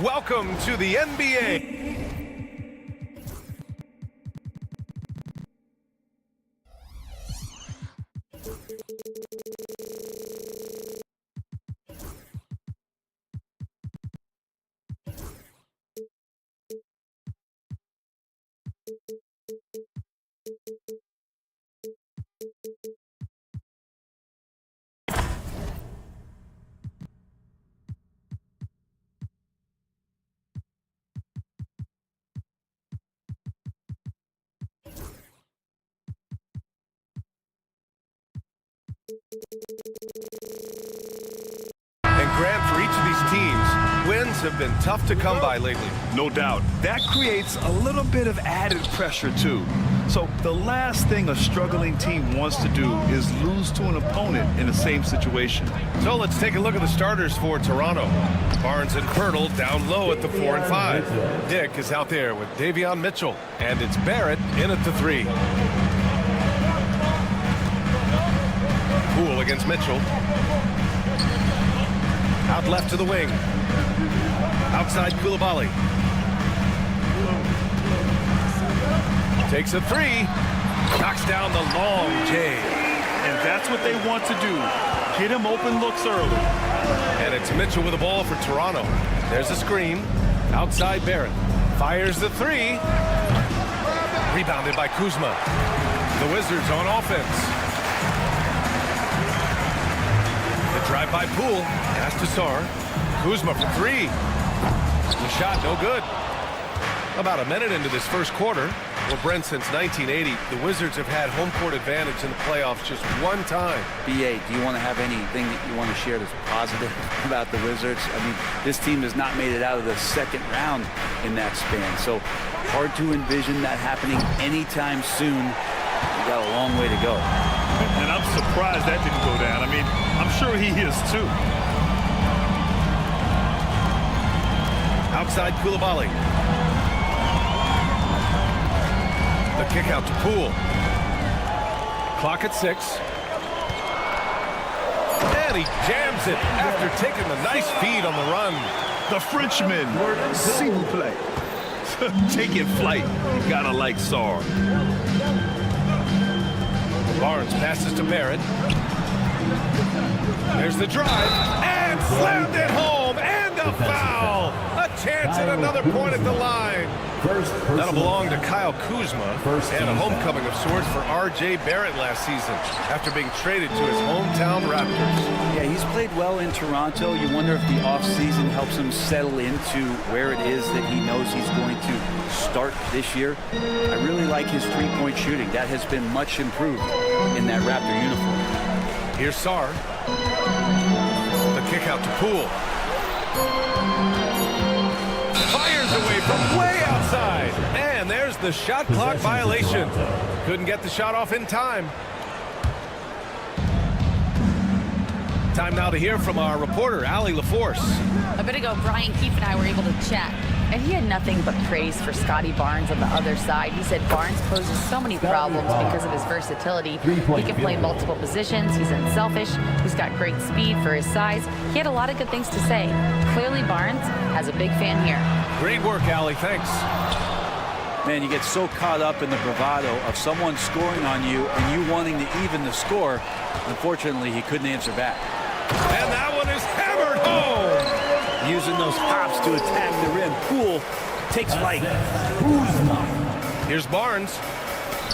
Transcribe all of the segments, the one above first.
Welcome to the NBA. And Grant, for each of these teams, wins have been tough to come by lately. No doubt. That creates a little bit of added pressure, too. So the last thing a struggling team wants to do is lose to an opponent in the same situation. So let's take a look at the starters for Toronto. Barnes and Pirtle down low at the 4 and 5. Dick is out there with Davion Mitchell. And it's Barrett in at the 3. Poole against Mitchell. Out left to the wing. Outside Coulibaly. Takes a 3. Knocks down the long J. And that's what they want to do. Get him open looks early. And it's Mitchell with the ball for Toronto. There's a screen. Outside Barrett. Fires the 3. Rebounded by Kuzma. The Wizards on offense. The drive by Poole. Pass to Sarr. Kuzma for 3. The shot no good. About a minute into this first quarter. Well, Brent, since 1980, the Wizards have had home court advantage in the playoffs just one time. B.A., do you want to have anything that you want to share that's positive about the Wizards? I mean, this team has not made it out of the second round in that span, so hard to envision that happening anytime soon. We got a long way to go. And I'm surprised that didn't go down. I mean, I'm sure he is, too. Outside Coulibaly. The kick out to Poole. Clock at 6. And he jams it after taking the nice feed on the run. The Frenchman, s'il vous plaît. Taking flight. You gotta like Sarr. Barnes passes to Barrett. There's the drive. And slammed it home. And a foul. A chance at another point at the line. That'll belong to Kyle Kuzma, and a homecoming of sorts for R.J. Barrett last season after being traded to his hometown Raptors. Yeah, he's played well in Toronto. You wonder if the offseason helps him settle into where it is that he knows he's going to start this year. I really like his three-point shooting. That has been much improved in that Raptor uniform. Here's Sarr. The kick out to Poole. Fires away from way outside. And there's the shot clock violation. Couldn't get the shot off in time. Time now to hear from our reporter, Allie LaForce. A bit ago, Brian Keefe and I were able to chat, and he had nothing but praise for Scotty Barnes on the other side. He said Barnes poses so many problems because of his versatility. He can play multiple positions. He's unselfish. He's got great speed for his size. He had a lot of good things to say. Clearly, Barnes has a big fan here. Great work, Allie. Thanks. Man, you get so caught up in the bravado of someone scoring on you and you wanting to even the score. Unfortunately, he couldn't answer back. And that one is hammered home. Using those hops to attack the rim. Poole takes flight. Here's Barnes.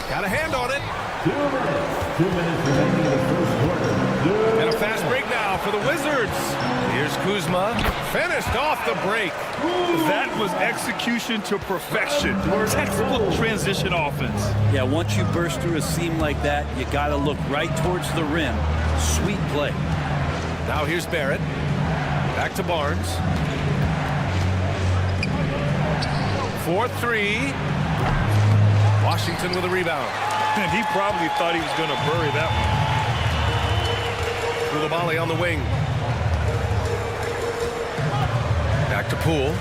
Got a hand on it. 2 minutes remaining in the first quarter. And a fast break now for the Wizards. Here's Kuzma. Finished off the break. That was execution to perfection. Textbook transition offense. Yeah, once you burst through a seam like that, you got to look right towards the rim. Sweet play. Now here's Barrett. Back to Barnes. 4-3. Washington with a rebound. And he probably thought he was going to bury that one. Coulibaly on the wing. Back to Poole.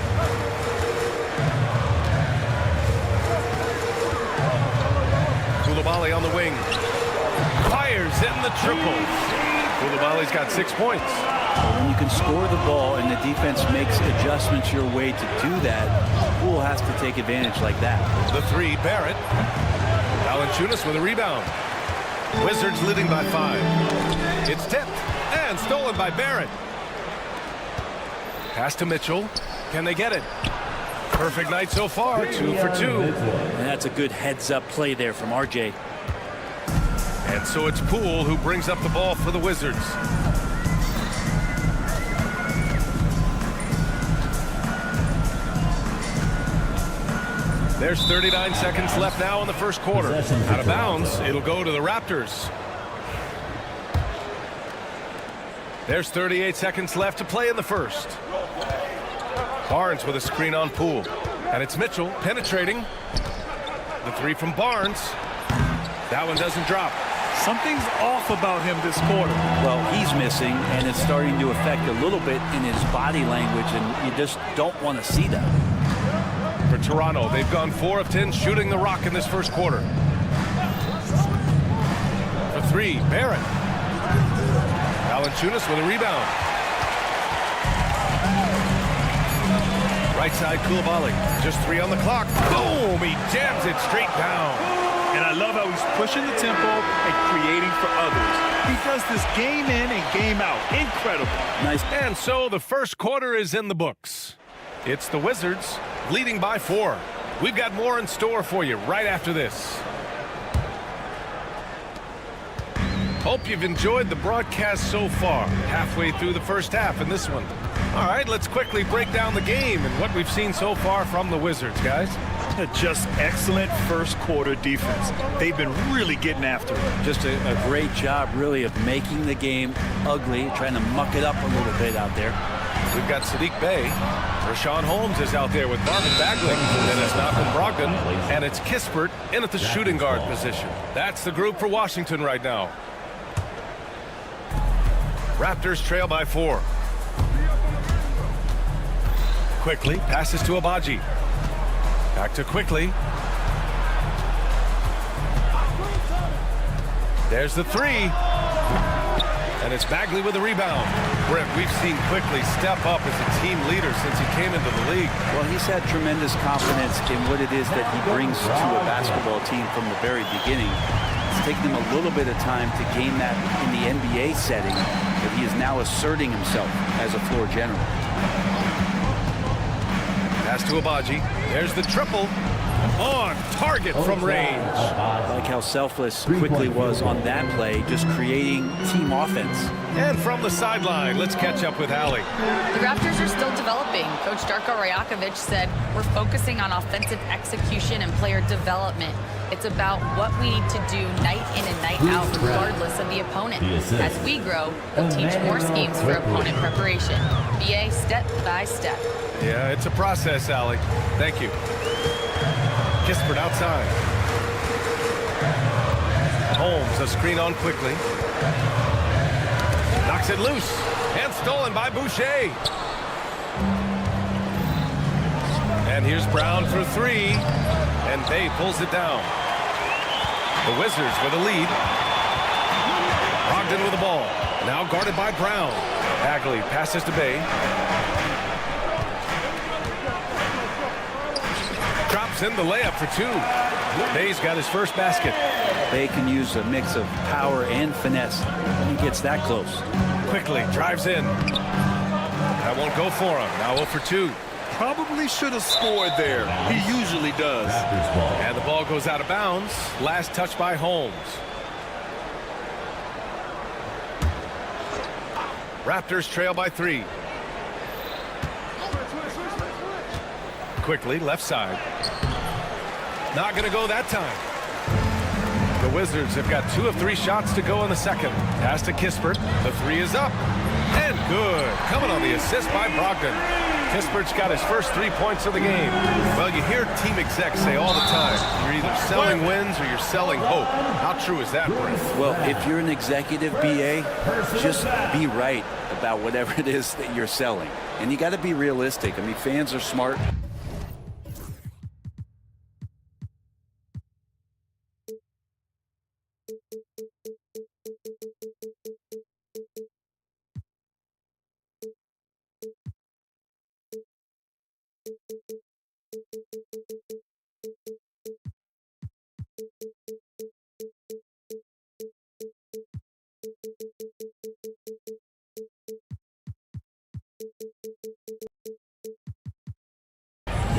Coulibaly on the wing. Fires in the triple. Coulibaly's got 6 points. When you can score the ball and the defense makes adjustments your way to do that, we'll have to take advantage like that. The three, Barrett. Valanciunas with a rebound. Wizards leading by 5. It's tipped and stolen by Barrett. Pass to Mitchell. Can they get it? Perfect night so far, 2 for 2. And that's a good heads-up play there from RJ. And so it's Poole who brings up the ball for the Wizards. There's 39 seconds left now in the first quarter. Out of bounds, it'll go to the Raptors. There's 38 seconds left to play in the first. Barnes with a screen on Poole. And it's Mitchell penetrating. The three from Barnes. That one doesn't drop. Something's off about him this quarter. Well, he's missing, and it's starting to affect a little bit in his body language, and you just don't want to see that. For Toronto, they've gone 4 of 10 shooting the rock in this first quarter. For 3, Barrett. Valanciunas with a rebound. Right side, Koulibaly. Just 3 on the clock. Boom! He jams it straight down. And I love how he's pushing the tempo and creating for others. He does this game in and game out. Incredible. Nice. And so the first quarter is in the books. It's the Wizards leading by 4. We've got more in store for you right after this. Hope you've enjoyed the broadcast so far. Halfway through the first half in this one. All right, let's quickly break down the game and what we've seen so far from the Wizards, guys. Just excellent first quarter defense. They've been really getting after it. Just a great job, really, of making the game ugly, trying to muck it up a little bit out there. We've got Sadiq Bey. Rashawn Holmes is out there with Marvin Bagley. Then it's Malcolm Brogdon. And it's Kispert in at the shooting guard position. That's the group for Washington right now. Raptors trail by 4. Quickly passes to Abaji. Back to Quickly. There's the 3. And it's Bagley with the rebound. Brent, we've seen Quickly step up as a team leader since he came into the league. Well, he's had tremendous confidence in what it is that he brings to a basketball team from the very beginning. It's taken him a little bit of time to gain that in the NBA setting, but he is now asserting himself as a floor general. Pass to Abaji. There's the triple. On target from range. I like how selfless Quickly was on that play, just creating team offense. And from the sideline, let's catch up with Allie. The Raptors are still developing. Coach Darko Rajakovic said, we're focusing on offensive execution and player development. It's about what we need to do night in and night out, regardless of the opponent. As we grow, we'll teach more schemes for opponent preparation. BA step by step. Yeah, it's a process, Allie. Thank you. Kispert outside. Holmes, a screen on Quickly. Knocks it loose. And stolen by Boucher. And here's Brown for 3. And Bey pulls it down. The Wizards with a lead. Brogdon with the ball. Now guarded by Brown. Bagley passes to Bey. Drops in the layup for 2. Bey's got his first basket. Bey can use a mix of power and finesse when he gets that close. Quickly drives in. That won't go for him. Now 0 for 2. Probably should have scored there. He usually does. And the ball goes out of bounds. Last touch by Holmes. Raptors trail by 3. Quickly, left side. Not going to go that time. The Wizards have got 2 of 3 shots to go in the second. Pass to Kispert. The 3 is up. And good. Coming on the assist by Brogdon. Kispert's got his first 3 points of the game. Well, you hear team execs say all the time, you're either selling wins or you're selling hope. How true is that, Brent? Well, if you're an executive BA, just be right about whatever it is that you're selling. And you got to be realistic. I mean, fans are smart.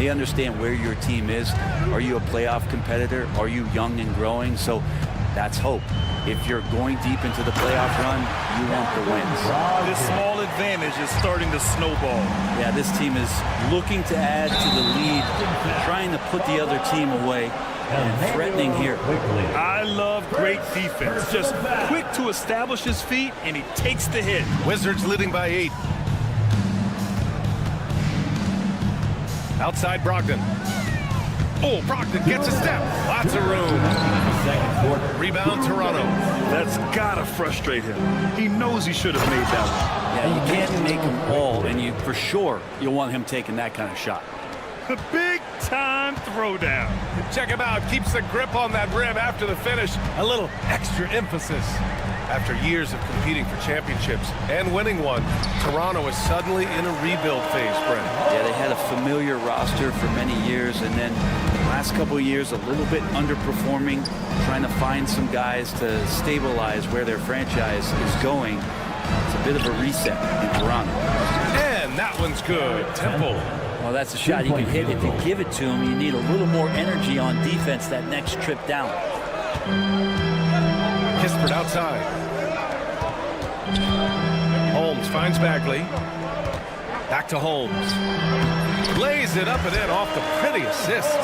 They understand where your team is. Are you a playoff competitor? Are you young and growing? So that's hope. If you're going deep into the playoff run, you want the wins. This small advantage is starting to snowball. Yeah, this team is looking to add to the lead, trying to put the other team away, and threatening here. I love great defense. Just quick to establish his feet, and he takes the hit. Wizards leading by 8. Outside Brogdon. Oh, Brogdon gets a step. Lots of room. Rebound Toronto. That's gotta frustrate him. He knows he should have made that one. Yeah, you can't make them all, and you for sure you'll want him taking that kind of shot. The big-time throwdown. Check him out. Keeps the grip on that rim after the finish. A little extra emphasis. After years of competing for championships and winning one, Toronto is suddenly in a rebuild phase, Brent. Yeah, they had a familiar roster for many years, and then last couple of years a little bit underperforming, trying to find some guys to stabilize where their franchise is going. It's a bit of a reset in Toronto. And that one's good. Temple. Well, that's a shot you can hit. If you give it to him, you need a little more energy on defense that next trip down. Kispert outside. Holmes finds Bagley. Back to Holmes. Lays it up and in off the pretty assist.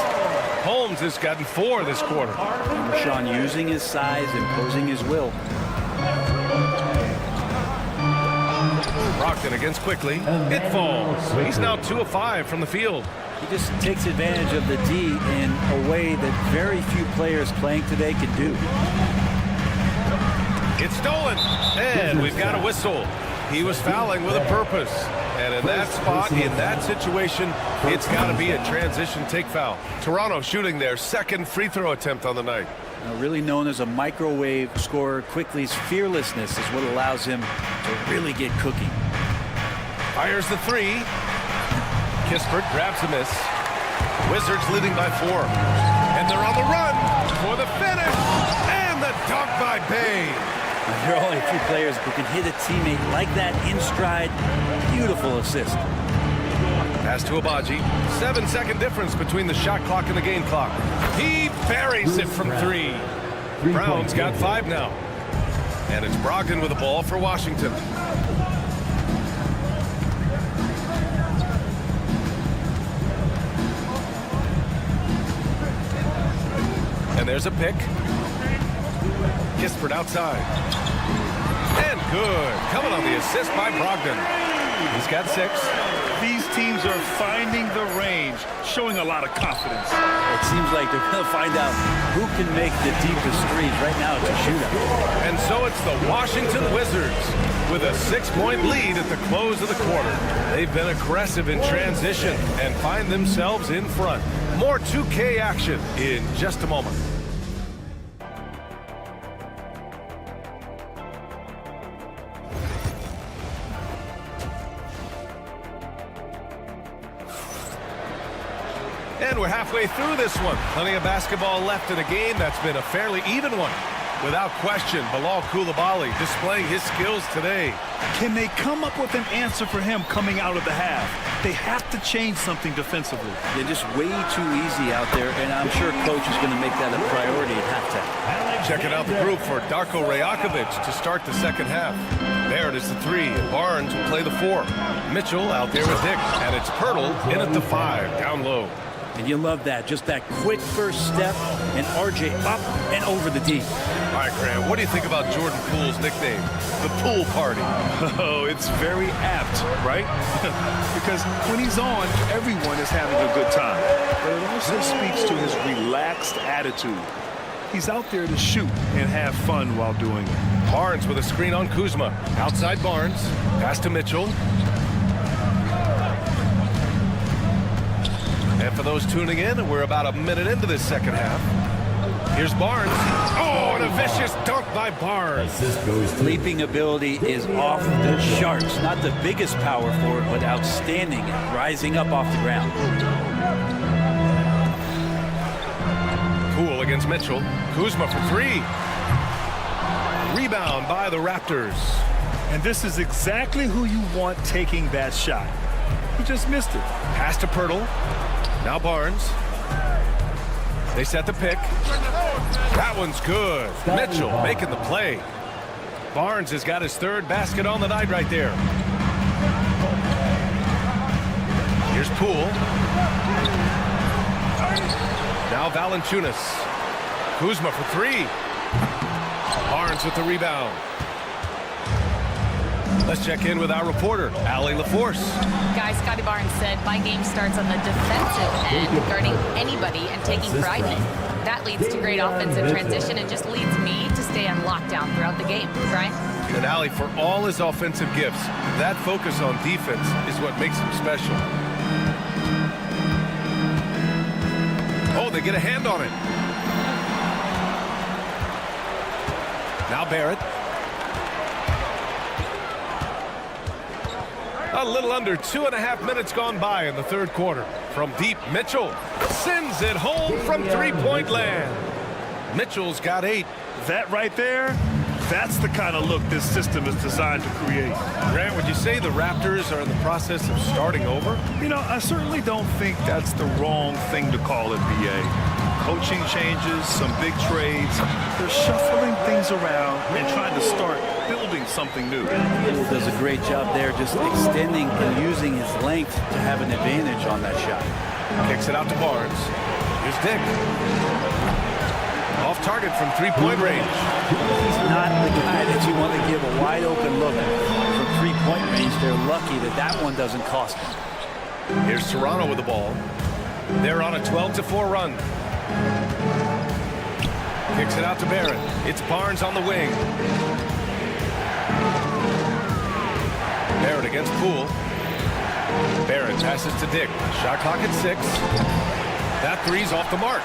Holmes has gotten 4 this quarter. Rashawn using his size, imposing his will. Brogdon against quickly. It falls. He's now 2 of 5 from the field. He just takes advantage of the D in a way that very few players playing today can do. It's stolen. And we've got a whistle. He was fouling with a purpose. And in that spot, in that situation, it's got to be a transition take foul. Toronto shooting their second free throw attempt on the night. Really known as a microwave scorer, Quickly's fearlessness is what allows him to really get cooking. Fires the 3. Kispert grabs a miss. Wizards leading by 4. And they're on the run for the finish. And the dunk by Bay. There are only a few players who can hit a teammate like that in stride. Beautiful assist. Pass to Abaji. 7-second difference between the shot clock and the game clock. He buries it from 3. Brown's got 5 now. And it's Brogdon with the ball for Washington. And there's a pick. Kispert outside. And good. Coming on the assist by Brogdon. He's got 6. These teams are finding the range, showing a lot of confidence. It seems like they're going to find out who can make the deepest threes. Right now, it's a shootout. And so it's the Washington Wizards with a 6-point lead at the close of the quarter. They've been aggressive in transition and find themselves in front. More 2K action in just a moment. And we're halfway through this one. Plenty of basketball left in a game that's been a fairly even one. Without question, Bilal Coulibaly displaying his skills today. Can they come up with an answer for him coming out of the half? They have to change something defensively. They're just way too easy out there, and I'm sure coach is going to make that a priority at halftime. Checking out the group for Darko Rajakovic to start the second half. There it is, the 3. Barnes will play the 4. Mitchell out there with Dick, and it's Pirtle in at the 5, down low. And you love that, just that quick first step, and RJ up and over the D. All right, Graham, what do you think about Jordan Poole's nickname, the Pool Party? Oh, it's very apt, right? Because when he's on, everyone is having a good time. But it also speaks to his relaxed attitude. He's out there to shoot and have fun while doing it. Barnes with a screen on Kuzma. Outside Barnes. Pass to Mitchell. And for those tuning in, we're about a minute into this second half. Here's Barnes. Oh, and a vicious dunk by Barnes. Leaping ability is off the charts. Not the biggest power forward, but outstanding at rising up off the ground. Poole against Mitchell. Kuzma for 3. Rebound by the Raptors. And this is exactly who you want taking that shot. He just missed it. Pass to Pirtle. Now Barnes. They set the pick. That one's good. Mitchell making the play. Barnes has got his third basket on the night right there. Here's Poole. Now Valanciunas. Kuzma for three. Barnes with the rebound. Let's check in with our reporter, Allie LaForce. Guys, Scotty Barnes said, my game starts on the defensive end, guarding anybody and taking pride in it. That leads to great offensive transition and just leads me to stay on lockdown throughout the game. Brian? And Allie, for all his offensive gifts, that focus on defense is what makes him special. Oh, they get a hand on it. Now Barrett. A little under 2.5 minutes gone by in the third quarter. From deep, Mitchell sends it home from three-point land. Mitchell's got 8. That right there, that's the kind of look this system is designed to create. Grant, would you say the Raptors are in the process of starting over? You know, I certainly don't think that's the wrong thing to call it, BA. Coaching changes, some big trades. They're shuffling things around and trying to start building something new. Poole does a great job there, just extending and using his length to have an advantage on that shot. Kicks it out to Barnes. Here's Dick. Off target from three-point range. He's not the guy that you want to give a wide open look from three-point range. They're lucky that that one doesn't cost them. Here's Toronto with the ball. They're on a 12-4 run. Kicks it out to Barrett. It's Barnes on the wing. Barrett against Poole. Barrett passes to Dick. Shot clock at 6. That three's off the mark.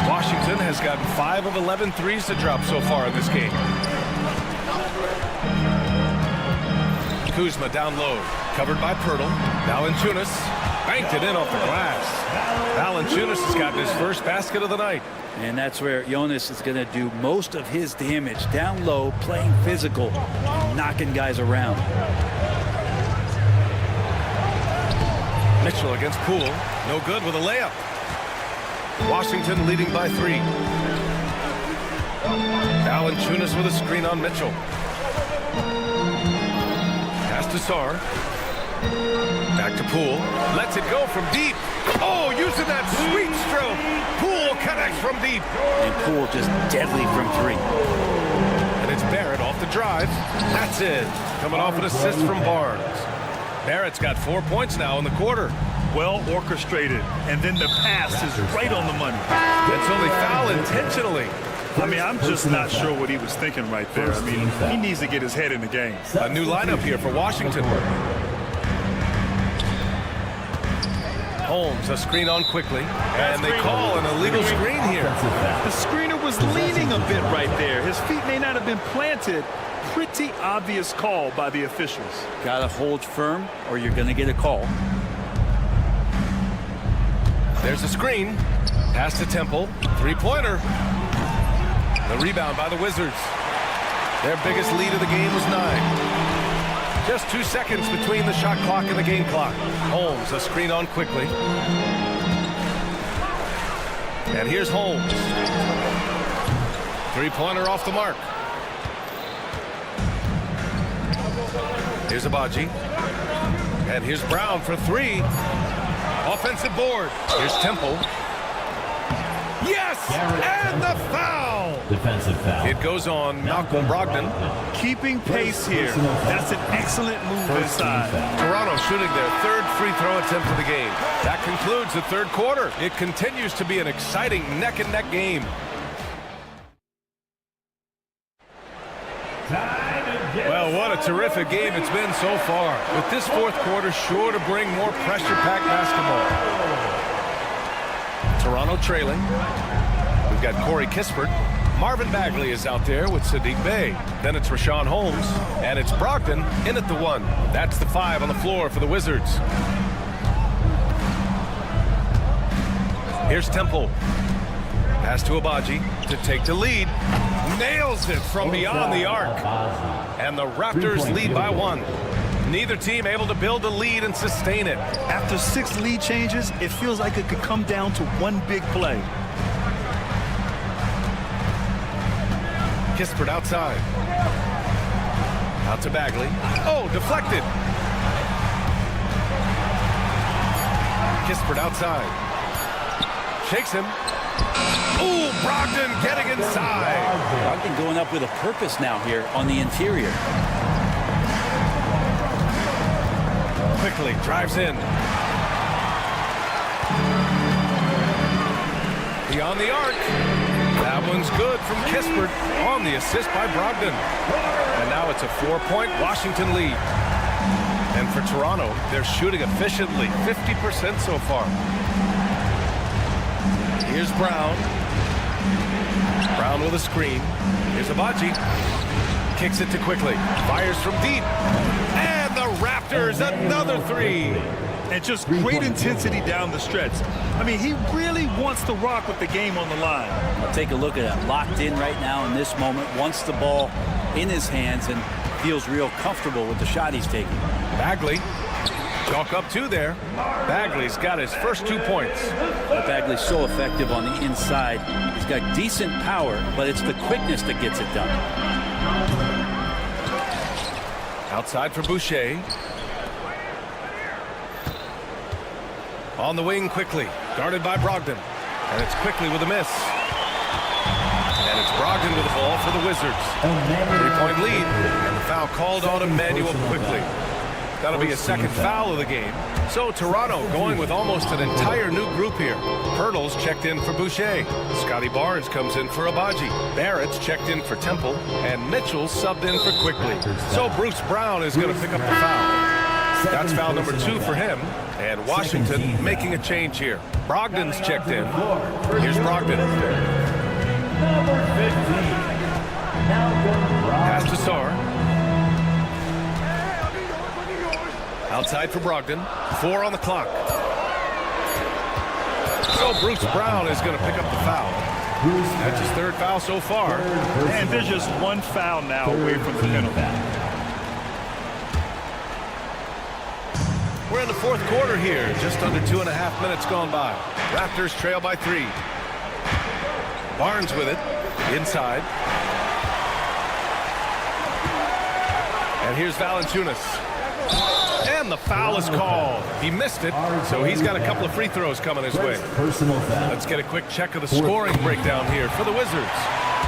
Washington has gotten 5 of 11 threes to drop so far in this game. Kuzma down low. Covered by Pirtle. Valanciunas banked it in off the glass. Valanciunas has gotten his first basket of the night. And that's where Jonas is going to do most of his damage. Down low, playing physical, and knocking guys around. Mitchell against Poole. No good with a layup. Washington leading by 3. Valanciunas with a screen on Mitchell. Pass to Sarr. Back to Poole. Lets it go from deep. Oh, using that sweet stroke. Poole connects from deep. And Poole just deadly from 3. And it's Barrett off the drive. That's it. Coming off an assist from Barnes. Barrett's got 4 points now in the quarter. Well orchestrated. And then the pass is right on the money. That's only foul intentionally. I mean, I'm just not sure what he was thinking right there. I mean, he needs to get his head in the game. A new lineup here for Washington. Holmes, a screen on quickly. And they call an illegal screen here. The screener was leaning a bit right there. His feet may not have been planted. Pretty obvious call by the officials. Got to hold firm or you're going to get a call. There's a screen. Pass to Temple. Three-pointer. The rebound by the Wizards. Their biggest lead of the game was 9. Just 2 seconds between the shot clock and the game clock. Holmes, a screen on quickly. And here's Holmes. Three-pointer off the mark. Here's Abaji. And here's Brown for 3. Offensive board. Here's Temple. Yes! And the foul! Defensive foul. It goes on Malcolm Brogdon. Keeping pace here. That's an excellent move inside. Toronto shooting their 3rd free throw attempt of the game. That concludes the 3rd quarter. It continues to be an exciting neck-and-neck game. Well, what a terrific game it's been so far. With this 4th quarter sure to bring more pressure-packed basketball. Toronto trailing. We've got Corey Kispert. Marvin Bagley is out there with Sadiq Bey. Then it's Rashawn Holmes. And it's Brogdon in at the 1. That's the 5 on the floor for the Wizards. Here's Temple. Pass to Abaji to take the lead. Nails it from beyond the arc. And the Raptors lead by 1. Neither team able to build a lead and sustain it. After 6 lead changes, it feels like it could come down to one big play. Kispert outside. Out to Bagley. Oh, deflected. Kispert outside. Shakes him. Ooh, Brogdon getting inside. Brogdon going up with a purpose now here on the interior. Quickly drives in. Beyond the arc. That one's good from Kispert on the assist by Brogdon. And now it's a 4-point Washington lead. And for Toronto, they're shooting efficiently, 50% so far. Here's Brown. Brown with a screen. Here's Abaji. Kicks it to Quickly. Fires from deep. And the Raptors, another 3. And just great intensity down the stretch. I mean, he really wants to rock with the game on the line. I'll take a look at it. Locked in right now in this moment. Wants the ball in his hands and feels real comfortable with the shot he's taking. Bagley. Chalk up 2 there. Bagley's got his first 2 points. Bagley's so effective on the inside. He's got decent power, but it's the quickness that gets it done. Outside for Boucher. On the wing Quickly. Guarded by Brogdon. And it's Quickly with a miss. And it's Brogdon with the ball for the Wizards. 3-point lead. And the foul called on Emmanuel Quickly. That'll be a second foul of the game. So Toronto going with almost an entire new group here. Pirtle's checked in for Boucher. Scotty Barnes comes in for Abaji. Barrett's checked in for Temple. And Mitchell subbed in for Quickly. So Bruce Brown is going to pick up the foul. That's foul number 2 for him. And Washington making a change here. Brogdon's checked in. Here's Brogdon. Pass to Sarr. Outside for Brogdon. 4 on the clock. So Bruce Brown is going to pick up the foul. That's his 3rd foul so far. And there's just 1 foul now away from the penalty. We're in the 4th quarter here. Just under 2.5 minutes gone by. Raptors trail by 3. Barnes with it. Inside. And here's Valanciunas. And the foul is called. He missed it, so he's got a couple of free throws coming his way. Let's get a quick check of the scoring breakdown here for the Wizards.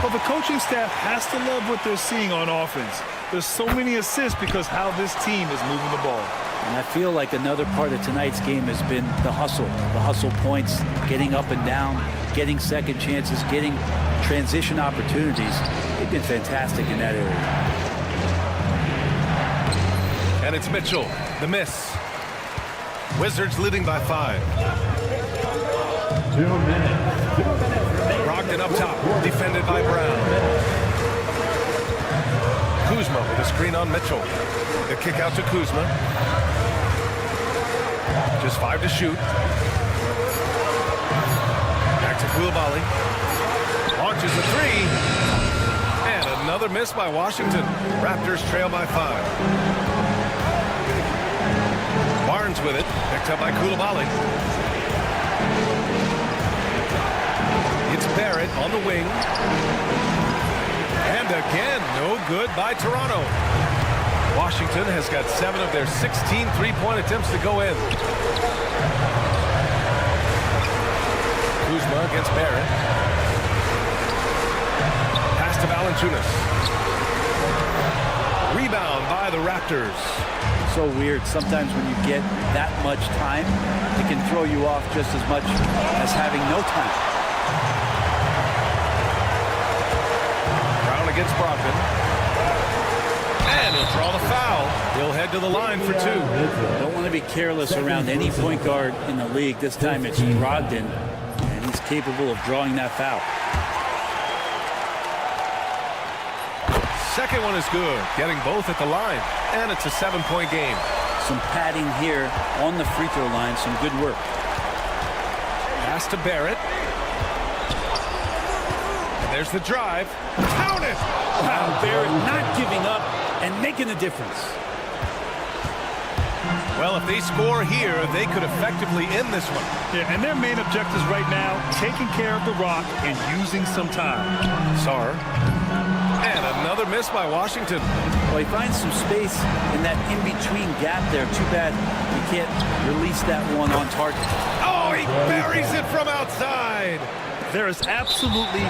Well, the coaching staff has to love what they're seeing on offense. There's so many assists because how this team is moving the ball. And I feel like another part of tonight's game has been the hustle points, getting up and down, getting second chances, getting transition opportunities. They've been fantastic in that area. And it's Mitchell, the miss. Wizards leading by 5. 2 minutes. Brogdon up top, defended by Brown. Kuzma with a screen on Mitchell. The kick out to Kuzma. Just 5 to shoot. Back to Koulibaly. Launches a 3. And another miss by Washington. Raptors trail by 5. Barnes with it. Picked up by Koulibaly. It's Barrett on the wing. And again, no good by Toronto. Washington has got 7 of their 16 3-point attempts to go in. Kuzma against Barrett. Pass to Valanciunas. Rebound by the Raptors. So weird. Sometimes when you get that much time, it can throw you off just as much as having no time. Brown against Brogdon. And he'll draw the foul. He'll head to the line for 2. Don't want to be careless around any point guard in the league. This time it's Brogdon, and he's capable of drawing that foul. Second one is good. Getting both at the line. And it's a 7-point game. Some padding here on the free throw line. Some good work. Pass to Barrett. And there's the drive. Count it! Wow, Barrett not giving up and making a difference. Well, if they score here, they could effectively end this one. Yeah, and their main objectives right now, taking care of the rock and using some time. Sar. And another miss by Washington. Well, he finds some space in that in-between gap there. Too bad he can't release that one on target. Oh, he buries it from outside. There is absolutely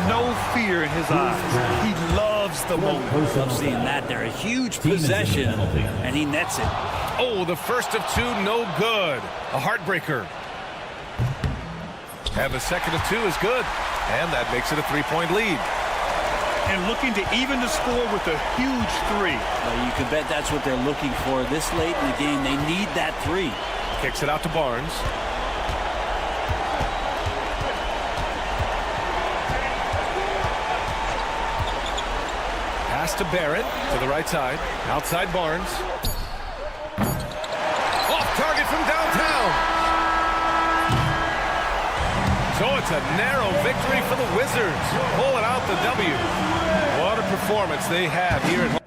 no fear in his eyes. He loves the moment. Love seeing that there. A huge possession, and he nets it. Oh, the first of two, no good. A heartbreaker. And the second of two is good. And that makes it a 3-point lead. And looking to even the score with a huge three. Well, you can bet that's what they're looking for this late in the game. They need that three. Kicks it out to Barnes. Pass to Barrett to the right side. Outside Barnes. Off target from downtown. So it's a narrow victory for the Wizards. Pulling out the W. What a performance they have here at home.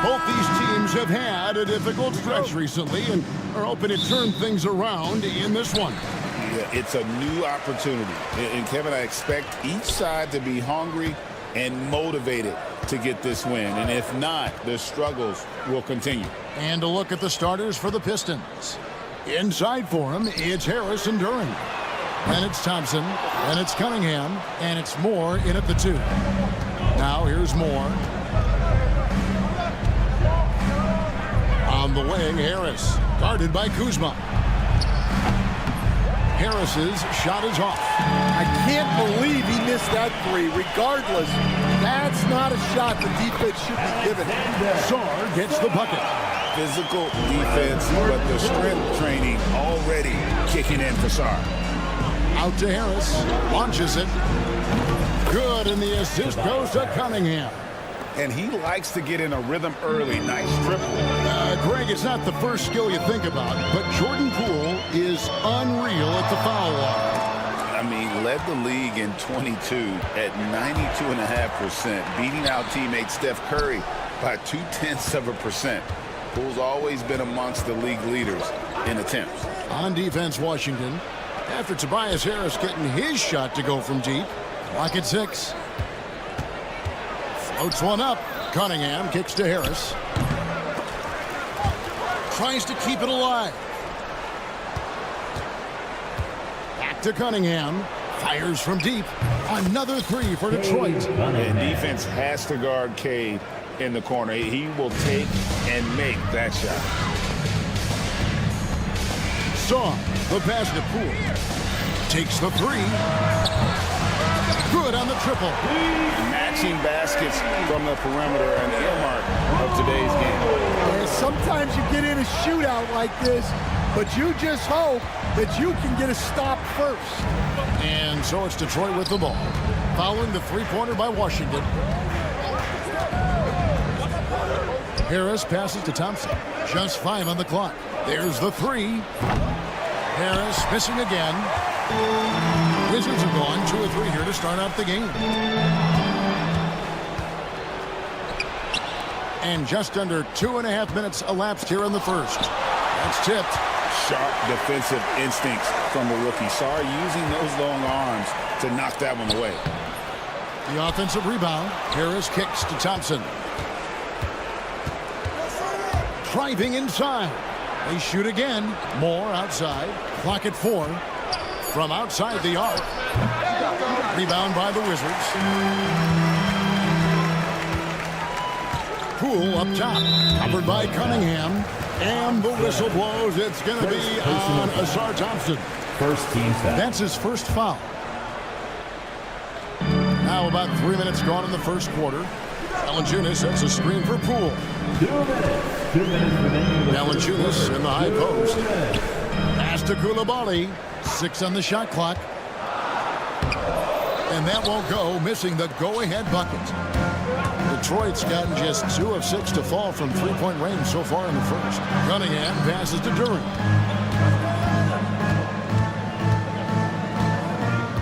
Both these teams have had a difficult stretch recently and are hoping to turn things around in this one. Yeah, it's a new opportunity. And Kevin, I expect each side to be hungry and motivated to get this win. And if not, the struggles will continue. And a look at the starters for the Pistons. Inside for him, it's Harris and Duren. And it's Thompson, and it's Cunningham, and it's Moore in at the 2. Now here's Moore. On the wing, Harris, guarded by Kuzma. Harris's shot is off. I can't believe he missed that 3. Regardless, that's not a shot the defense should be given. Sarr gets the bucket. Physical defense, but the strength training already kicking in for Sarr. Out to Harris, launches it. Good, and the assist goes to Cunningham. And he likes to get in a rhythm early. Nice triple. Greg, it's not the first skill you think about, but Jordan Poole is unreal at the foul line. I mean, led the league in 22 at 92.5%, beating out teammate Steph Curry by 0.2%. Poole's always been amongst the league leaders in attempts. On defense, Washington, after Tobias Harris getting his shot to go from deep. Clock at 6. Floats one up. Cunningham kicks to Harris. Tries to keep it alive. Back to Cunningham. Fires from deep. Another 3 for Detroit. And defense has to guard Cade in the corner. He will take and make that shot. Saw the pass to Poole. Takes the 3. Good on the triple. Matching baskets from the perimeter, an earmark of today's game. And sometimes you get in a shootout like this, but you just hope that you can get a stop first. And so it's Detroit with the ball. Following the 3-pointer by Washington. Harris passes to Thompson. Just 5 on the clock. There's the 3. Harris missing again. Wizards have gone 2 or 3 here to start out the game. And just under 2.5 minutes elapsed here in the first. That's tipped. Sharp defensive instincts from the rookie. Sarr using those long arms to knock that one away. The offensive rebound. Harris kicks to Thompson. Driving inside. They shoot again. Moore outside. Clock at 4. From outside the arc. Rebound by the Wizards. Poole up top. Covered by Cunningham. And the whistle blows. It's going to be on Ausar Thompson. First team foul. That's his first foul. Now about 3 minutes gone in the first quarter. Valanciunas sets a screen for Poole. 2 minutes. 2 minutes remaining. Valanciunas in the high post. Pass to Coulibaly. 6 on the shot clock. And that won't go, missing the go-ahead bucket. Detroit's gotten just 2 of 6 to fall from 3-point range so far in the first. Cunningham passes to Duren.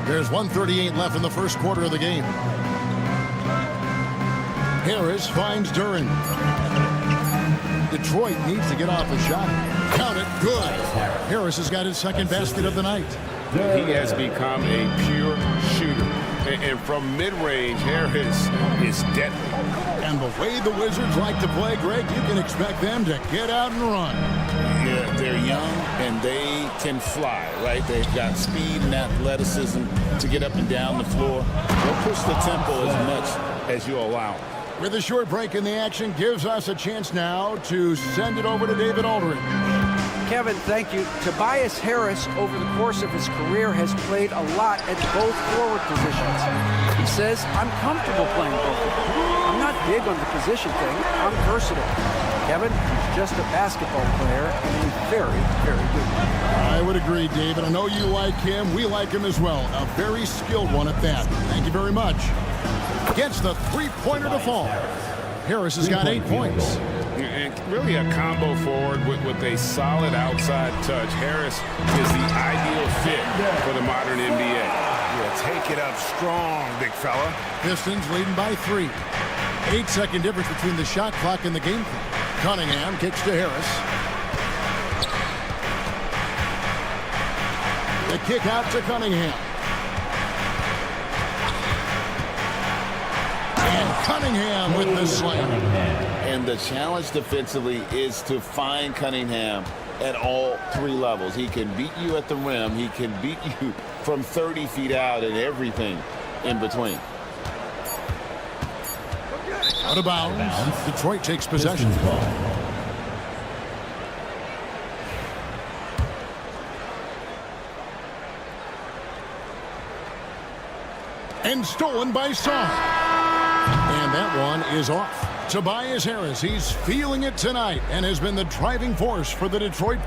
There's 1:38 left in the first quarter of the game. Harris finds Duren. Detroit needs to get off a shot. Count it. Good. Harris has got his second basket of the night. He has become a pure shooter. And from mid-range, Harris is deadly. And the way the Wizards like to play, Greg, you can expect them to get out and run. Yeah, they're young and they can fly, right? They've got speed and athleticism to get up and down the floor. They'll push the tempo as much as you allow them. With a short break in the action, gives us a chance now to send it over to David Aldridge. Kevin, thank you. Tobias Harris, over the course of his career, has played a lot at both forward positions. He says, I'm comfortable playing both. I'm not big on the position thing. I'm versatile. Kevin, he's just a basketball player, and he's very, very good. I would agree, David. I know you like him. We like him as well. A very skilled one at that. Thank you very much. Gets the 3-pointer to fall. Harris has got 8 points. And really a combo forward with a solid outside touch. Harris is the ideal fit for the modern NBA. Yeah, take it up strong, big fella. Pistons leading by 3. 8-second difference between the shot clock and the game clock. Cunningham kicks to Harris. The kick out to Cunningham. And Cunningham with the slam. And the challenge defensively is to find Cunningham at all three levels. He can beat you at the rim. He can beat you from 30 feet out and everything in between. Out of bounds. Detroit takes possession. And stolen by Song. And that one is off. Tobias Harris, he's feeling it tonight and has been the driving force for the Detroit.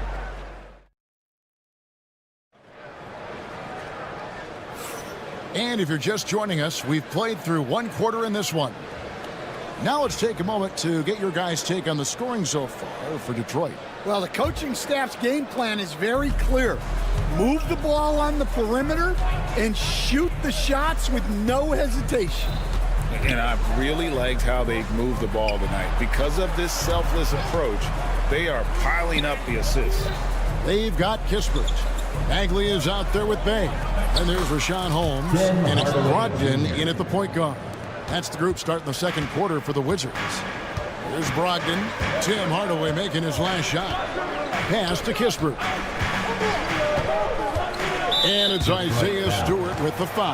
And if you're just joining us, we've played through one quarter in this one. Now let's take a moment to get your guys' take on the scoring so far for Detroit. Well, the coaching staff's game plan is very clear. Move the ball on the perimeter and shoot the shots with no hesitation. And I've really liked how they've moved the ball tonight. Because of this selfless approach, they are piling up the assists. They've got Kispert. Bagley is out there with Bay. And there's Rashawn Holmes. And it's Brogdon in at the point guard. That's the group starting the second quarter for the Wizards. Here's Brogdon. Tim Hardaway making his last shot. Pass to Kispert. And it's Isaiah Stewart with the foul.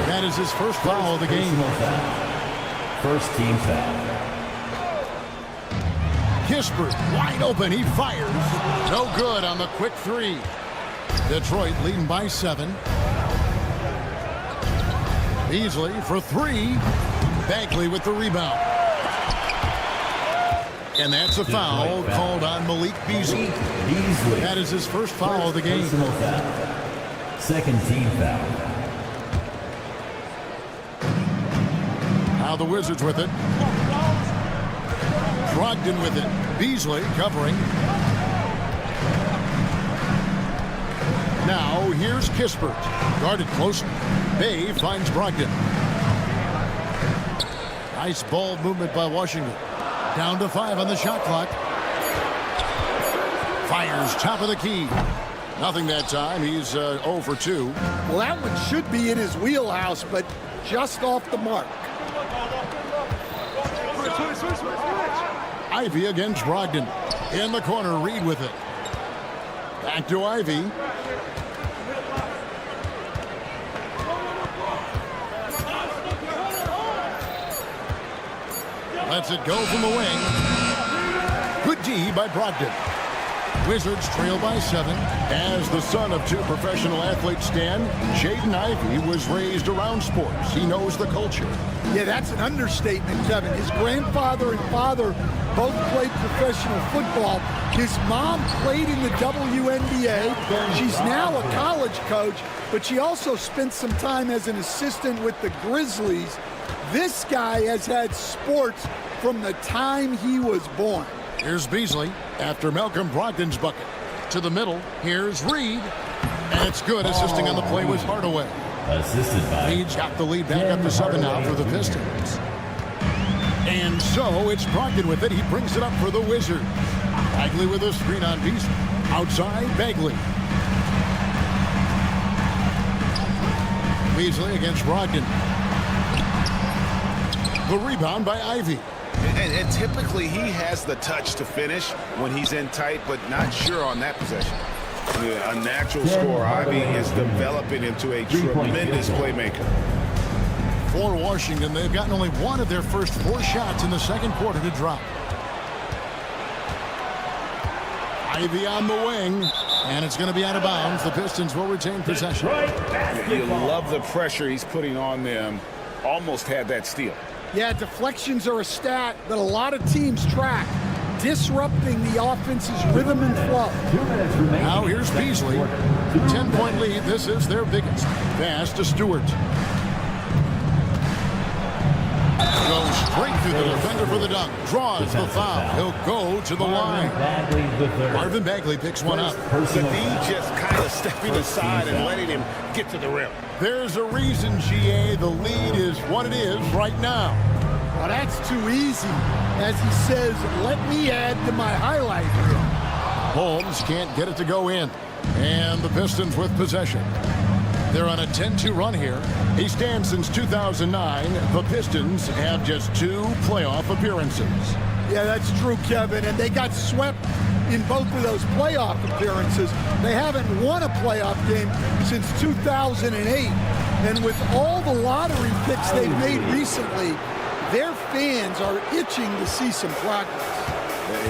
That is his first foul of the game. First team foul. Kispert wide open. He fires. No good on the quick three. Detroit leading by 7. Beasley for 3. Bagley with the rebound. And that's a foul called on Malik Beasley. That is his first foul of the game. Second team foul. Now the Wizards with it. Brogdon with it. Beasley covering. Now here's Kispert. Guarded closely. Bay finds Brogdon. Nice ball movement by Washington. Down to 5 on the shot clock. Fires top of the key. Nothing that time. He's 0 for 2. Well, that one should be in his wheelhouse, but just off the mark. Ivy against Brogdon. In the corner, Reed with it. Back to Ivy. Lets it go from the wing. Good D by Brogdon. Wizards trail by 7. As the son of 2 professional athletes, Stan, Jaden Ivey was raised around sports. He knows the culture. Yeah, that's an understatement, Kevin. His grandfather and father both played professional football. His mom played in the WNBA. She's now a college coach, but she also spent some time as an assistant with the Grizzlies. This guy has had sports from the time he was born. Here's Beasley after Malcolm Brogdon's bucket. To the middle, here's Reed. And it's good. Assisting on the play was Hardaway. Assisted by. Reed's got the lead back up to 7 now for the Pistons. And so it's Brogdon with it. He brings it up for the Wizards. Bagley with a screen on Beasley. Outside, Bagley. Beasley against Brogdon. The rebound by Ivy. And typically he has the touch to finish when he's in tight, but not sure on that possession. A natural scorer. Ivy is developing into a tremendous playmaker. For Washington, they've gotten only one of their first 4 shots in the second quarter to drop. Ivy on the wing, and it's going to be out of bounds. The Pistons will retain possession. You love the pressure he's putting on them. Almost had that steal. Yeah, deflections are a stat that a lot of teams track, disrupting the offense's rhythm and flow. Now here's Beasley. 10-point lead. This is their biggest. Pass to Stewart. Goes straight through the defender for the dunk. Draws the foul. He'll go to the line. Marvin Bagley picks one up. The D just kind of stepping aside and letting him get to the rim. There's a reason, GA, the lead is what it is right now. Well, that's too easy. As he says, let me add to my highlight reel. Holmes can't get it to go in. And the Pistons with possession. They're on a 10-2 run here. He stands since 2009. The Pistons have just 2 playoff appearances. Yeah, that's true, Kevin. And they got swept in both of those playoff appearances. They haven't won a playoff game since 2008. And with all the lottery picks they've made recently, their fans are itching to see some progress.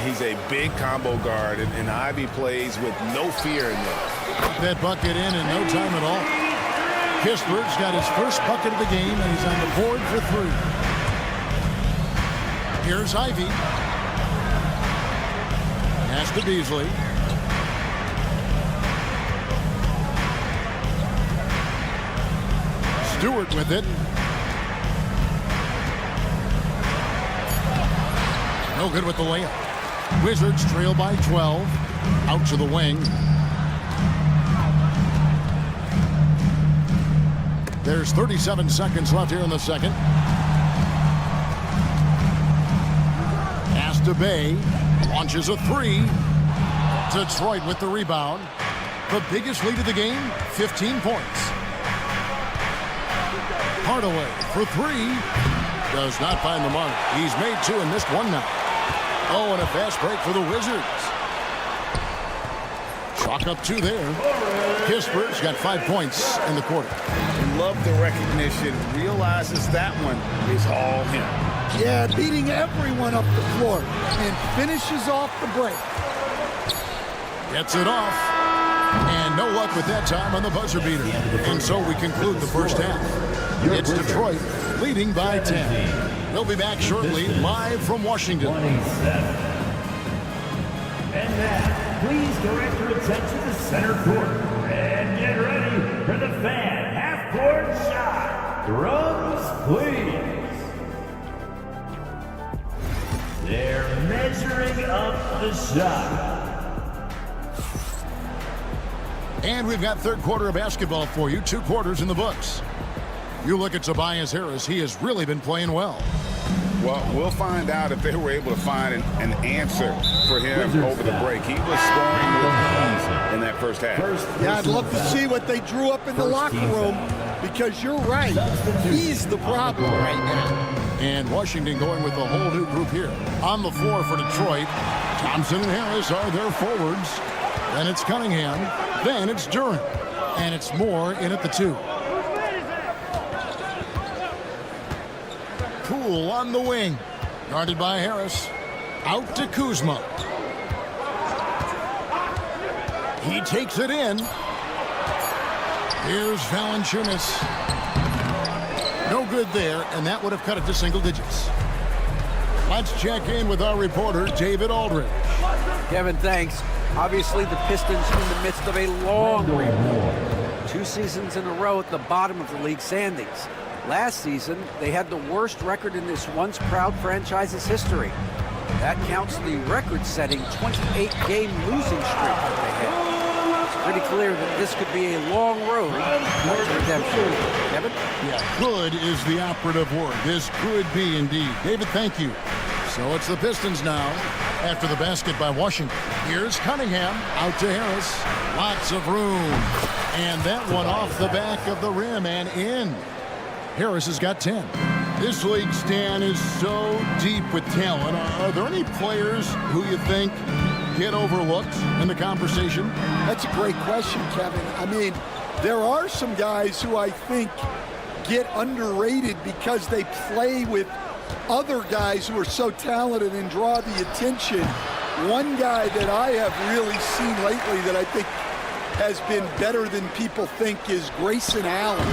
He's a big combo guard, and Ivy plays with no fear in there. That bucket in no time at all. Pittsburgh's got his first bucket of the game, and he's on the board for 3. Here's Ivy. Pass to Beasley. Stewart with it. No good with the layup. Wizards trail by 12. Out to the wing. There's 37 seconds left here in the second. Pass to Bay. Launches a 3. Detroit with the rebound. The biggest lead of the game, 15 points. Hardaway for 3. Does not find the mark. He's made 2 and missed 1 now. Oh, and a fast break for the Wizards. Chalk up 2 there. Pittsburgh's got 5 points in the quarter. Love the recognition. Realizes that one is all him. Yeah, beating everyone up the floor and finishes off the break. Gets it off. And no luck with that time on the buzzer beater. And so we conclude the first half. It's Detroit leading by 10. We'll be back shortly, live from Washington. 27. And now, please direct your attention to center court. And get ready for the fan half-court shot. Drums, please. They're measuring up the shot. And we've got third quarter of basketball for you. 2 quarters in the books. You look at Tobias Harris. He has really been playing well. Well, we'll find out if they were able to find an answer for him over the break. He was scoring with ease in that first half. Yeah, I'd love to see what they drew up in the locker room, because you're right. He's the problem right now. And Washington going with a whole new group here. On the floor for Detroit, Thompson and Harris are their forwards. Then it's Cunningham. Then it's Durant. And it's Moore in at the 2. Poole on the wing. Guarded by Harris. Out to Kuzma. He takes it in. Here's Valanciunas. No good there, and that would have cut it to single digits. Let's check in with our reporter, David Aldridge. Kevin, thanks. Obviously, the Pistons in the midst of a long rebuild. 2 seasons in a row at the bottom of the league standings. Last season, they had the worst record in this once proud franchise's history. That counts the record-setting 28-game losing streak that they had. It's pretty clear that this could be a long road towards redemption. Kevin? Yeah, good is the operative word. This could be indeed. David, thank you. So it's the Pistons now after the basket by Washington. Here's Cunningham out to Harris. Lots of room. And that one off the back of the rim and in. Harris has got 10. This league, Stan, is so deep with talent. Are there any players who you think get overlooked in the conversation? That's a great question, Kevin. I mean, there are some guys who I think get underrated because they play with other guys who are so talented and draw the attention. One guy that I have really seen lately that I think has been better than people think is Grayson Allen.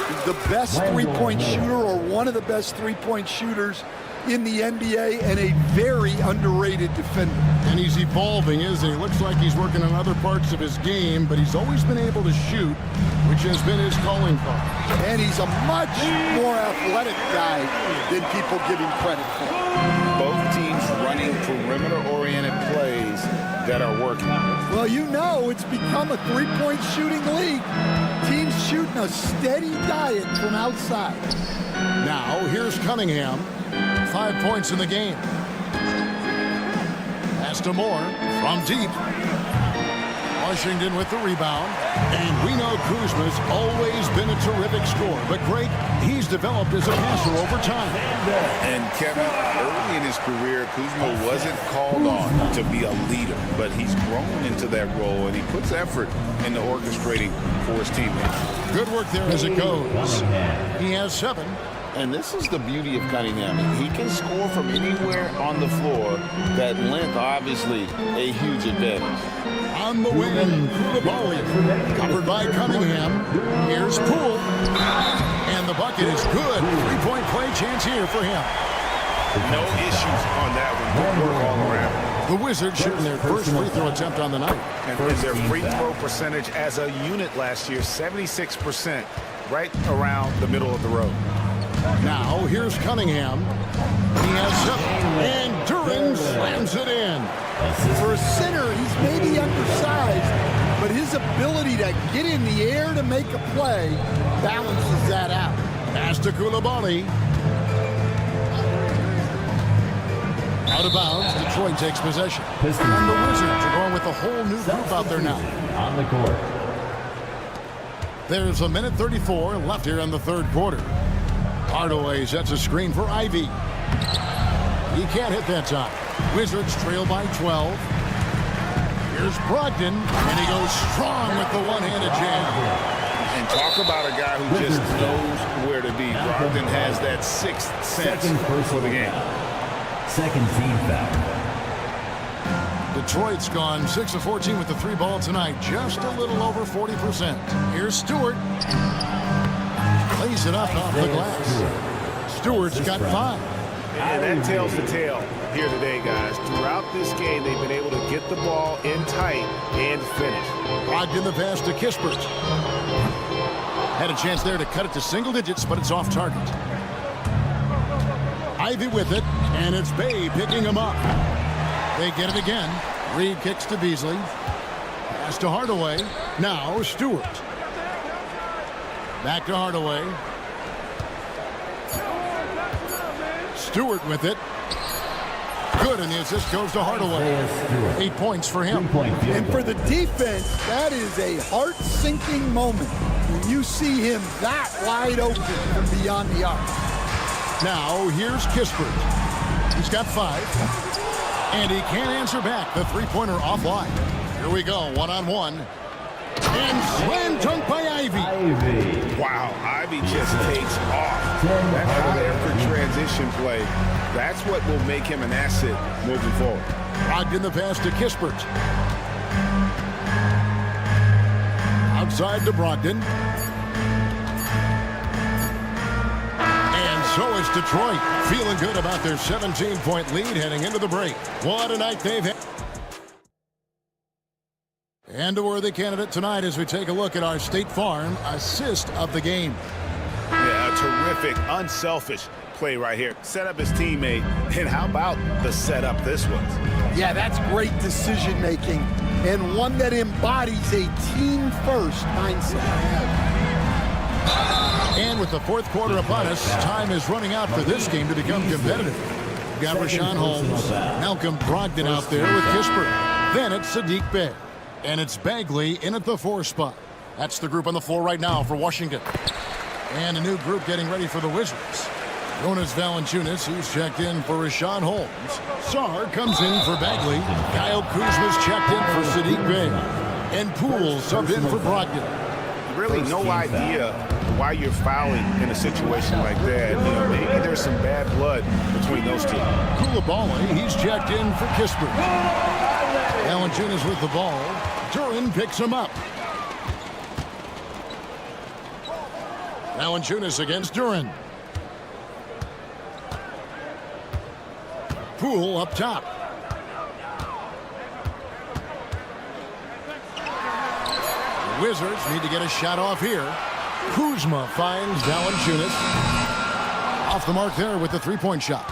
He's the best three-point shooter, or one of the best three-point shooters in the NBA, and a very underrated defender. And he's evolving, isn't he? Looks like he's working on other parts of his game, but he's always been able to shoot, which has been his calling card. And he's a much more athletic guy than people give him credit for. Both teams running perimeter-oriented plays that are working. Well, you know, it's become a three-point shooting league. Teams shooting a steady diet from outside. Now, here's Cunningham. 5 points in the game. Pass to Moore from deep. Washington with the rebound. And we know Kuzma's always been a terrific scorer. But Greg, he's developed as a passer over time. And Kevin, early in his career, Kuzma wasn't called on to be a leader. But he's grown into that role, and he puts effort into orchestrating for his teammates. Good work there as it goes. He has 7. And this is the beauty of Cunningham. He can score from anywhere on the floor. That length, obviously, a huge advantage. On the wing, Koulibaly, covered by Cunningham. Here's Poole. And the bucket is good. 3-point play chance here for him. No issues on that one. Good work all around. The Wizards shooting their first free throw attempt on the night. And their free throw percentage as a unit last year, 76%, right around the middle of the road. Now, here's Cunningham. He has 7. And Duran slams it in. For a center, he's maybe undersized, but his ability to get in the air to make a play balances that out. Pass to Koulibaly. Out of bounds, Detroit takes possession. And the Wizards are going with a whole new group out there now. On the court. There's 1:34 left here in the third quarter. Hardaway sets a screen for Ivy. He can't hit that time. Wizards trail by 12. Here's Brogdon, and he goes strong with the one-handed jam. And talk about a guy who just knows where to be. Brogdon has that 6th sense for the game. Second team foul. Detroit's gone 6 of 14 with the 3 ball tonight. Just a little over 40%. Here's Stewart. Lays it up off the glass. Stewart's got 5. And that tells the tale here today, guys. Throughout this game, they've been able to get the ball in tight and finish. Brogdon the pass to Kispert. Had a chance there to cut it to single digits, but it's off target. Ivy with it, and it's Bay picking him up. They get it again. Reed kicks to Beasley. Pass to Hardaway. Now Stewart. Back to Hardaway. Stewart with it. Good, and the assist goes to Hardaway. 8 points for him. And for the defense, that is a heart-sinking moment when you see him that wide open from beyond the arc. Now, here's Kispert. He's got 5. And he can't answer back. The three-pointer offline. Here we go, one-on-one. And slam dunk by Ivy. Wow, Ivy just takes off. That high-effort transition play, that's what will make him an asset moving forward. Brogdon the pass to Kispert. Outside to Brogdon. And so is Detroit, feeling good about their 17-point lead heading into the break. What a night they've had. And a worthy candidate tonight as we take a look at our State Farm assist of the game. Yeah, a terrific, unselfish play right here. Set up his teammate, and how about the setup this was? Yeah, that's great decision-making and one that embodies a team-first mindset. And with the fourth quarter upon us, time is running out for this game to become competitive. We've got Rashawn Holmes, Malcolm Brogdon out there with Kispert. Then it's Sadiq Bey. And it's Bagley in at the 4 spot. That's the group on the floor right now for Washington. And a new group getting ready for the Wizards. Jonas Valanciunas, who's checked in for Rashawn Holmes. Sarr comes in for Bagley. Kyle Kuzma's checked in for Sadiq Bey. And Poole subbed in for Brogdon. Really no idea why you're fouling in a situation like that. You know, maybe there's some bad blood between those two. Koulibaly, he's checked in for Kispert. Valanciunas with the ball. Duran picks him up. Valanciunas against Duran. Poole up top. The Wizards need to get a shot off here. Kuzma finds Valanciunas. Off the mark there with the three-point shot.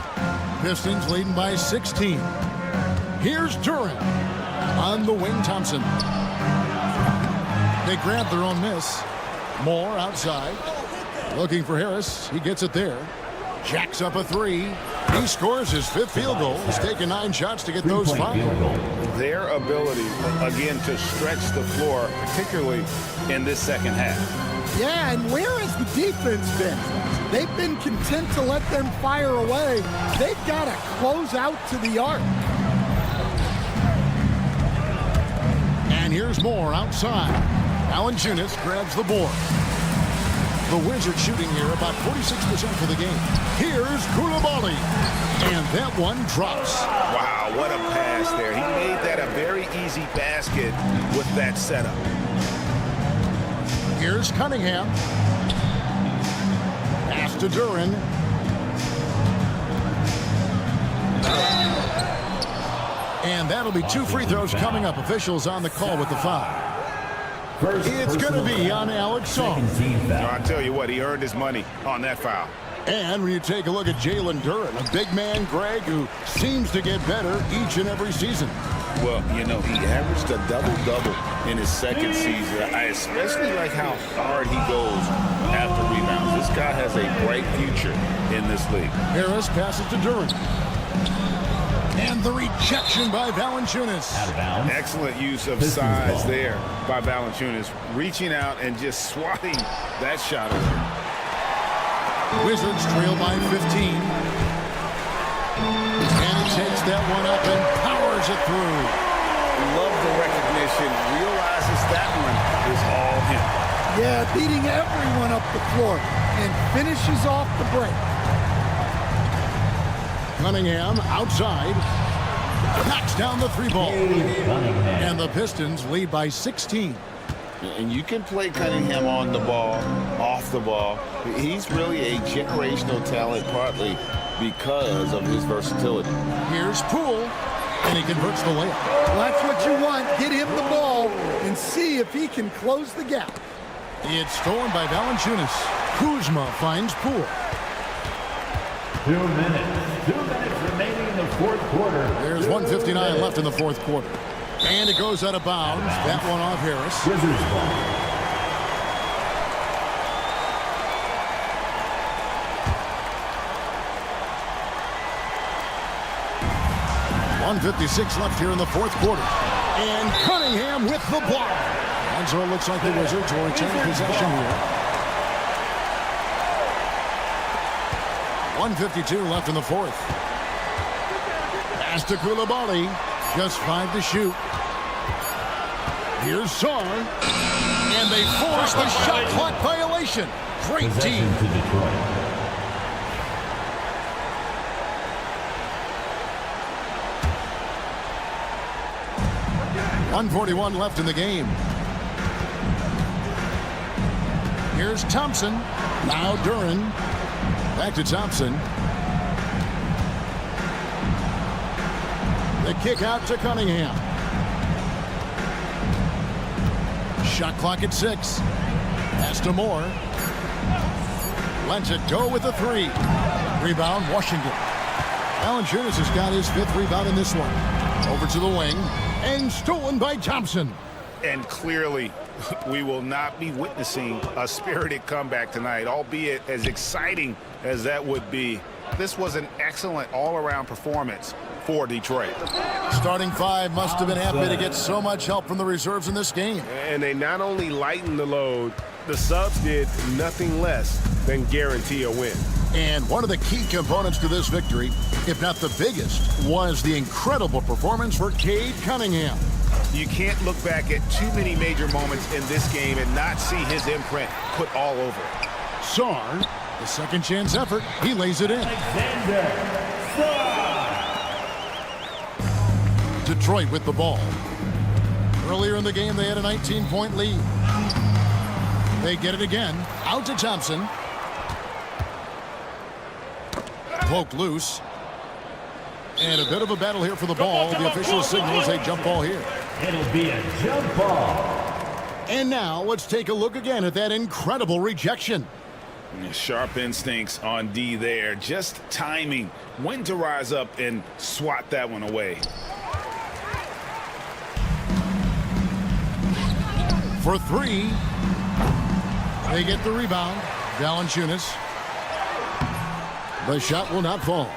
Pistons leading by 16. Here's Duran. On the wing, Thompson. They grab their own miss. Moore outside. Looking for Harris. He gets it there. Jacks up a 3. He scores his 5th field goal. He's taken 9 shots to get those 5. Their ability, again, to stretch the floor, particularly in this second half. Yeah, and where has the defense been? They've been content to let them fire away. They've got to close out to the arc. And here's more outside. Valanciunas grabs the board. The Wizards shooting here about 46% for the game. Here's Koulibaly. And that one drops. Wow, what a pass there. He made that a very easy basket with that setup. Here's Cunningham. Pass to Duran. And that'll be 2 free throws coming up. Officials on the call with the foul. It's going to be on Alex Song. I tell you what, he earned his money on that foul. And when you take a look at Jalen Duran, a big man, Greg, who seems to get better each and every season. Well, you know, he averaged a double-double in his second season. I especially like how hard he goes after rebounds. This guy has a bright future in this league. Harris passes to Duran. And the rejection by Valanciunas. Excellent use of size there by Valanciunas, reaching out and just swatting that shot away. Wizards trail by 15. And he takes that one up and powers it through. Love the recognition. Realizes that one is all him. Yeah, beating everyone up the floor and finishes off the break. Cunningham outside. Knocks down the 3-ball. And the Pistons lead by 16. And you can play Cunningham on the ball, off the ball. He's really a generational talent, partly because of his versatility. Here's Poole, and he converts the layup. Well, that's what you want. Get him the ball and see if he can close the gap. It's stolen by Valanciunas. Kuzma finds Poole. 2 minutes. 2 minutes remaining in the 4th quarter. There's 1:59 left in the 4th quarter. And it goes out of bounds. That one off Harris. Wizards ball. 1:56 left here in the 4th quarter. And Cunningham with the block. And so it looks like the Wizards will retain possession here. 1:52 left in the 4th. Pass to Koulibaly. Just 5 to shoot. Here's Song. And they force the shot clock violation. Great team. To Detroit. .141 left in the game. Here's Thompson. Now Duran. Back to Thompson. The kick out to Cunningham. Shot clock at 6. Pass to Moore. Lets it go with a 3. Rebound, Washington. Valanciunas has got his 5th rebound in this one. Over to the wing. And stolen by Thompson. And clearly, we will not be witnessing a spirited comeback tonight, albeit as exciting as that would be. This was an excellent all-around performance for Detroit. Starting 5 must have been happy to get so much help from the reserves in this game. And they not only lightened the load, the subs did nothing less than guarantee a win. And one of the key components to this victory, if not the biggest, was the incredible performance for Cade Cunningham. You can't look back at too many major moments in this game and not see his imprint put all over it. Sarr, the second chance effort, he lays it in. Alexander Sarr. Detroit with the ball. Earlier in the game, they had a 19-point lead. They get it again. Out to Thompson. Poked loose. And a bit of a battle here for the ball. The official signals a jump ball here. It'll be a jump ball. And now let's take a look again at that incredible rejection. Sharp instincts on D there. Just timing when to rise up and swat that one away. For 3. They get the rebound. Valanciunas. The shot will not fall.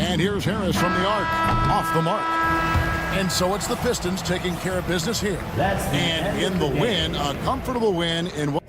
And here's Harris from the arc, off the mark. And so it's the Pistons taking care of business here. And in the win, a comfortable win in what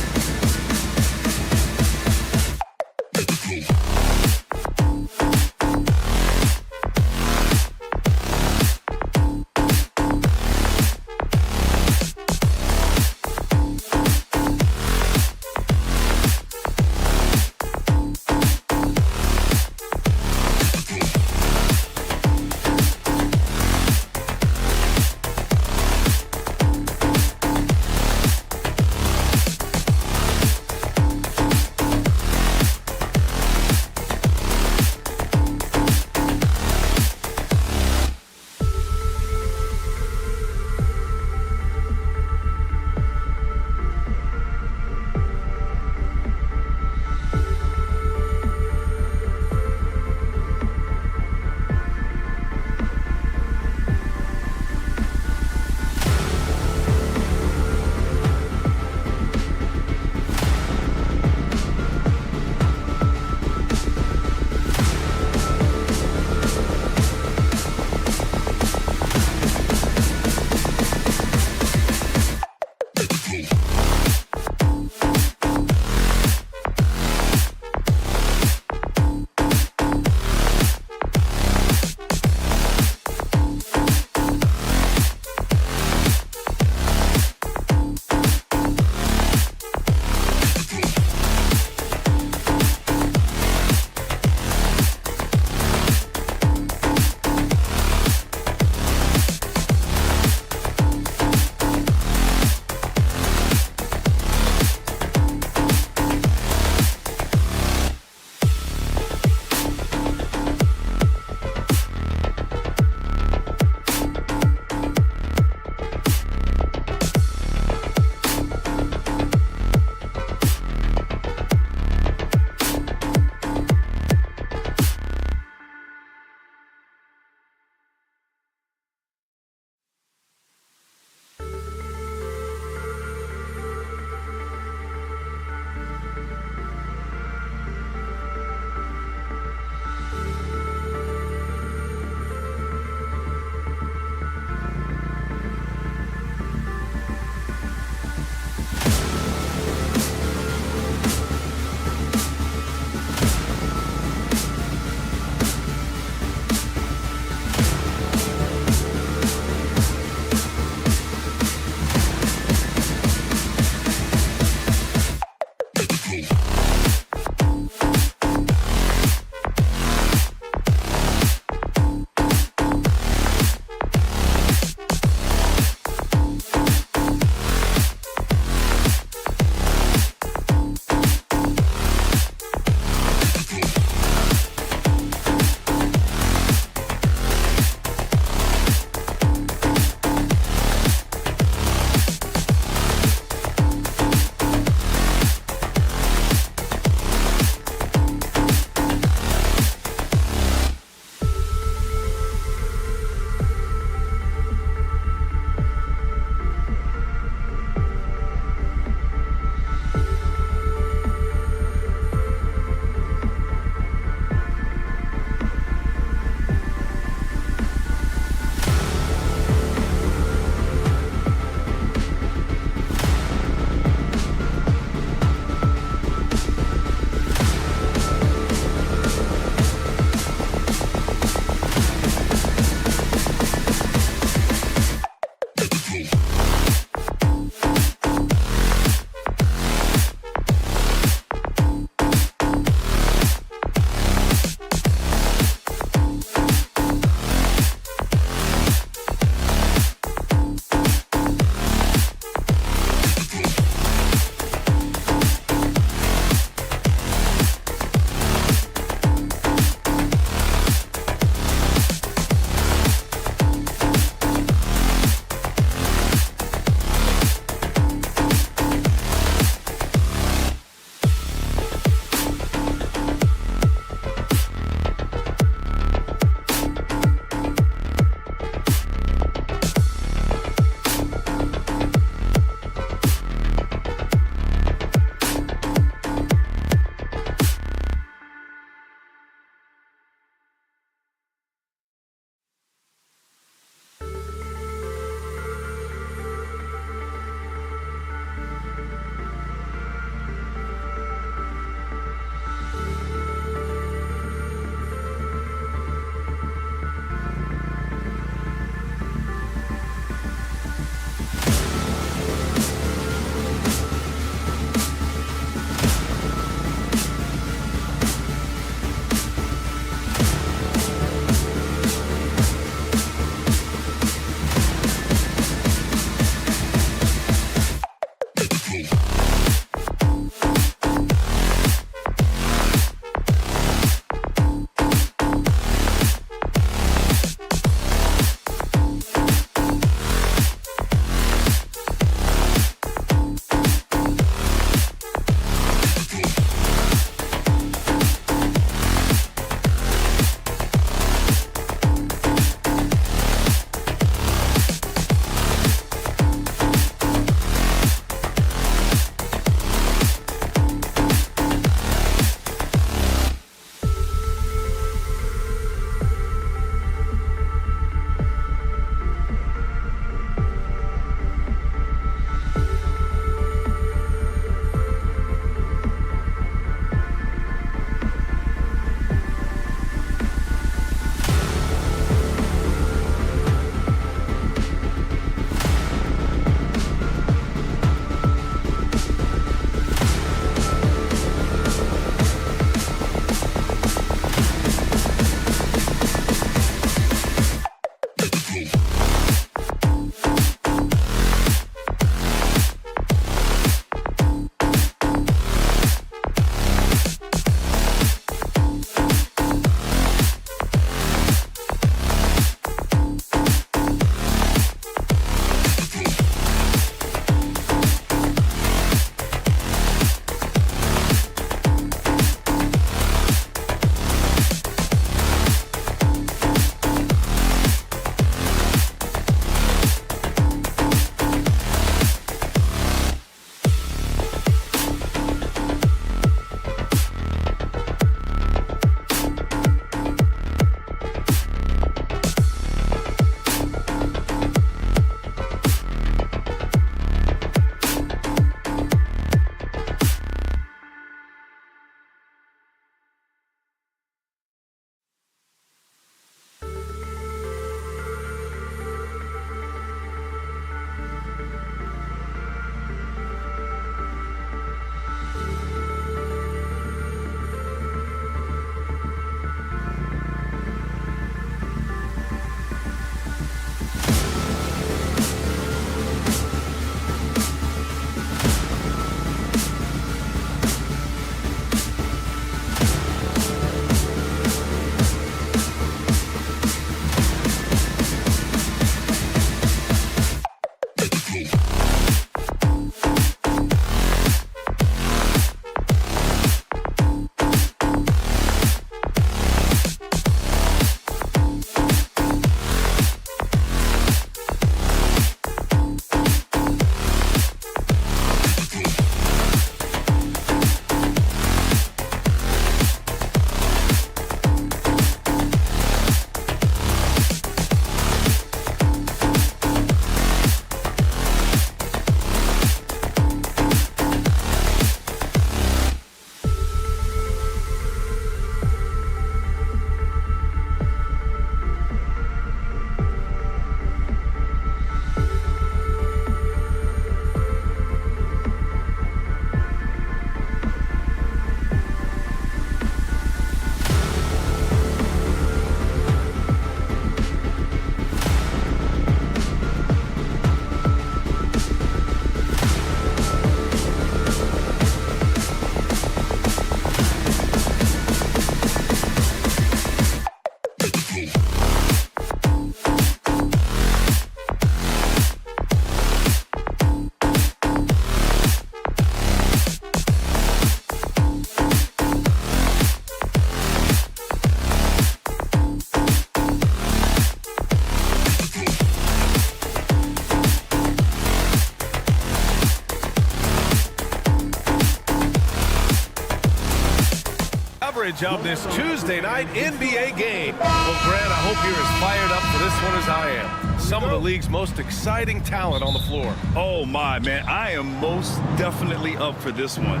coverage of this Tuesday night NBA game. Well, Grant, I hope you're as fired up for this one as I am. Some of the league's most exciting talent on the floor. Oh, my, man. I am most definitely up for this one.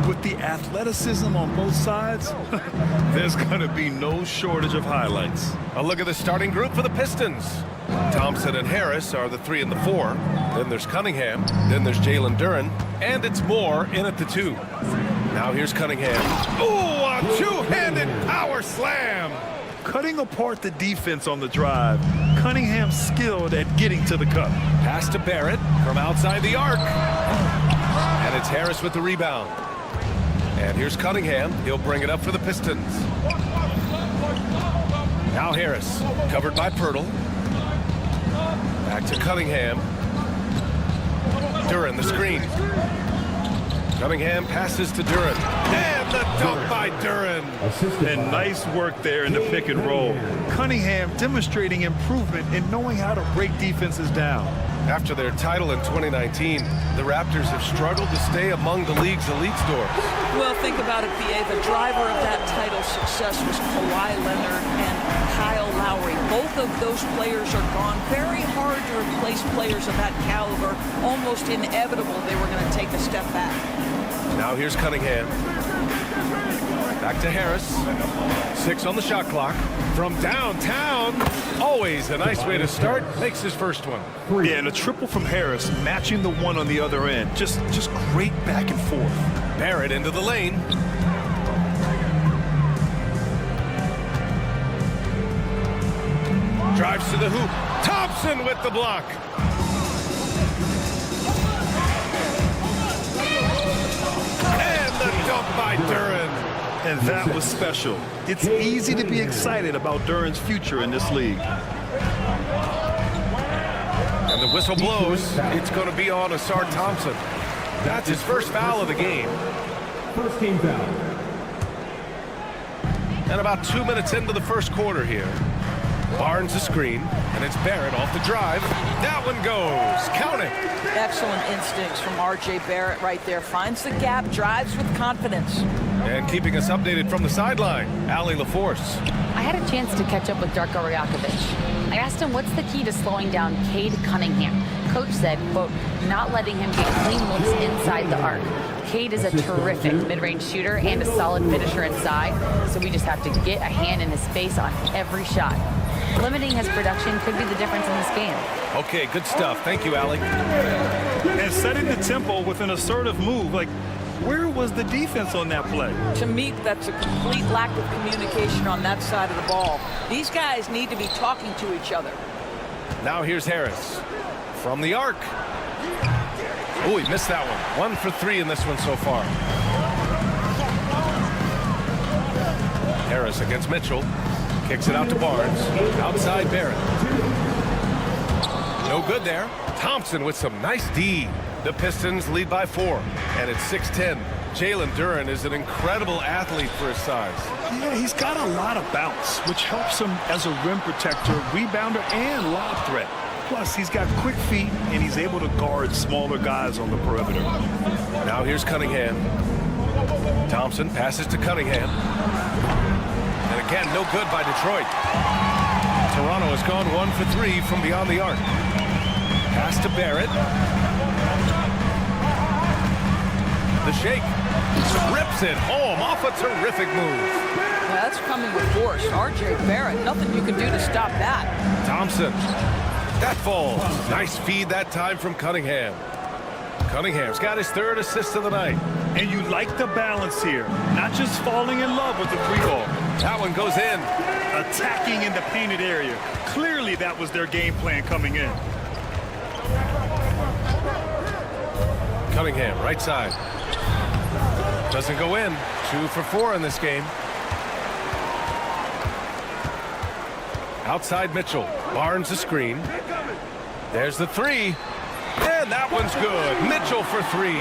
With the athleticism on both sides, there's going to be no shortage of highlights. A look at the starting group for the Pistons. Thompson and Harris are the 3 and the 4. Then there's Cunningham. Then there's Jalen Duren. And it's Moore in at the 2. Now here's Cunningham. Ooh, a two-handed power slam. Cutting apart the defense on the drive. Cunningham skilled at getting to the cup. Pass to Barrett from outside the arc. And it's Harris with the rebound. And here's Cunningham. He'll bring it up for the Pistons. Now Harris, covered by Pirtle. Back to Cunningham. Duren, the screen. Cunningham passes to Duren. And the dunk by Duren. And nice work there in the pick and roll. Cunningham demonstrating improvement in knowing how to break defenses down. After their title in 2019, the Raptors have struggled to stay among the league's elite stores. Well, think about it, B.A. The driver of that title success was Kawhi Leonard and Kyle Lowry. Both of those players are gone. Very hard to replace players of that caliber. Almost inevitable they were going to take a step back. Now here's Cunningham. Back to Harris. 6 on the shot clock. From downtown. Always a nice way to start. Makes his first one. Yeah, and a triple from Harris, matching the one on the other end. Just great back and forth. Barrett into the lane. Drives to the hoop. Thompson with the block. And the dunk by Duren. And that was special. It's easy to be excited about Duren's future in this league. And the whistle blows. It's going to be on Asar Thompson. That's his first foul of the game. First team foul. And about 2 minutes into the first quarter here. Barnes the screen, and it's Barrett off the drive. That one goes. Count it. Excellent instincts from R.J. Barrett right there. Finds the gap, drives with confidence. And keeping us updated from the sideline, Allie LaForce. I had a chance to catch up with Darko Rajakovic. I asked him what's the key to slowing down Cade Cunningham. Coach said, quote, not letting him get clean looks inside the arc. Cade is a terrific mid-range shooter and a solid finisher inside, so we just have to get a hand in his face on every shot. Limiting his production could be the difference in this game. Okay, good stuff. Thank you, Allie. And setting the tempo with an assertive move. Like, where was the defense on that play? To me, that's a complete lack of communication on that side of the ball. These guys need to be talking to each other. Now here's Harris from the arc. Oh, he missed that one. 1 for 3 in this one so far. Harris against Mitchell. Kicks it out to Barnes. Outside Barrett. No good there. Thompson with some nice D. The Pistons lead by 4. And it's 6-10. Jalen Duren is an incredible athlete for his size. Yeah, he's got a lot of bounce, which helps him as a rim protector, rebounder, and lob threat. Plus, he's got quick feet, and he's able to guard smaller guys on the perimeter. Now here's Cunningham. Thompson passes to Cunningham. And again, no good by Detroit. Toronto has gone 1 for 3 from beyond the arc. Pass to Barrett. The shake. Rips it home off a terrific move. Yeah, that's coming with force. R.J. Barrett, nothing you can do to stop that. Thompson. That falls. Nice feed that time from Cunningham. Cunningham's got his 3rd assist of the night. And you like the balance here. Not just falling in love with the 3-ball. That one goes in. Attacking in the painted area. Clearly that was their game plan coming in. Cunningham, right side. Doesn't go in. 2 for 4 in this game. Outside Mitchell. Barnes the screen. There's the 3. And that one's good. Mitchell for 3.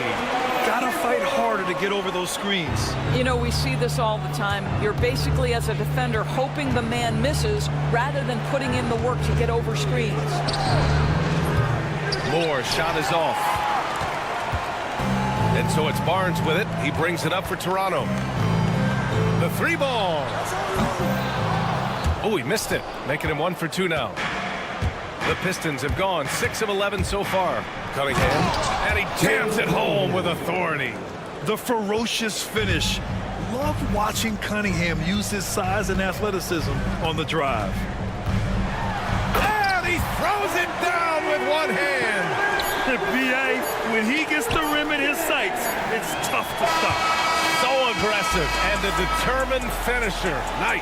Gotta fight harder to get over those screens. You know, we see this all the time. You're basically, as a defender, hoping the man misses rather than putting in the work to get over screens. Moore's shot is off. And so it's Barnes with it. He brings it up for Toronto. The The three ball. Oh, he missed it, making him 1 for 2 now. The Pistons have gone 6 of 11 so far. Cunningham, and he jams it home with authority. The ferocious finish. Love watching Cunningham use his size and athleticism on the drive. And he throws it down with one hand. B.A., when he gets the rim in his sights, it's tough to stop. So aggressive and a determined finisher. Nice.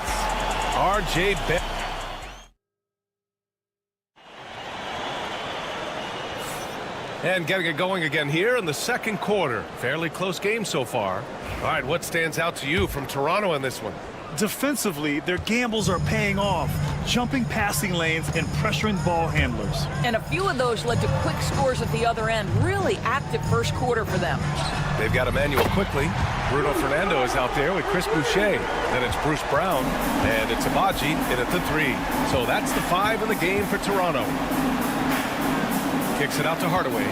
R.J. Bell. And getting it going again here in the second quarter. Fairly close game so far. All right, what stands out to you from Toronto in this one? Defensively, their gambles are paying off, jumping passing lanes and pressuring ball handlers. And a few of those led to quick scores at the other end. Really active first quarter for them. They've got Emmanuel quickly. Bruno Fernando is out there with Chris Boucher. Then it's Bruce Brown, and it's Abaji in at the 3. So that's the 5 in the game for Toronto. Kicks it out to Hardaway.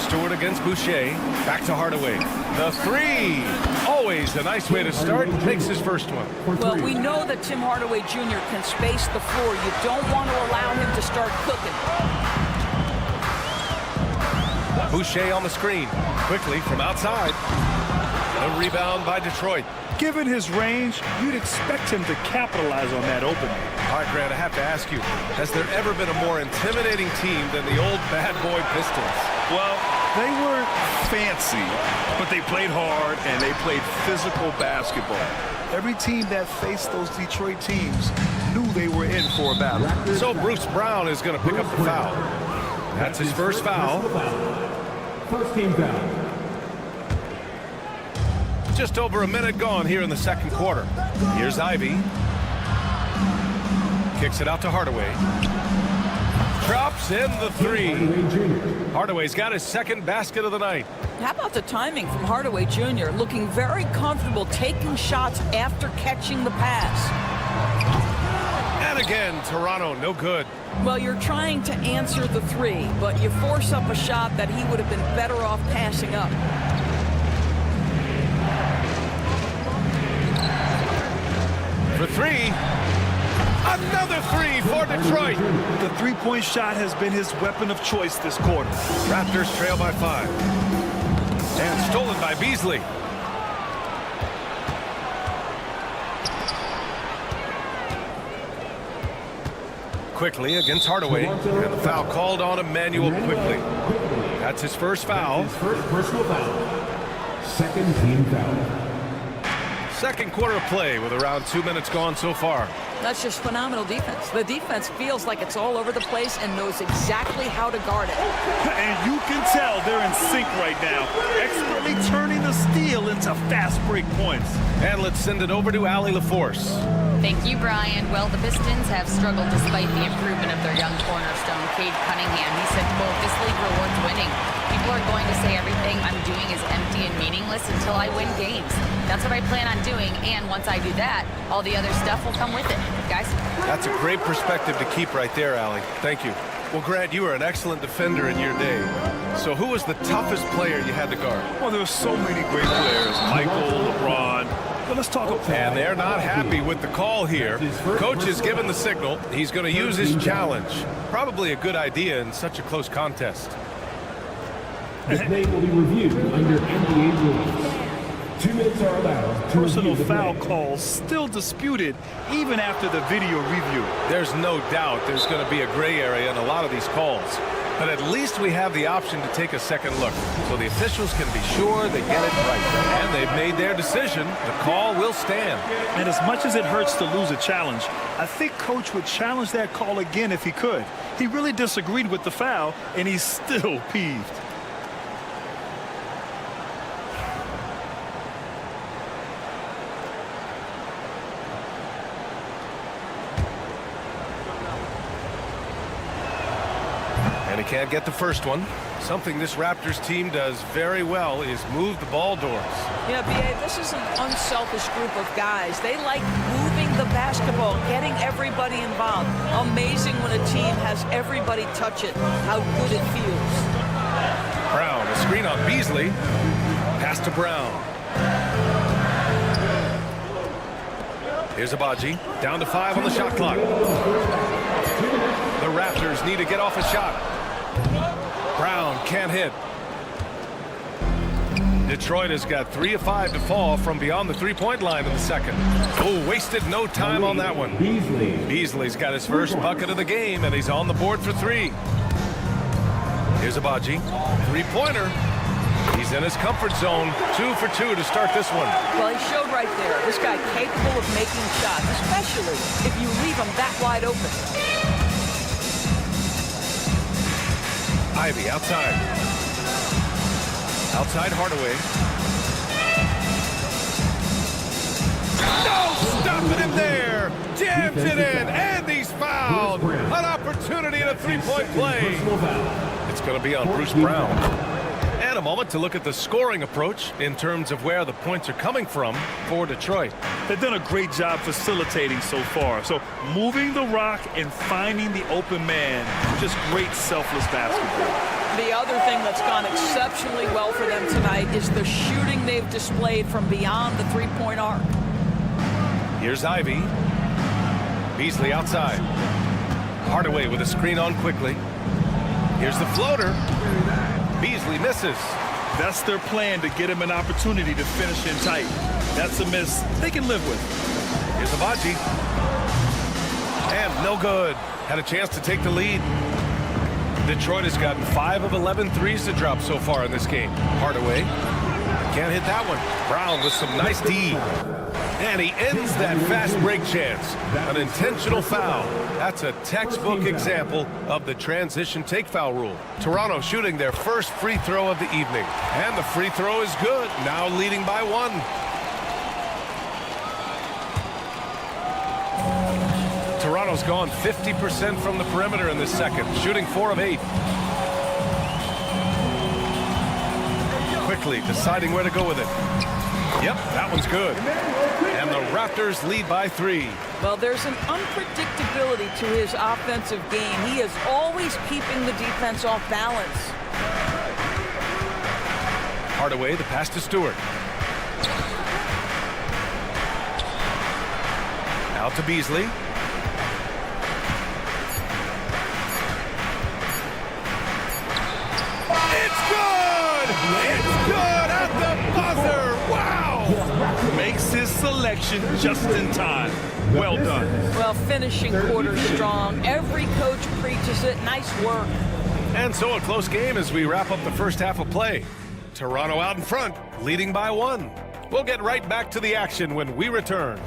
Stewart against Boucher. Back to Hardaway. The 3. Always a nice way to start. Makes his first one. Well, we know that Tim Hardaway Jr. can space the floor. You don't want to allow him to start cooking. Boucher on the screen. Quickly from outside. A rebound by Detroit. Given his range, you'd expect him to capitalize on that opening. All right, Grant, I have to ask you, has there ever been a more intimidating team than the old bad boy Pistons? Well, they weren't fancy, but they played hard and they played physical basketball. Every team that faced those Detroit teams knew they were in for a battle. So Bruce Brown is going to pick up the foul. That's his first foul. First team foul. Just over a minute gone here in the second quarter. Here's Ivy. Kicks it out to Hardaway. Drops in the 3. Hardaway's got his second basket of the night. How about the timing from Hardaway Jr. looking very comfortable taking shots after catching the pass. And again, Toronto, no good. Well, you're trying to answer the 3, but you force up a shot that he would have been better off passing up. For 3. Another 3 for Detroit. The three-point shot has been his weapon of choice this quarter. Raptors trail by 5. And stolen by Beasley. Quickly against Hardaway. And the foul called on Emmanuel quickly. That's his first foul. His first personal foul. Second team foul. Second quarter of play with around 2 minutes gone so far. That's just phenomenal defense. The defense feels like it's all over the place and knows exactly how to guard it. And you can tell they're in sync right now, expertly turning the steal into fast break points. And let's send it over to Allie LaForce. Thank you, Brian. Well, the Pistons have struggled despite the improvement of their young cornerstone, Cade Cunningham. He said, quote, "This league rewards winning. People are going to say everything I'm doing is empty and meaningless until I win games. That's what I plan on doing, and once I do that, all the other stuff will come with it." Guys? That's a great perspective to keep right there, Allie. Thank you. Well, Grant, you were an excellent defender in your day. So who was the toughest player you had to guard? Well, there were so many great players. Michael, LeBron. But let's talk about... And they're not happy with the call here. Coach has given the signal. He's going to use his challenge. Probably a good idea in such a close contest. The play will be reviewed under NBA rules. 2 minutes are allowed. Personal foul calls still disputed even after the video review. There's no doubt there's going to be a gray area in a lot of these calls. But at least we have the option to take a second look, so the officials can be sure they get it right. And they've made their decision. The call will stand. And as much as it hurts to lose a challenge, I think Coach would challenge that call again if he could. He really disagreed with the foul, and he's still peeved. And he can't get the first one. Something this Raptors team does very well is move the ball doors. Yeah, B.A., this is an unselfish group of guys. They like moving the basketball, getting everybody involved. Amazing when a team has everybody touch it, how good it feels. Brown, a screen on Beasley. Pass to Brown. Here's Abaji. Down to 5 on the shot clock. The Raptors need to get off a shot. Brown can't hit. Detroit has got 3 of 5 to fall from beyond the three-point line in the second. Oh, wasted no time on that one. Beasley's got his first bucket of the game, and he's on the board for 3. Here's Abaji. Three-pointer. He's in his comfort zone. 2 for 2 to start this one. Well, he showed right there. This guy capable of making shots, especially if you leave him that wide open. Ivy outside. Outside Hardaway. No, stopping him there. Jams it in, and he's fouled. An opportunity in a three-point play. It's going to be on Bruce Brown. And a moment to look at the scoring approach in terms of where the points are coming from for Detroit. They've done a great job facilitating so far. So moving the rock and finding the open man, just great selfless basketball. The other thing that's gone exceptionally well for them tonight is the shooting they've displayed from beyond the three-point arc. Here's Ivy. Beasley outside. Hardaway with a screen on quickly. Here's the floater. Beasley misses. That's their plan, to get him an opportunity to finish in tight. That's a miss they can live with. Here's Abaji. And no good. Had a chance to take the lead. Detroit has gotten 5 of 11 threes to drop so far in this game. Hardaway can't hit that one. Brown with some nice D. And he ends that fast break chance. An intentional foul. That's a textbook example of the transition take foul rule. Toronto shooting their first free throw of the evening. And the free throw is good. Now leading by 1. Toronto's gone 50% from the perimeter in this second, shooting 4 of 8. Quickly deciding where to go with it. Yep, that one's good. And the Raptors lead by 3. Well, there's an unpredictability to his offensive game. He is always keeping the defense off balance. Hardaway, the pass to Stewart. Out to Beasley. It's good! It's good at the buzzer! Wow! Makes his selection just in time. Well done. Well, finishing quarter strong. Every coach preaches it. Nice work. And so a close game as we wrap up the first half of play. Toronto out in front, leading by 1. We'll get right back to the action when we return.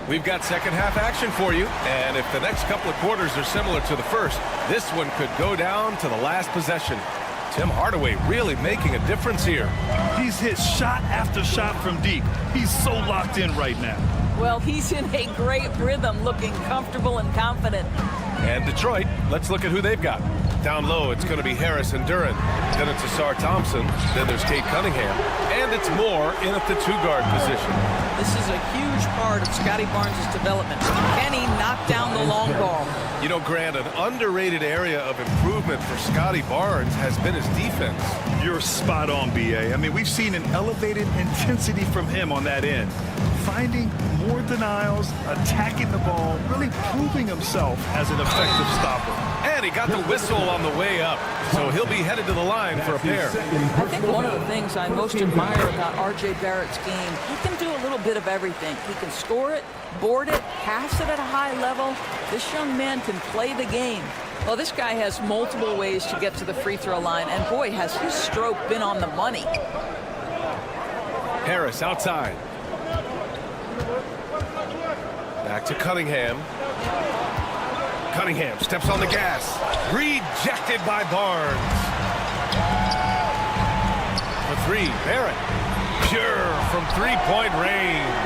We've got second half action for you, and if the next couple of quarters are similar to the first, this one could go down to the last possession. Tim Hardaway really making a difference here. He's hit shot after shot from deep. He's so locked in right now. Well, he's in a great rhythm, looking comfortable and confident. And Detroit, let's look at who they've got. Down low, it's going to be Harris and Duren. Then it's Asar Thompson. Then there's Kate Cunningham. And it's Moore in at the 2-guard position. This is a huge part of Scotty Barnes' development. Can he knock down the long ball? You know, Grant, an underrated area of improvement for Scotty Barnes has been his defense. You're spot on, B.A. I mean, we've seen an elevated intensity from him on that end. Finding more denials, attacking the ball, really proving himself as an effective stopper. And he got the whistle on the way up, so he'll be headed to the line for a pair. I think one of the things I most admire about R.J. Barrett's game, he can do a little bit of everything. He can score it, board it, pass it at a high level. This young man can play the game. Well, this guy has multiple ways to get to the free throw line, and boy, has his stroke been on the money. Harris outside. Back to Cunningham. Cunningham steps on the gas. Rejected by Barnes. For 3, Barrett. Pure from 3-point range.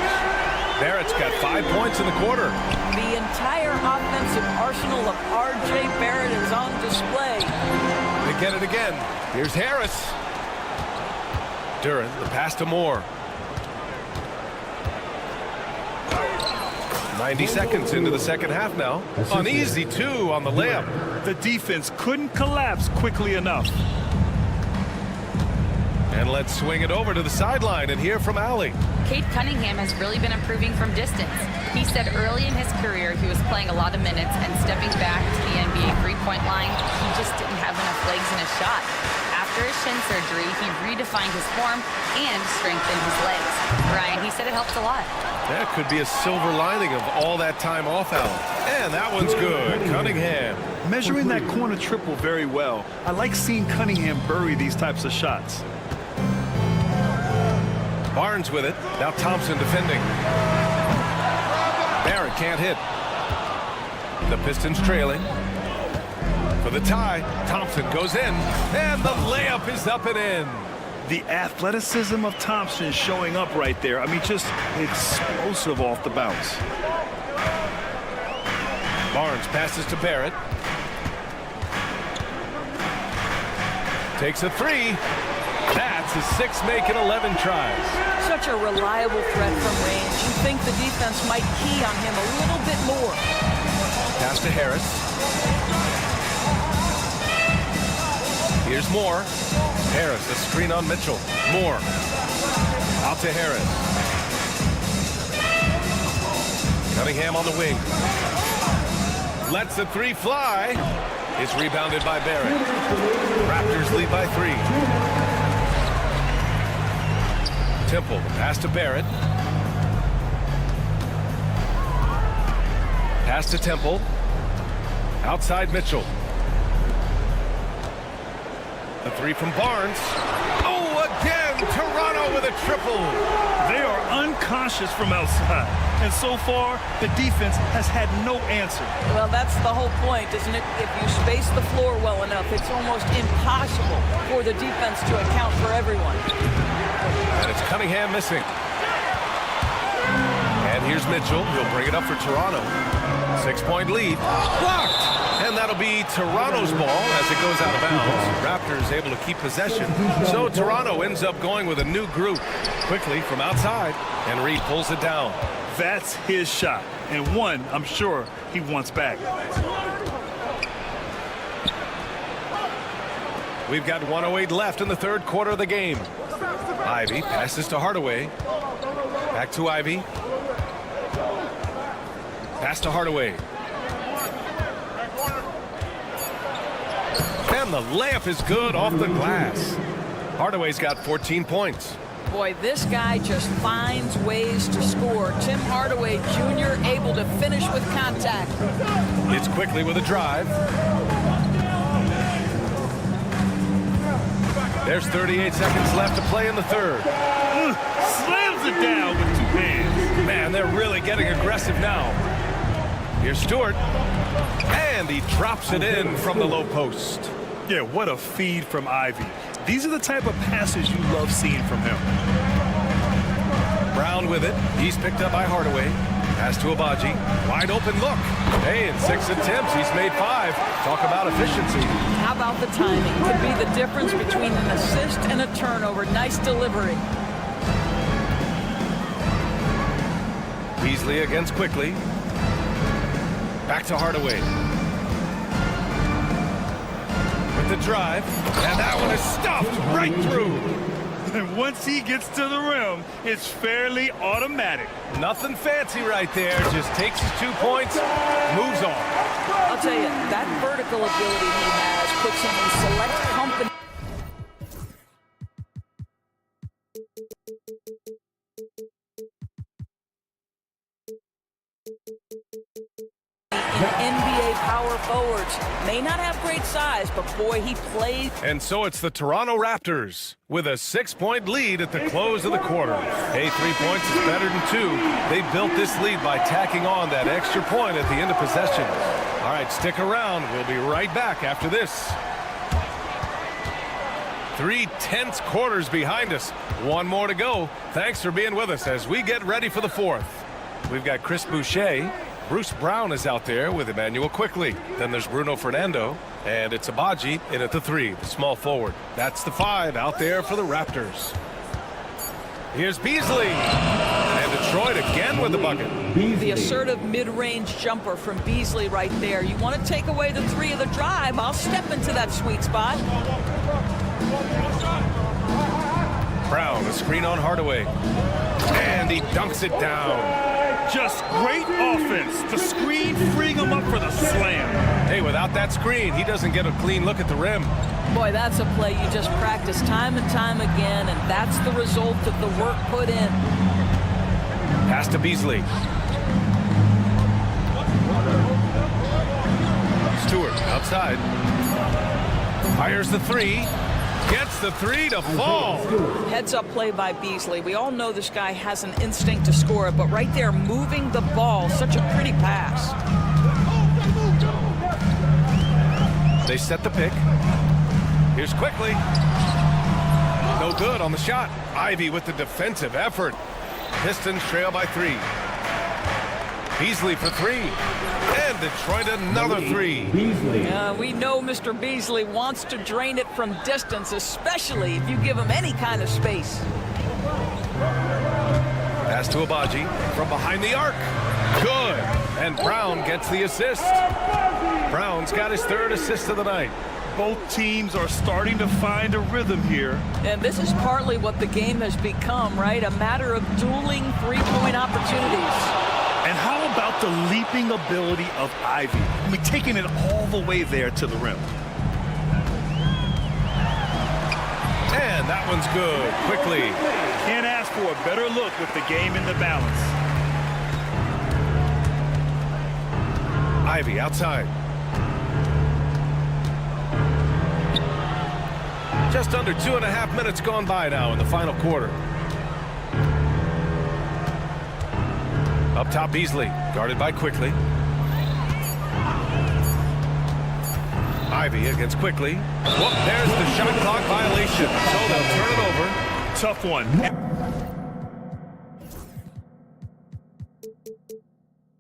Barrett's got 5 points in the quarter. The entire offensive arsenal of R.J. Barrett is on display. They get it again. Here's Harris. Duren, the pass to Moore. 90 seconds into the second half now. An easy 2 on the layup. The defense couldn't collapse quickly enough. And let's swing it over to the sideline and hear from Allie. Cade Cunningham has really been improving from distance. He said early in his career he was playing a lot of minutes and stepping back to the NBA three-point line, he just didn't have enough legs in his shot. After his shin surgery, he redefined his form and strengthened his legs. Ryan, he said it helped a lot. That could be a silver lining of all that time off, Allen. And that one's good. Cunningham. Measuring that corner triple very well. I like seeing Cunningham bury these types of shots. Barnes with it. Now Thompson defending. Barrett can't hit. The Pistons trailing. For the tie, Thompson goes in, and the layup is up and in. The athleticism of Thompson showing up right there. I mean, just explosive off the bounce. Barnes passes to Barrett. Takes a 3. That's his 6th make in 11 tries. Such a reliable threat from range. You think the defense might key on him a little bit more. Pass to Harris. Here's Moore. Harris, a screen on Mitchell. Moore. Out to Harris. Cunningham on the wing. Lets the 3 fly. It's rebounded by Barrett. Raptors lead by 3. Temple, pass to Barrett. Pass to Temple. Outside Mitchell. The 3 from Barnes. Oh, again, Toronto with a triple. They are unconscious from outside. And so far, the defense has had no answer. Well, that's the whole point, isn't it? If you space the floor well enough, it's almost impossible for the defense to account for everyone. And it's Cunningham missing. And here's Mitchell. He'll bring it up for Toronto. 6-point lead. Blocked! And that'll be Toronto's ball as it goes out of bounds. Raptors able to keep possession. So Toronto ends up going with a new group. Quickly from outside. And Reed pulls it down. That's his shot. And one, I'm sure, he wants back. We've got 1:08 left in the third quarter of the game. Ivy passes to Hardaway. Back to Ivy. Pass to Hardaway. And the layup is good off the glass. Hardaway's got 14 points. Boy, this guy just finds ways to score. Tim Hardaway Jr. able to finish with contact. It's quickly with a drive. There's 38 seconds left to play in the third. Slams it down with 2 hands. Man, they're really getting aggressive now. Here's Stewart. And he drops it in from the low post. Yeah, what a feed from Ivy. These are the type of passes you love seeing from him. Brown with it. He's picked up by Hardaway. Pass to Abaji. Wide open look. Hey, in 6 attempts, he's made 5. Talk about efficiency. How about the timing? Could be the difference between an assist and a turnover. Nice delivery. Beasley against Quickly. Back to Hardaway. With the drive. And that one is stuffed right through. And once he gets to the rim, it's fairly automatic. Nothing fancy right there. Just takes his 2 points, moves on. I'll tell you, that vertical ability he has puts him in select company. NBA power forwards may not have great size, but boy, he plays. And so it's the Toronto Raptors with a 6-point lead at the close of the quarter. Hey, 3 points is better than 2. They built this lead by tacking on that extra point at the end of possession. All right, stick around. We'll be right back after this. 3 tense quarters behind us. 1 more to go. Thanks for being with us as we get ready for the 4th. We've got Chris Boucher. Bruce Brown is out there with Emmanuel Quickly. Then there's Bruno Fernando, and it's Abaji in at the 3, the small forward. That's the 5 out there for the Raptors. Here's Beasley, and a Detroit again with the bucket. The assertive mid-range jumper from Beasley right there. You want to take away the 3 of the drive, I'll step into that sweet spot. Brown, a screen on Hardaway. And he dunks it down. Just great offense. The screen freeing him up for the slam. Hey, without that screen, he doesn't get a clean look at the rim. Boy, that's a play you just practice time and time again, and that's the result of the work put in. Pass to Beasley. Stewart outside. Fires the 3. Gets the 3 to fall. Heads up play by Beasley. We all know this guy has an instinct to score it, but right there moving the ball, such a pretty pass. They set the pick. Here's quickly. No good on the shot. Ivy with the defensive effort. Pistons trail by 3. Beasley for 3. And Detroit another 3. We know Mr. Beasley wants to drain it from distance, especially if you give him any kind of space. Pass to Abaji from behind the arc. Good. And Brown gets the assist. Brown's got his 3rd assist of the night. Both teams are starting to find a rhythm here. And this is partly what the game has become, right? A matter of dueling 3-point opportunities. And how about the leaping ability of Ivy? I mean, taking it all the way there to the rim. And that one's good. Quickly. Can't ask for a better look with the game in the balance. Ivy outside. Just under 2.5 minutes gone by now in the final quarter. Up top, Beasley, guarded by Quickly. Ivy against Quickly. Whoop, there's the shot clock violation. So they'll turn it over. Tough one.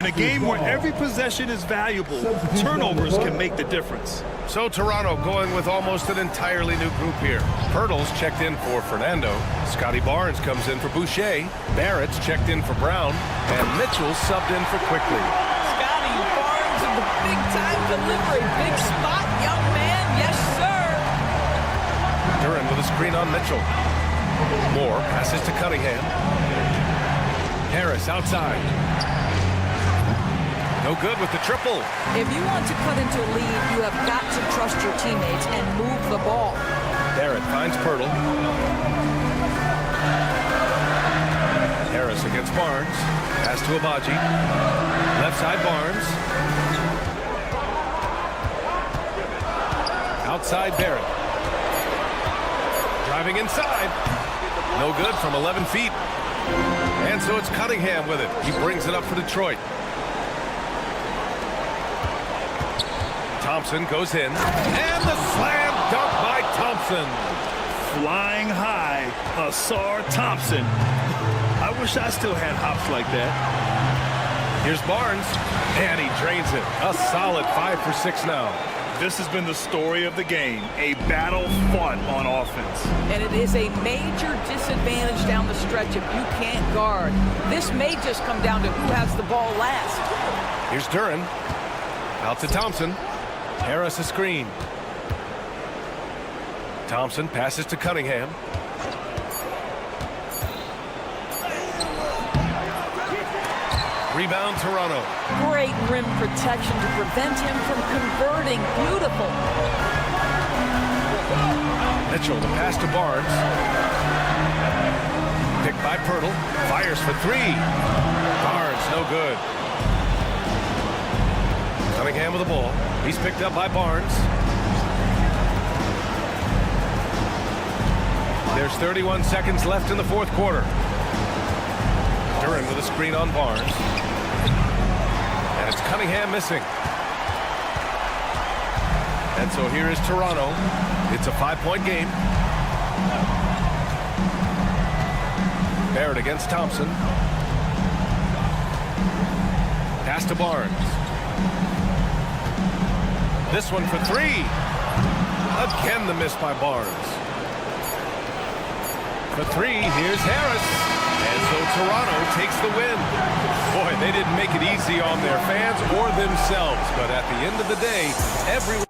In a game where every possession is valuable, turnovers can make the difference. So Toronto going with almost an entirely new group here. Pirtle's checked in for Fernando. Scotty Barnes comes in for Boucher. Barrett's checked in for Brown. And Mitchell subbed in for Quickly. Scotty Barnes in the big-time delivery. Big spot, young man. Yes, sir. Duran with a screen on Mitchell. Moore passes to Cunningham. Harris outside. No good with the triple. If you want to cut into a lead, you have got to trust your teammates and move the ball. Barrett finds Pirtle. Harris against Barnes. Pass to Abaji. Left side Barnes. Outside Barrett. Driving inside. No good from 11 feet. And so it's Cunningham with it. He brings it up for Detroit. Thompson goes in, and the slam dunk by Thompson. Flying high, Asar Thompson. I wish I still had hops like that. Here's Barnes, and he drains it. A solid 5 for 6 now. This has been the story of the game, a battle fought on offense. And it is a major disadvantage down the stretch if you can't guard. This may just come down to who has the ball last. Here's Duran, out to Thompson. Harris a screen. Thompson passes to Cunningham. Rebound Toronto. Great rim protection to prevent him from converting. Beautiful. Mitchell, the pass to Barnes. Picked by Pirtle. Fires for 3. Barnes, no good. Cunningham with the ball. He's picked up by Barnes. There's 31 seconds left in the fourth quarter. Duran with a screen on Barnes. And it's Cunningham missing. And so here is Toronto. It's a 5-point game. Barrett against Thompson. Pass to Barnes. This one for 3. Again, the miss by Barnes. For 3, here's Harris. And so Toronto takes the win. Boy, they didn't make it easy on their fans or themselves, but at the end of the day, everyone...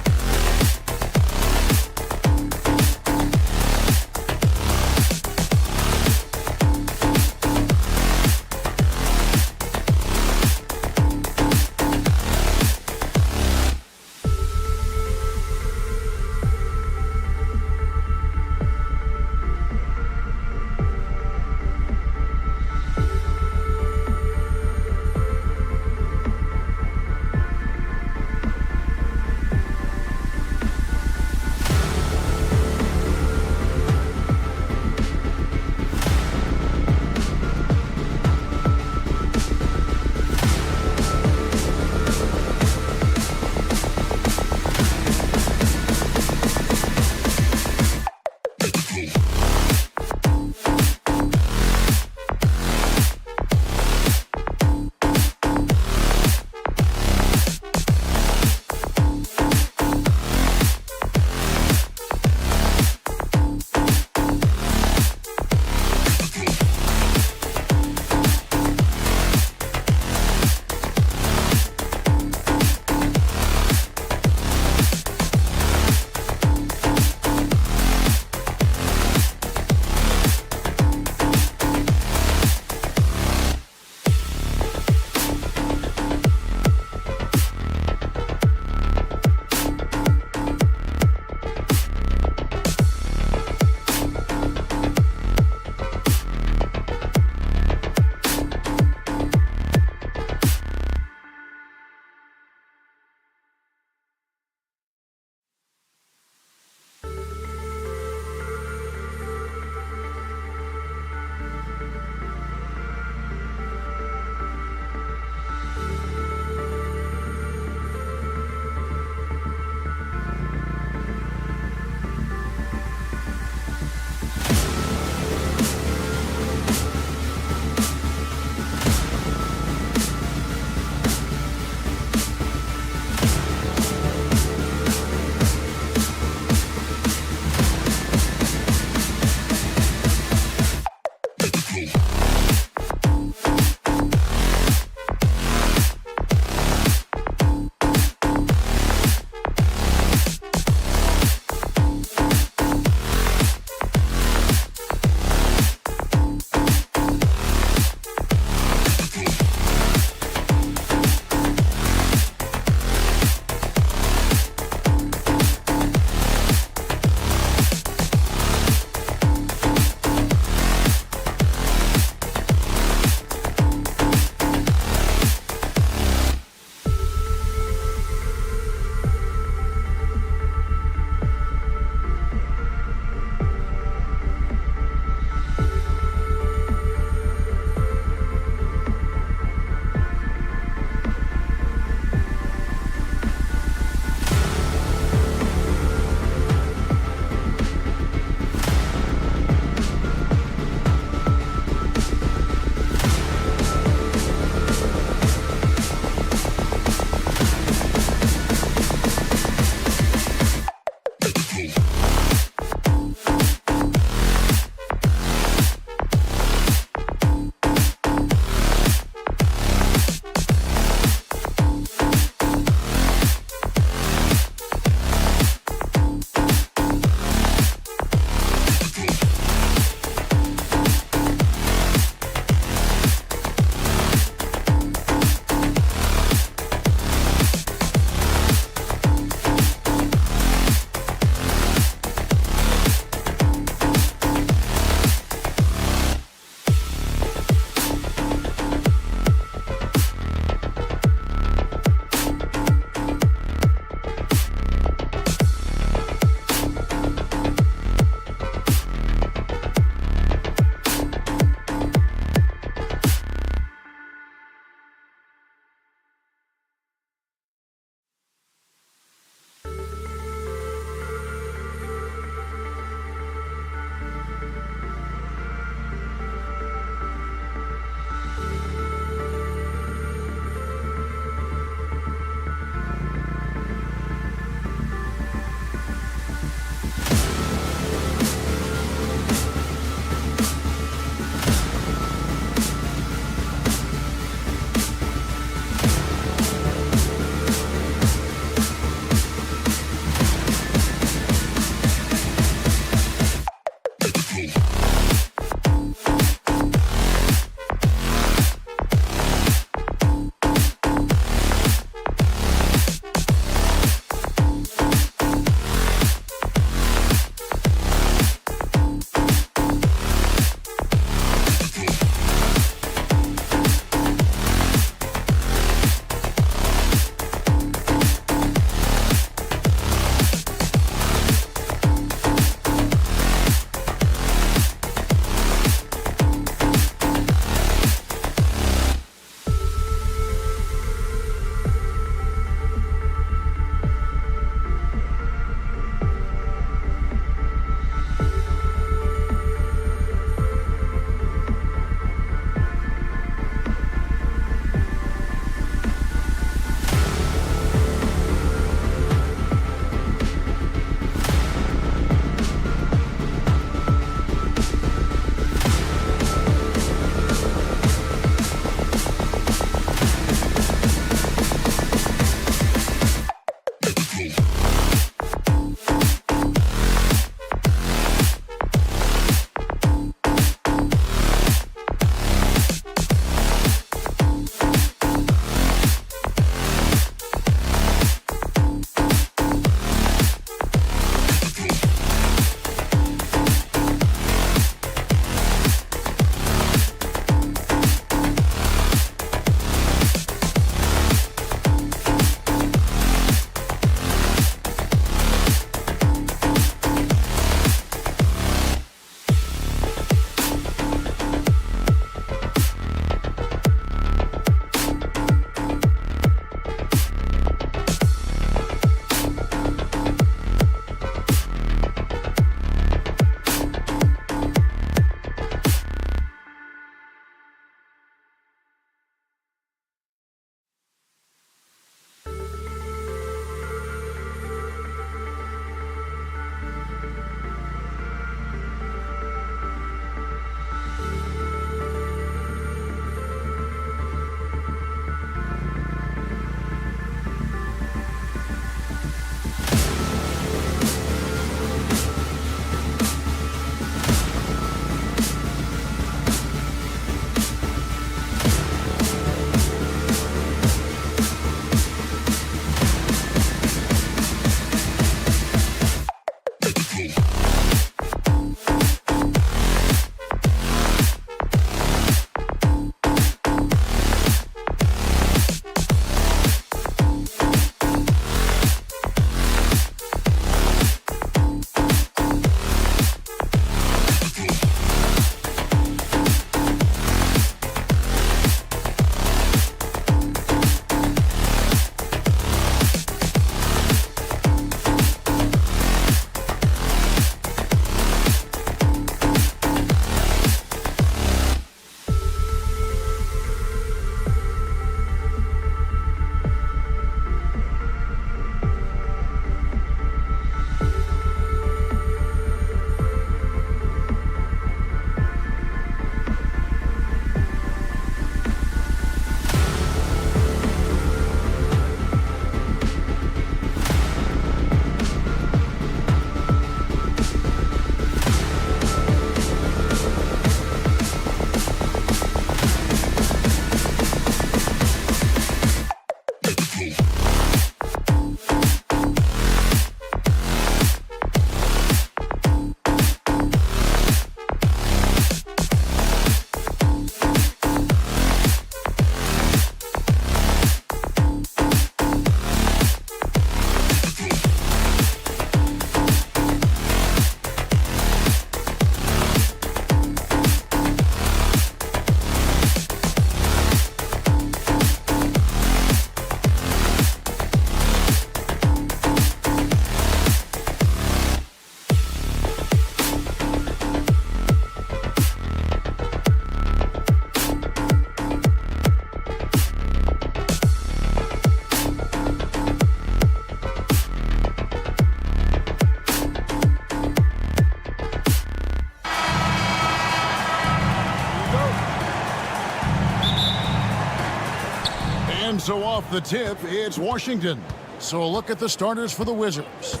And so off the tip, it's Washington. So a look at the starters for the Wizards.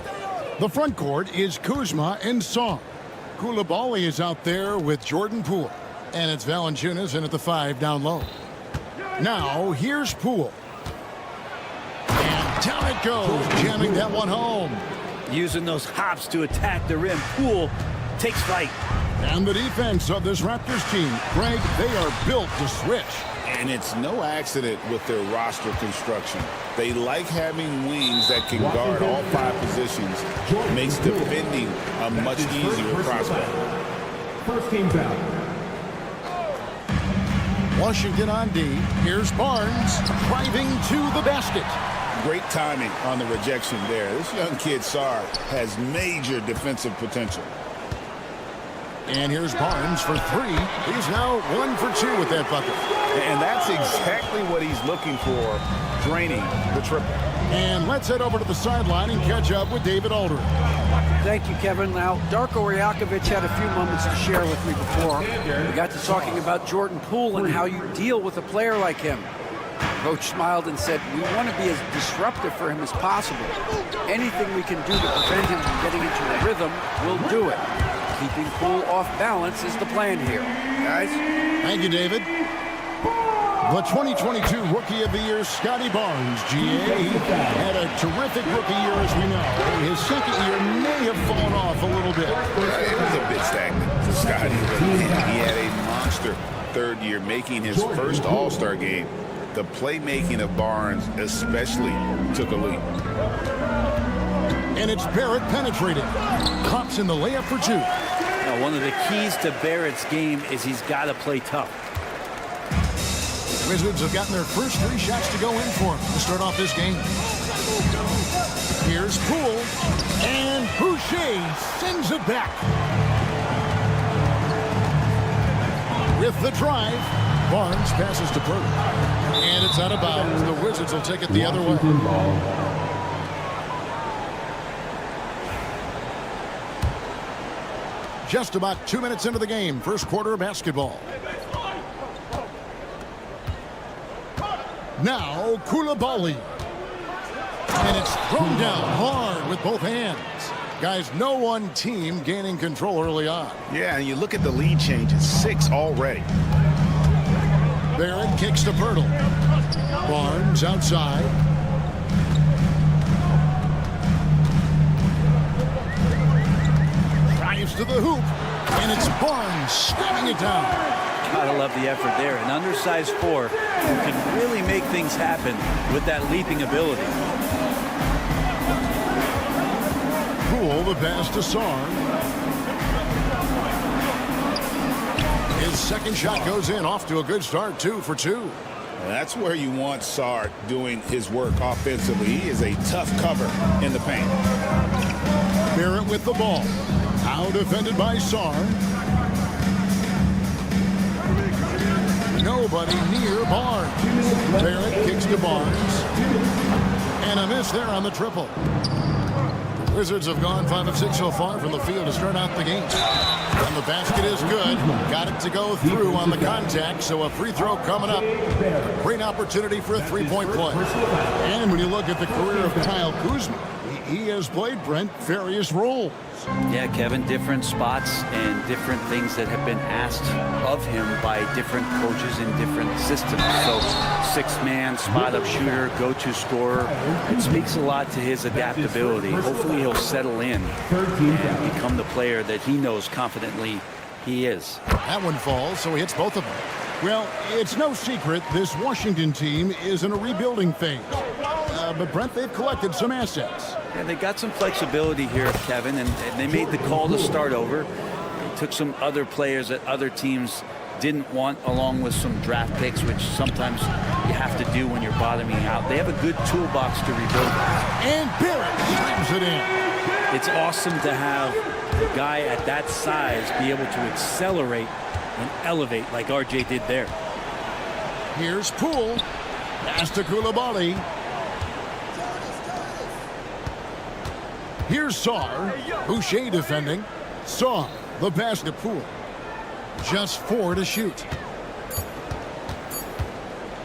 The front court is Kuzma and Song. Koulibaly is out there with Jordan Poole. And it's Valanciunas in at the 5 down low. Now, here's Poole. And down it goes, jamming that one home. Using those hops to attack the rim. Poole takes flight. And the defense of this Raptors team, Greg, they are built to switch. And it's no accident with their roster construction. They like having wings that can guard all 5 positions. Makes defending a much easier prospect. First team foul. Washington on D. Here's Barnes driving to the basket. Great timing on the rejection there. This young kid, Sarr, has major defensive potential. And here's Barnes for 3. He's now 1 for 2 with that bucket. And that's exactly what he's looking for, draining the triple. And let's head over to the sideline and catch up with David Aldridge. Thank you, Kevin. Now, Darko Rajakovic had a few moments to share with me before. We got to talking about Jordan Poole and how you deal with a player like him. Coach smiled and said, we want to be as disruptive for him as possible. Anything we can do to prevent him from getting into a rhythm, we'll do it. Keeping Poole off balance is the plan here. Guys? Thank you, David. The 2022 Rookie of the Year, Scotty Barnes, GA, had a terrific rookie year, as we know. His second year may have fallen off a little bit. It was a bit stagnant for Scotty. He had a monster third year, making his first All-Star game. The playmaking of Barnes especially took a leap. And it's Barrett penetrating. Pops in the layup for 2. Now, one of the keys to Barrett's game is he's got to play tough. Wizards have gotten their first 3 shots to go in for him to start off this game. Here's Poole, and Boucher sends it back. With the drive, Barnes passes to Purdy. And it's out of bounds. The Wizards will take it the other way. Just about 2 minutes into the game, first quarter of basketball. Now, Koulibaly. And it's thrown down hard with both hands. Guys, no one team gaining control early on. Yeah, and you look at the lead changes, 6 already. Barrett kicks to Pirtle. Barnes outside. Drives to the hoop. And it's Barnes slamming it down. Gotta love the effort there. An undersized 4 who can really make things happen with that leaping ability. Poole, the pass to Sarr. His second shot goes in, off to a good start, 2 for 2. And that's where you want Sarr doing his work offensively. He is a tough cover in the paint. Barrett with the ball. Now defended by Sarr. Nobody near Barnes. Barrett kicks to Barnes. And a miss there on the triple. The Wizards have gone 5 of 6 so far from the field to start out the game. And the basket is good. Got it to go through on the contact, so a free throw coming up. A great opportunity for a 3-point play. And when you look at the career of Kyle Kuzma, he has played, Brent, various roles. Yeah, Kevin, different spots and different things that have been asked of him by different coaches in different systems. So 6-man, spot-up shooter, go-to scorer. It speaks a lot to his adaptability. Hopefully he'll settle in and become the player that he knows confidently he is. That one falls, so he hits both of them. Well, it's no secret this Washington team is in a rebuilding phase. But, Brent, they've collected some assets. Yeah, they got some flexibility here, Kevin, and they made the call to start over. They took some other players that other teams didn't want, along with some draft picks, which sometimes you have to do when you're bottoming out. They have a good toolbox to rebuild. And Barrett slams it in. It's awesome to have a guy at that size be able to accelerate and elevate like RJ did there. Here's Poole. Pass to Koulibaly. Here's Sarr. Boucher defending. Sarr, the pass to Poole. Just 4 to shoot.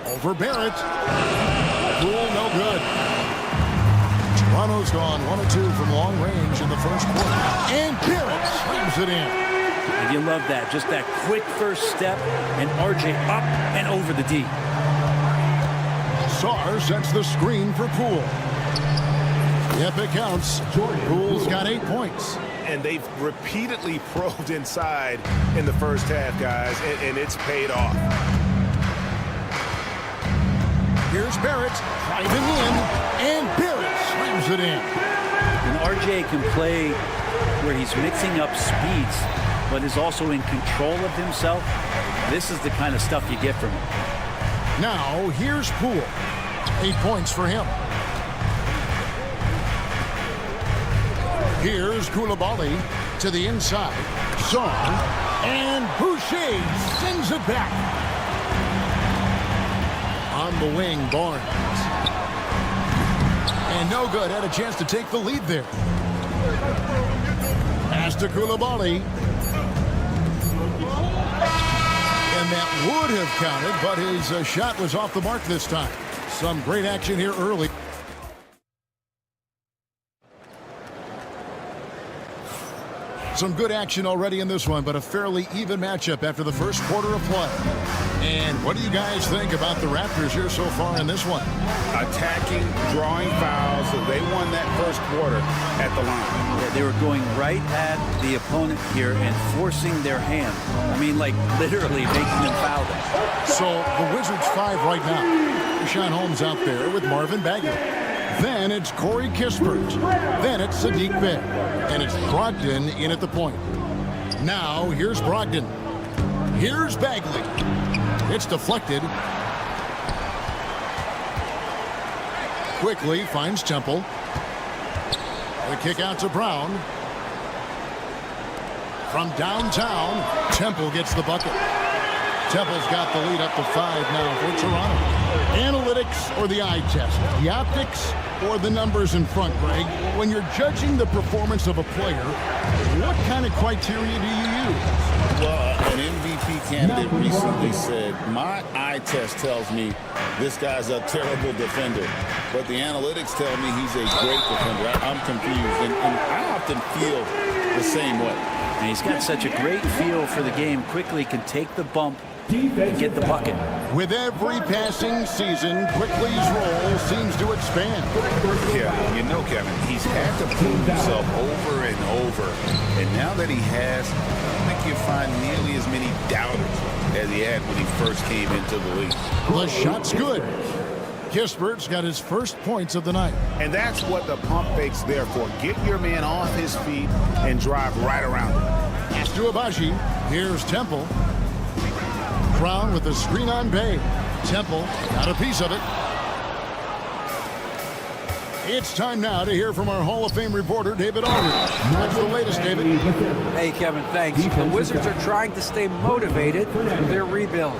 Over Barrett. Poole, no good. Toronto's gone 1 of 2 from long range in the first quarter. And Barrett slams it in. And you love that. Just that quick first step, and RJ up and over the D. Sarr sets the screen for Poole. Yep, it counts. Poole's got 8 points. And they've repeatedly probed inside in the first half, guys, and it's paid off. Here's Barrett driving in, and Barrett slams it in. And RJ can play where he's mixing up speeds, but is also in control of himself. This is the kind of stuff you get from him. Now, here's Poole. 8 points for him. Here's Koulibaly to the inside. Sarr, and Boucher sends it back. On the wing, Barnes. And no good. Had a chance to take the lead there. Pass to Koulibaly. And that would have counted, but his shot was off the mark this time. Some great action here early. Some good action already in this one, but a fairly even matchup after the first quarter of play. And what do you guys think about the Raptors here so far in this one? Attacking, drawing fouls. They won that first quarter at the line. Yeah, they were going right at the opponent here and forcing their hand. I mean, like literally making them foul them. So the Wizards 5 right now. Richaun Holmes out there with Marvin Bagley. Then it's Corey Kispert. Then it's Sadiq Bey. And it's Brogdon in at the point. Now here's Brogdon. Here's Bagley. It's deflected. Quickly finds Temple. The kick out to Brown. From downtown, Temple gets the bucket. Temple's got the lead up to 5 now for Toronto. Analytics or the eye test? The optics or the numbers in front, Greg? When you're judging the performance of a player, what kind of criteria do you use? Well, an MVP candidate recently said, my eye test tells me this guy's a terrible defender, but the analytics tell me he's a great defender. I'm confused, and I often feel the same way. And he's got such a great feel for the game, quickly can take the bump and get the bucket. With every passing season, Quickly's role seems to expand. Yeah, you know, Kevin, he's had to prove himself over and over. And now that he has, I don't think you'll find nearly as many doubters as he had when he first came into the league. The shot's good. Kispert's got his first points of the night. And that's what the pump fake's there for. Get your man off his feet and drive right around him. Pass to Abaji. Here's Temple. Brown with the screen on Bay. Temple got a piece of it. It's time now to hear from our Hall of Fame reporter, David Aldridge. What's the latest, David? Hey, Kevin, thanks. The Wizards are trying to stay motivated through their rebuild.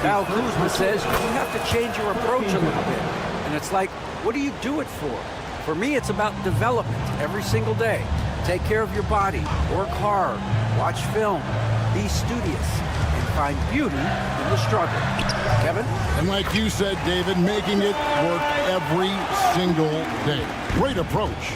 Kyle Kuzma says you have to change your approach a little bit. And it's like, what do you do it for? For me, it's about development every single day. Take care of your body, work hard, watch film, be studious, and find beauty in the struggle. Kevin? And like you said, David, making it work every single day. Great approach.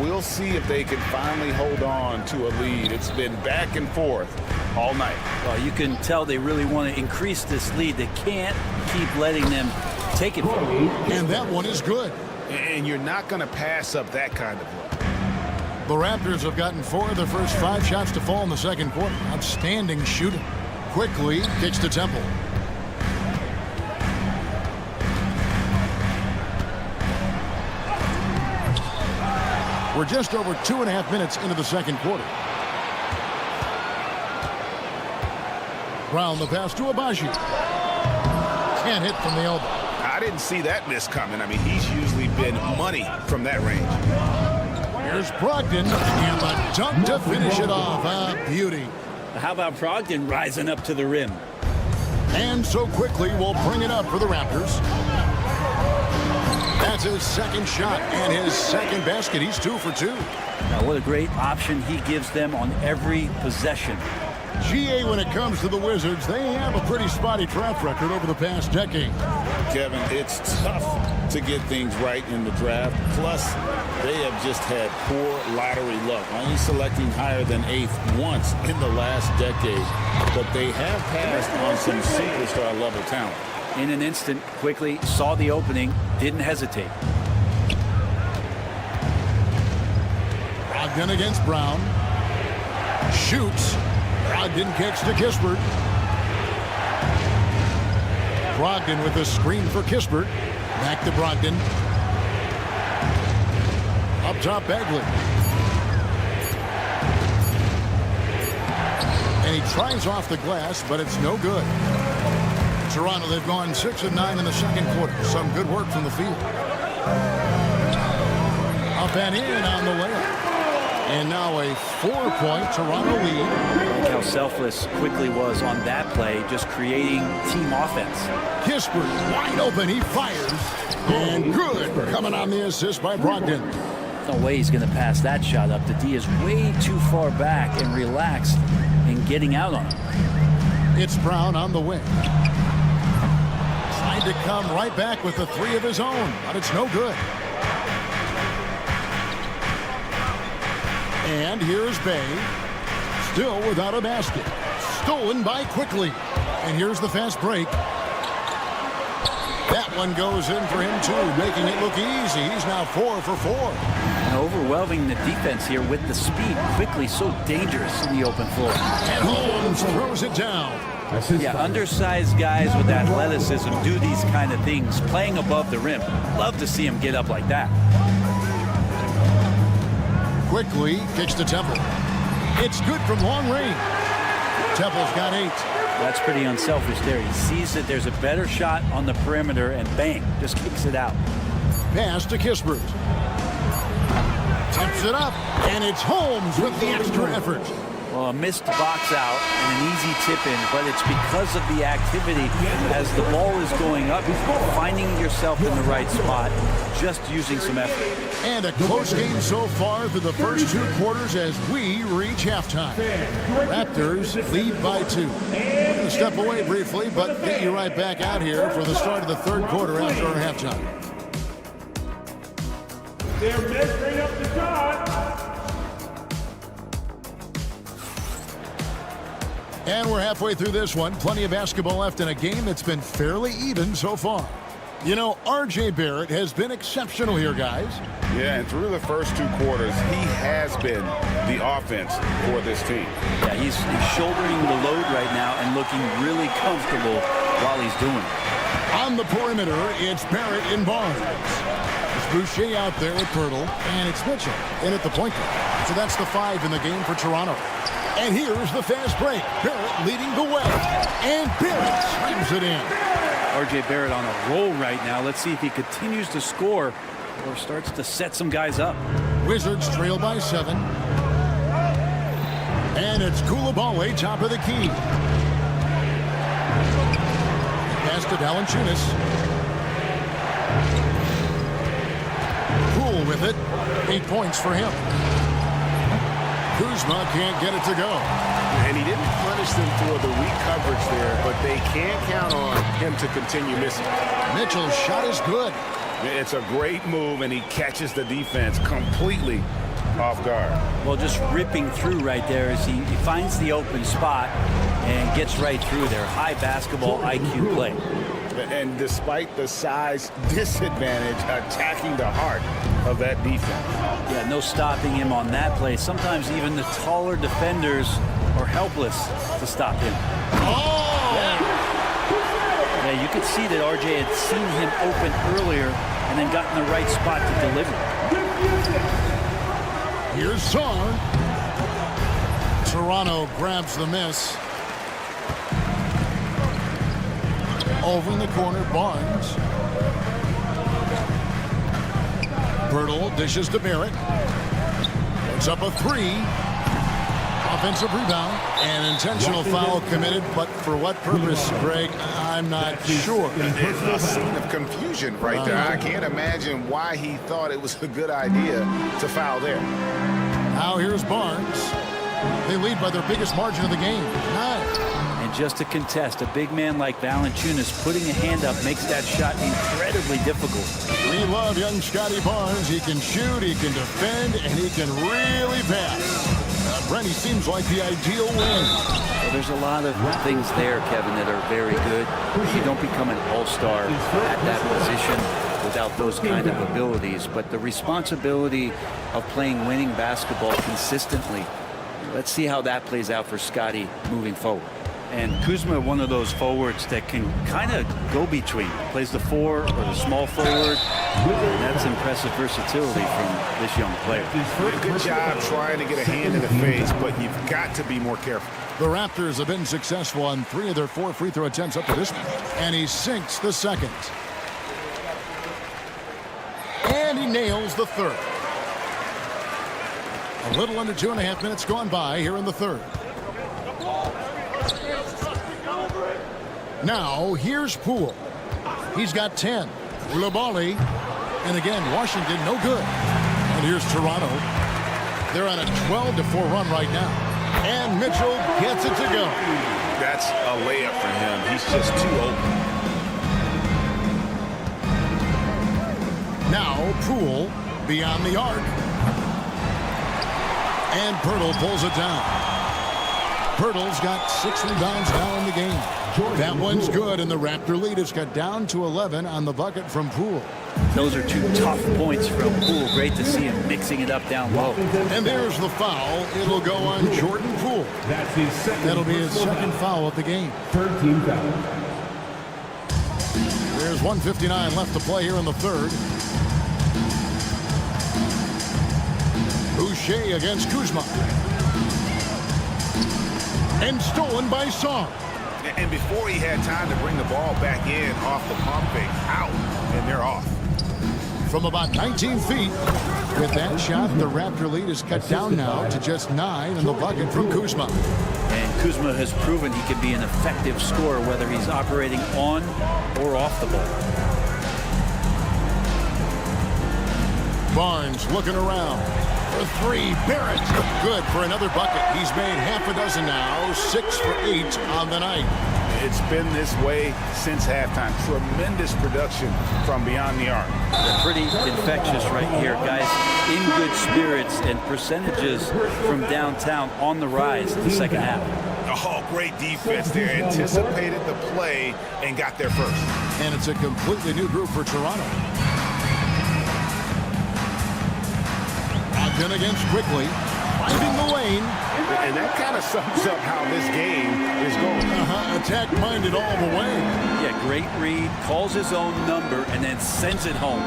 We'll see if they can finally hold on to a lead. It's been back and forth all night. Well, you can tell they really want to increase this lead. They can't keep letting them take it from them. And that one is good. And you're not going to pass up that kind of look. The Raptors have gotten 4 of their first 5 shots to fall in the second quarter. Outstanding shooting. Quickly kicks to Temple. We're just over 2.5 minutes into the second quarter. Brown the pass to Abaji. Can't hit from the elbow. I didn't see that miss coming. I mean, he's usually been money from that range. Here's Brogdon, and the dunk to finish it off. Beauty. How about Brogdon rising up to the rim? And so quickly, we'll bring it up for the Raptors. That's his second shot and his second basket. He's 2 for 2. Now, what a great option he gives them on every possession. GA, when it comes to the Wizards, they have a pretty spotty track record over the past decade. Kevin, it's tough to get things right in the draft. Plus, they have just had poor lottery luck, only selecting higher than 8th once in the last decade. But they have passed on some superstar-level talent. In an instant, quickly saw the opening, didn't hesitate. Brogdon against Brown. Shoots. Brogdon kicks to Kispert. Brogdon with a screen for Kispert. Back to Brogdon. Up top, Bagley. And he tries off the glass, but it's no good. Toronto, they've gone 6 of 9 in the second quarter. Some good work from the field. Up and in on the layup. And now a 4-point Toronto lead. Look how selfless quickly was on that play, just creating team offense. Kispert wide open, he fires. And good, coming on the assist by Brogdon. No way he's going to pass that shot up. The D is way too far back and relaxed in getting out on him. It's Brown on the wing. Trying to come right back with the 3 of his own, but it's no good. And here's Bay, still without a basket. Stolen by Quickly. And here's the fast break. That one goes in for him too, making it look easy. He's now 4 for 4. And overwhelming the defense here with the speed. Quickly so dangerous in the open floor. And Holmes throws it down. Yeah, undersized guys with athleticism do these kind of things, playing above the rim. Love to see him get up like that. Quickly kicks to Temple. It's good from long range. Temple's got 8. That's pretty unselfish there. He sees that there's a better shot on the perimeter and bang, just kicks it out. Pass to Kispert. Tips it up, and it's Holmes with the extra effort. Well, a missed box out and an easy tip in, but it's because of the activity as the ball is going up, finding yourself in the right spot, just using some effort. And a close game so far through the first 2 quarters as we reach halftime. Raptors lead by 2. We're going to step away briefly, but get you right back out here for the start of the 3rd quarter after our halftime. They're measuring up the shot. And we're halfway through this one. Plenty of basketball left in a game that's been fairly even so far. You know, R.J. Barrett has been exceptional here, guys. Yeah, and through the first 2 quarters, he has been the offense for this team. Yeah, he's shouldering the load right now and looking really comfortable while he's doing it. On the perimeter, it's Barrett and Barnes. It's Boucher out there with Pirtle, and it's Mitchell in at the point guard. So that's the 5 in the game for Toronto. And here's the fast break. Barrett leading the way. And Barrett slams it in. R.J. Barrett on a roll right now. Let's see if he continues to score or starts to set some guys up. Wizards trail by 7. And it's Coulibaly, top of the key. Pass to Valanciunas. Poole with it. 8 points for him. Kuzma can't get it to go. And he didn't punish them for the weak coverage there, but they can't count on him to continue missing. Mitchell's shot is good. It's a great move, and he catches the defense completely off guard. Well, just ripping through right there as he finds the open spot and gets right through there. High basketball IQ play. And despite the size disadvantage, attacking the heart of that defense. Yeah, no stopping him on that play. Sometimes even the taller defenders are helpless to stop him. Oh! Yeah, you could see that RJ had seen him open earlier and then got in the right spot to deliver. Here's Sarr. Toronto grabs the miss. Over in the corner, Barnes. Pirtle dishes to Barrett. Puts up a 3. Offensive rebound. An intentional foul committed, but for what purpose, Greg? I'm not sure. There's a scene of confusion right there. I can't imagine why he thought it was a good idea to foul there. Now here's Barnes. They lead by their biggest margin of the game, 9. And just to contest, a big man like Valanciunas putting a hand up makes that shot incredibly difficult. We love young Scotty Barnes. He can shoot, he can defend, and he can really pass. Brent, he seems like the ideal wing. Well, there's a lot of things there, Kevin, that are very good. You don't become an all-star at that position without those kind of abilities. But the responsibility of playing winning basketball consistently, let's see how that plays out for Scotty moving forward. And Kuzma, one of those forwards that can kind of go between. Plays the 4 or the small forward. And that's impressive versatility from this young player. Good job trying to get a hand in the face, but you've got to be more careful. The Raptors have been successful on 3 of their 4 free throw attempts up to this point. And he sinks the second. And he nails the third. A little under 2.5 minutes gone by here in the third. Now, here's Poole. He's got 10. Labali. And again, Washington, no good. And here's Toronto. They're on a 12-4 run right now. And Mitchell gets it to go. That's a layup for him. He's just too open. Now, Poole beyond the arc. And Pirtle pulls it down. Pirtle's got 6 rebounds now in the game. That one's good, and the Raptor lead has got down to 11 on the bucket from Poole. Those are 2 tough points from Poole. Great to see him mixing it up down low. And there's the foul. It'll go on Jordan Poole. That'll be his second foul of the game. 13 foul. There's 1:59 left to play here in the third. Boucher against Kuzma. And stolen by Song. And before he had time to bring the ball back in off the pump fake, out, and they're off. From about 19 feet. With that shot, the Raptor lead is cut down now to just 9 in the bucket from Kuzma. And Kuzma has proven he can be an effective scorer whether he's operating on or off the ball. Barnes looking around. For 3, Barrett. Good for another bucket. He's made half a dozen now. 6 for 8 on the night. It's been this way since halftime. Tremendous production from beyond the arc. They're pretty infectious right here, guys. In good spirits and percentages from downtown on the rise in the second half. Oh, great defense there. Anticipated the play and got there first. And it's a completely new group for Toronto. Ogden against Quickly. Finding the lane. And that kind of sums up how this game is going. Attack-minded all the way. Yeah, great read. Calls his own number and then sends it home.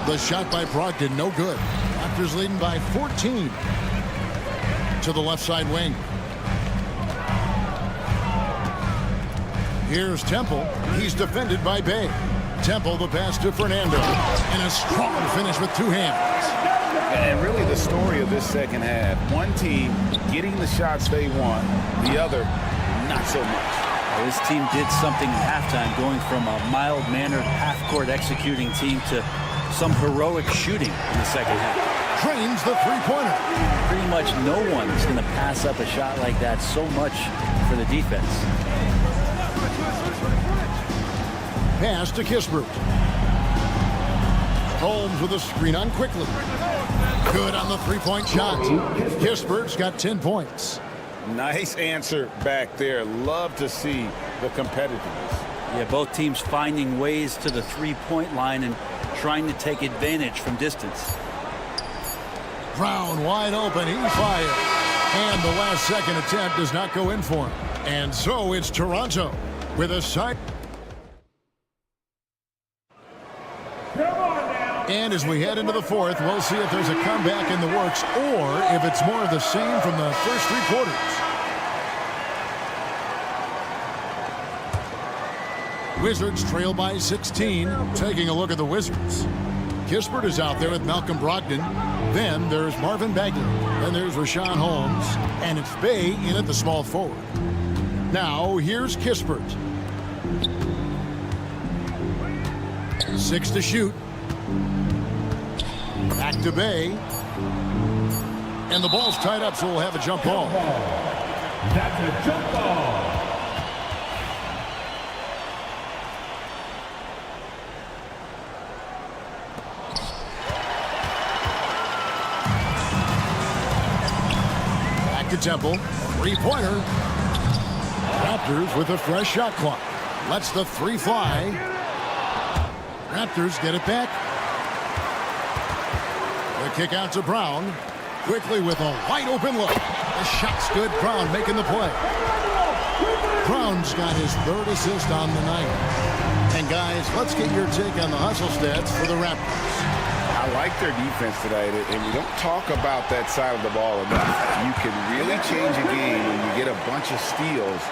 The shot by Brogdon, no good. Raptors leading by 14. To the left side wing. Here's Temple. He's defended by Bay. Temple the pass to Fernando. And a strong finish with 2 hands. And really the story of this second half. One team getting the shots they want. The other, not so much. Well, this team did something at halftime, going from a mild-mannered half-court executing team to some heroic shooting in the second half. Trains the three-pointer. Pretty much no one is going to pass up a shot like that so much for the defense. Pass to Kispert. Holmes with a screen on Quickly. Good on the three-point shot. Kispert's got 10 points. Nice answer back there. Love to see the competitiveness. Yeah, both teams finding ways to the three-point line and trying to take advantage from distance. Brown wide open. He fires. And the last second attempt does not go in for him. And so it's Toronto with a side. And as we head into the fourth, we'll see if there's a comeback in the works or if it's more of the same from the first 3 quarters. Wizards trail by 16. Taking a look at the Wizards. Kispert is out there with Malcolm Brogdon. Then there's Marvin Bagley. Then there's Rashawn Holmes. And it's Bay in at the small forward. Now here's Kispert. 6 to shoot. Back to Bay. And the ball's tied up, so we'll have a jump ball. That's a jump ball. Back to Temple. Three-pointer. Raptors with a fresh shot clock. Lets the three fly. Raptors get it back. The kick out to Brown. Quickly with a wide open look. The shot's good. Brown making the play. Brown's got his third assist on the night. And guys, let's get your take on the hustle stats for the Raptors. I like their defense tonight, and we don't talk about that side of the ball enough. You can really change a game when you get a bunch of steals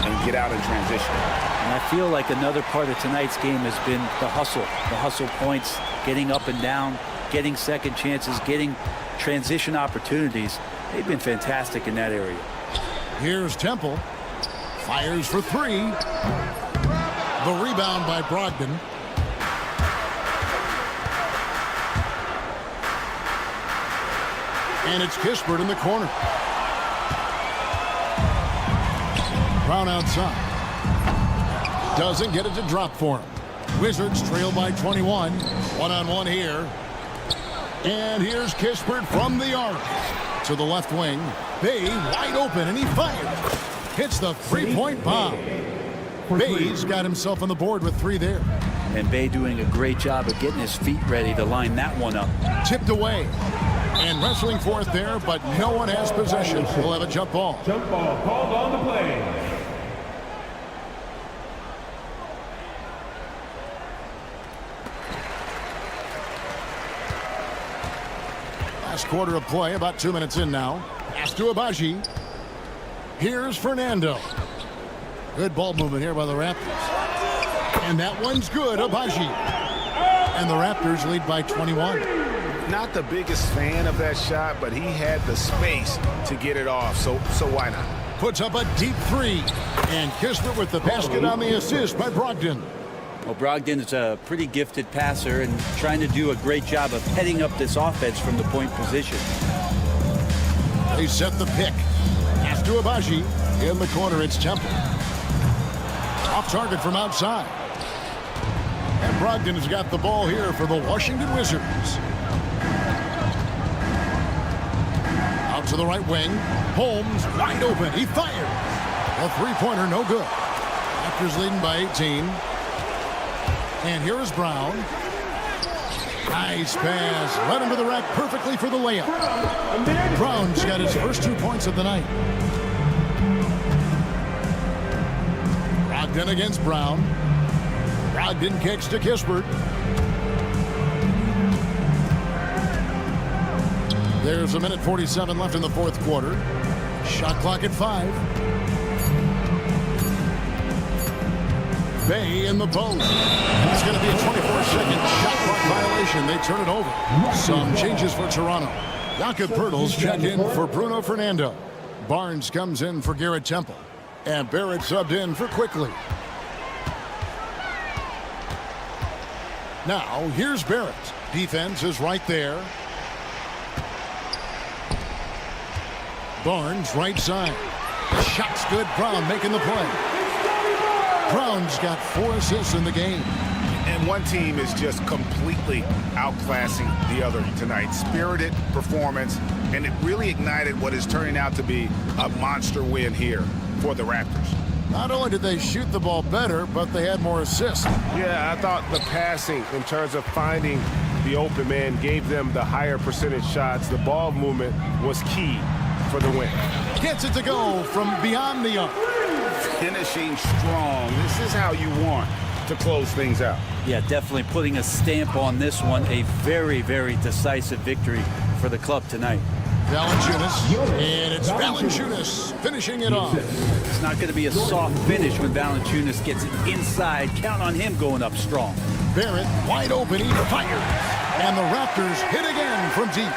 and get out in transition. And I feel like another part of tonight's game has been the hustle points, getting up and down, getting second chances, getting transition opportunities. They've been fantastic in that area. Here's Temple. Fires for three. The rebound by Brogdon. And it's Kispert in the corner. Brown outside. Doesn't get it to drop for him. Wizards trail by 21. One-on-one here. And here's Kispert from the arc. To the left wing. Bay wide open, and he fires. Hits the three-point bomb. Bay's got himself on the board with three there. And Bay doing a great job of getting his feet ready to line that one up. Tipped away. And wrestling for it there, but no one has possession. We'll have a jump ball. Jump ball called on the play. Last quarter of play, about 2 minutes in now. Pass to Abaji. Here's Fernando. Good ball movement here by the Raptors. And that one's good, Abaji. And the Raptors lead by 21. Not the biggest fan of that shot, but he had the space to get it off, so why not? Puts up a deep three. And Kispert with the basket on the assist by Brogdon. Well, Brogdon is a pretty gifted passer and trying to do a great job of heading up this offense from the point position. They set the pick. Pass to Abaji. In the corner, it's Temple. Off target from outside. And Brogdon has got the ball here for the Washington Wizards. Out to the right wing. Holmes wide open. He fired. A three-pointer, no good. Raptors leading by 18. And here is Brown. Nice pass. Led him to the rack perfectly for the layup. Brown's got his first 2 points of the night. Brogdon against Brown. Brogdon kicks to Kispert. There's 1:47 left in the fourth quarter. Shot clock at 5. Bay in the post. It's going to be a 24-second shot clock violation. They turn it over. Some changes for Toronto. Jakob Poeltl's checked in for Bruno Fernando. Barnes comes in for Garrett Temple. And Barrett subbed in for Quickly. Now, here's Barrett. Defense is right there. Barnes, right side. The shot's good. Brown making the play. Brown's got 4 assists in the game. And one team is just completely outclassing the other tonight. Spirited performance, and it really ignited what is turning out to be a monster win here for the Raptors. Not only did they shoot the ball better, but they had more assists. Yeah, I thought the passing in terms of finding the open man gave them the higher percentage shots. The ball movement was key for the win. Gets it to go from beyond the arc. Finishing strong. This is how you want to close things out. Yeah, definitely putting a stamp on this one. A very, very decisive victory for the club tonight. Valanciunas, and it's Valanciunas finishing it off. It's not going to be a soft finish when Valanciunas gets it inside. Count on him going up strong. Barrett wide open, he fires. And the Raptors hit again from deep.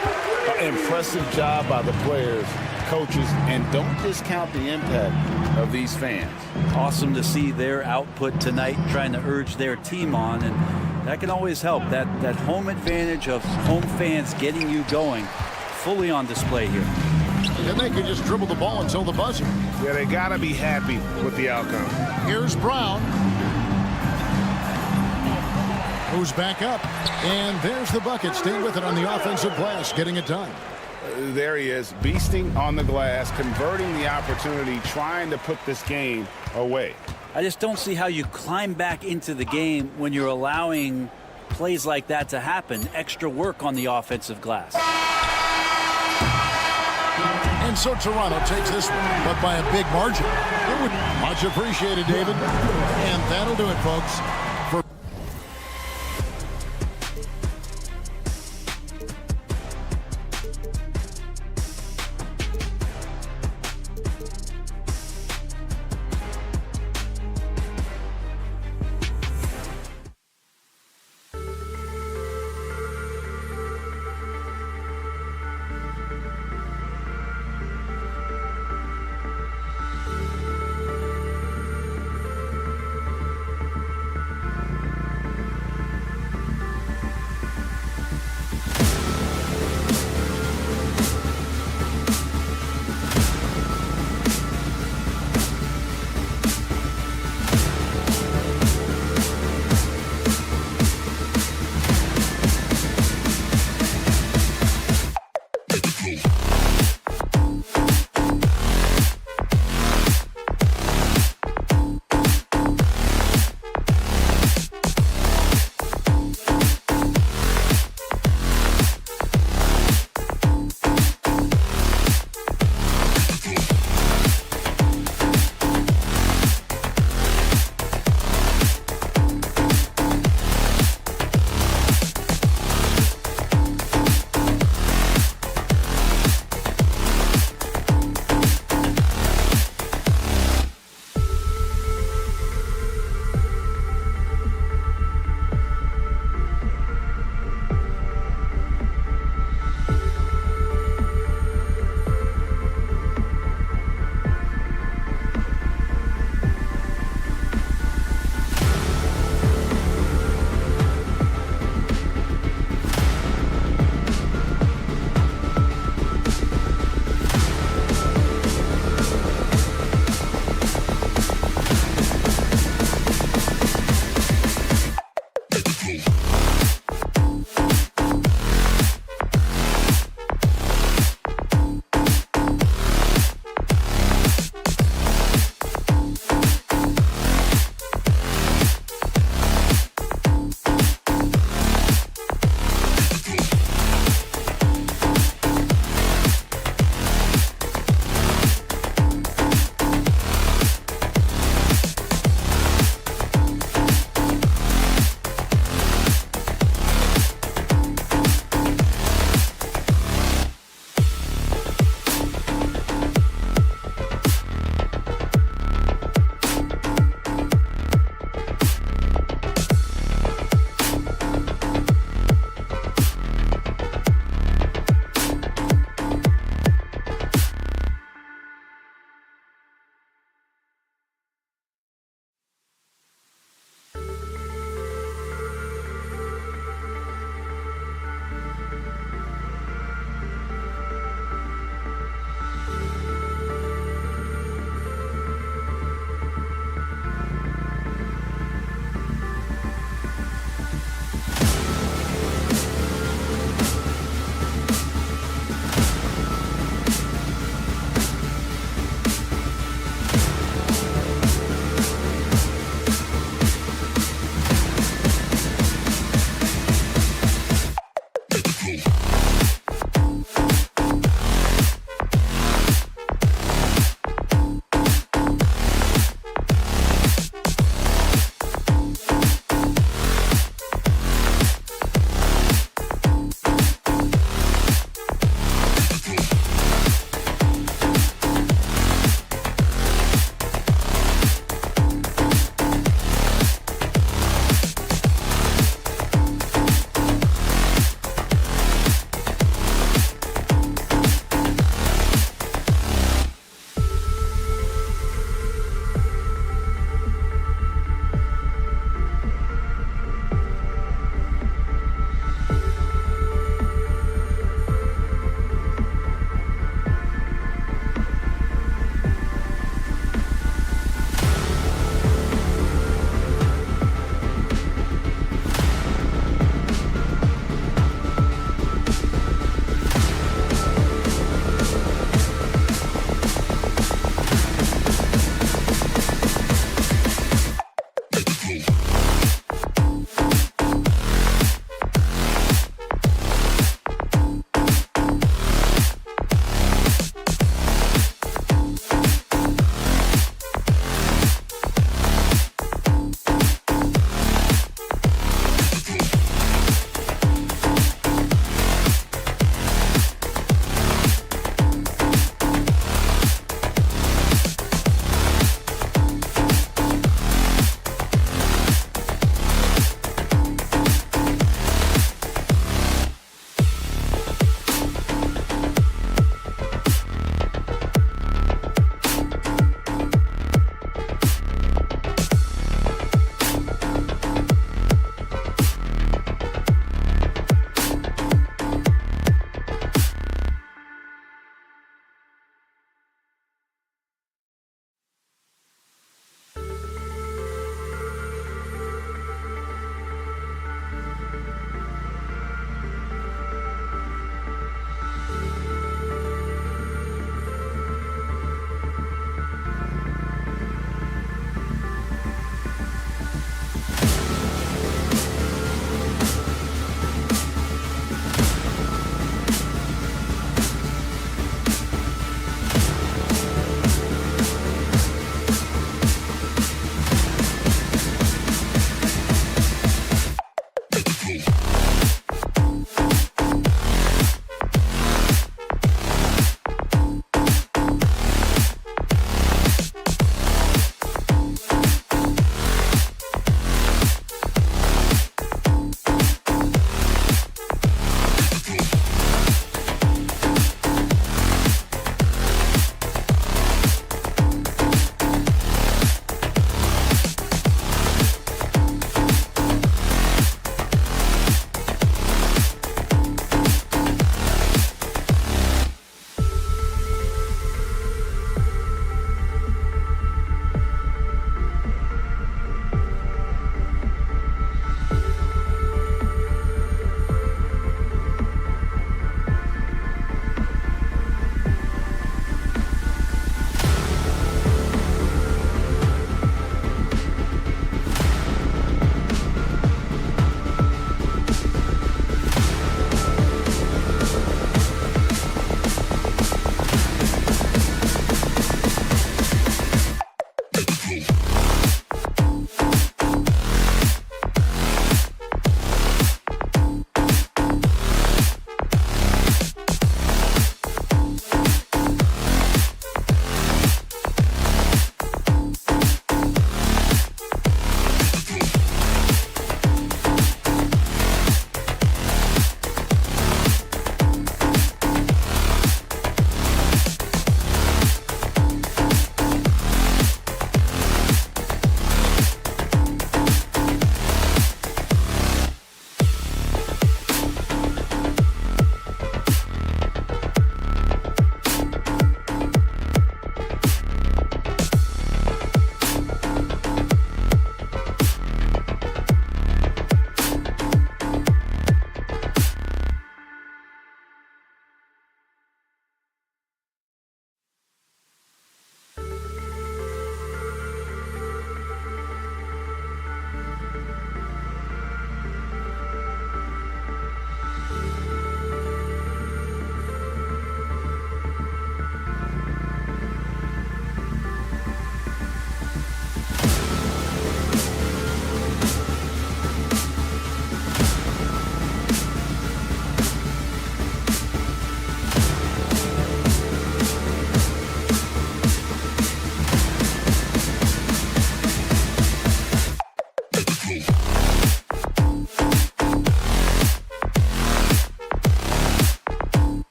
Impressive job by the players, coaches, and don't discount the impact of these fans. Awesome to see their output tonight, trying to urge their team on, and that can always help. That home advantage of home fans getting you going fully on display here. And they can just dribble the ball until the buzzer. Yeah, they got to be happy with the outcome. Here's Brown. Moves back up. And there's the bucket. Stay with it on the offensive glass, getting it done. There he is, beasting on the glass, converting the opportunity, trying to put this game away. I just don't see how you climb back into the game when you're allowing plays like that to happen. Extra work on the offensive glass. And so Toronto takes this one, but by a big margin. Much appreciated, David. And that'll do it, folks.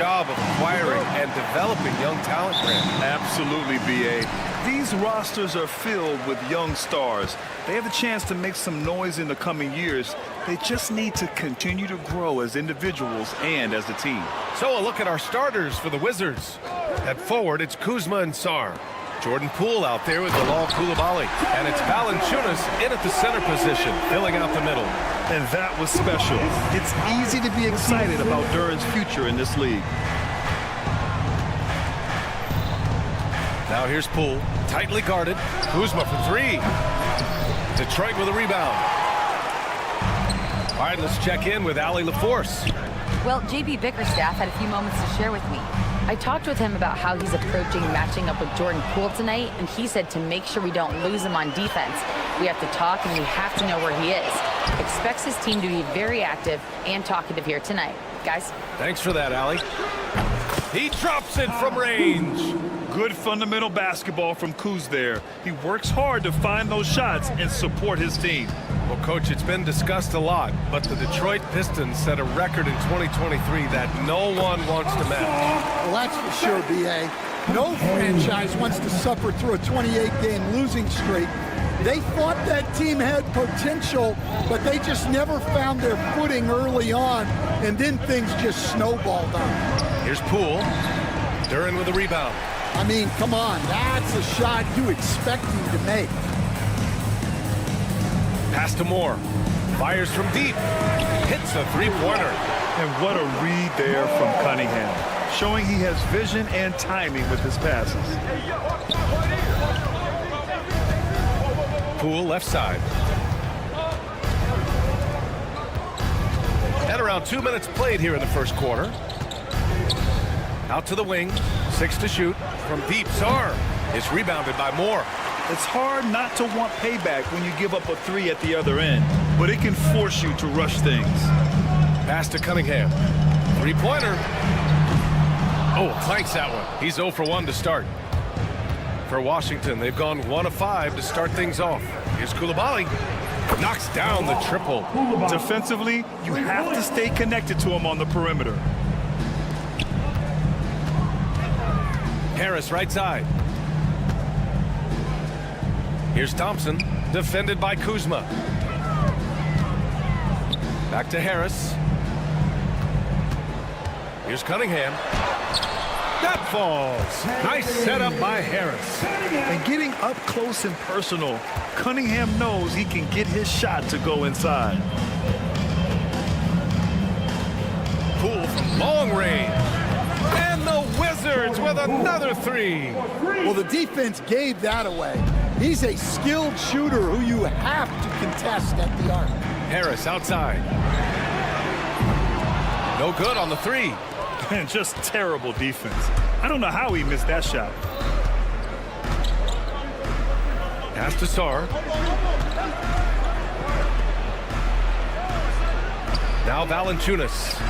job of acquiring and developing young talent, Grant. Absolutely, B.A. These rosters are filled with young stars. They have a chance to make some noise in the coming years. They just need to continue to grow as individuals and as a team. So a look at our starters for the Wizards. At forward, it's Kuzma and Sarr. Jordan Poole out there with Bilal Coulibaly. And it's Valanciunas in at the center position, filling out the middle. And that was special. It's easy to be excited about Duran's future in this league. Now here's Poole, tightly guarded. Kuzma for three. Detroit with a rebound. All right, let's check in with Allie LaForce. Well, JB Bickerstaff had a few moments to share with me. I talked with him about how he's approaching matching up with Jordan Poole tonight, and he said to make sure we don't lose him on defense, we have to talk and we have to know where he is. Expects his team to be very active and talkative here tonight. Guys? Thanks for that, Allie. He drops it from range. Good fundamental basketball from Kuz there. He works hard to find those shots and support his team. Well, Coach, it's been discussed a lot, but the Detroit Pistons set a record in 2023 that no one wants to match. Well, that's for sure, B.A. No franchise wants to suffer through a 28-game losing streak. They thought that team had potential, but they just never found their footing early on, and then things just snowballed on them. Here's Poole. Duran with a rebound. I mean, come on, that's a shot you expect him to make. Pass to Moore. Fires from deep. Hits a three-pointer. And what a read there from Cunningham, showing he has vision and timing with his passes. Poole left side. And around 2 minutes played here in the first quarter. Out to the wing. 6 to shoot. From deep, Sarr is rebounded by Moore. It's hard not to want payback when you give up a three at the other end, but it can force you to rush things. Pass to Cunningham. Three-pointer. Oh, clanks that one. He's 0 for 1 to start. For Washington, they've gone 1 of 5 to start things off. Here's Coulibaly. Knocks down the triple. Defensively, you have to stay connected to him on the perimeter. Harris right side. Here's Thompson, defended by Kuzma. Back to Harris. Here's Cunningham. That falls. Nice setup by Harris. And getting up close and personal, Cunningham knows he can get his shot to go inside. Poole from long range. And the Wizards with another three. Well, the defense gave that away. He's a skilled shooter who you have to contest at the arc. Harris outside. No good on the three. And just terrible defense. I don't know how he missed that shot. Pass to Sarr. Now Valanciunas.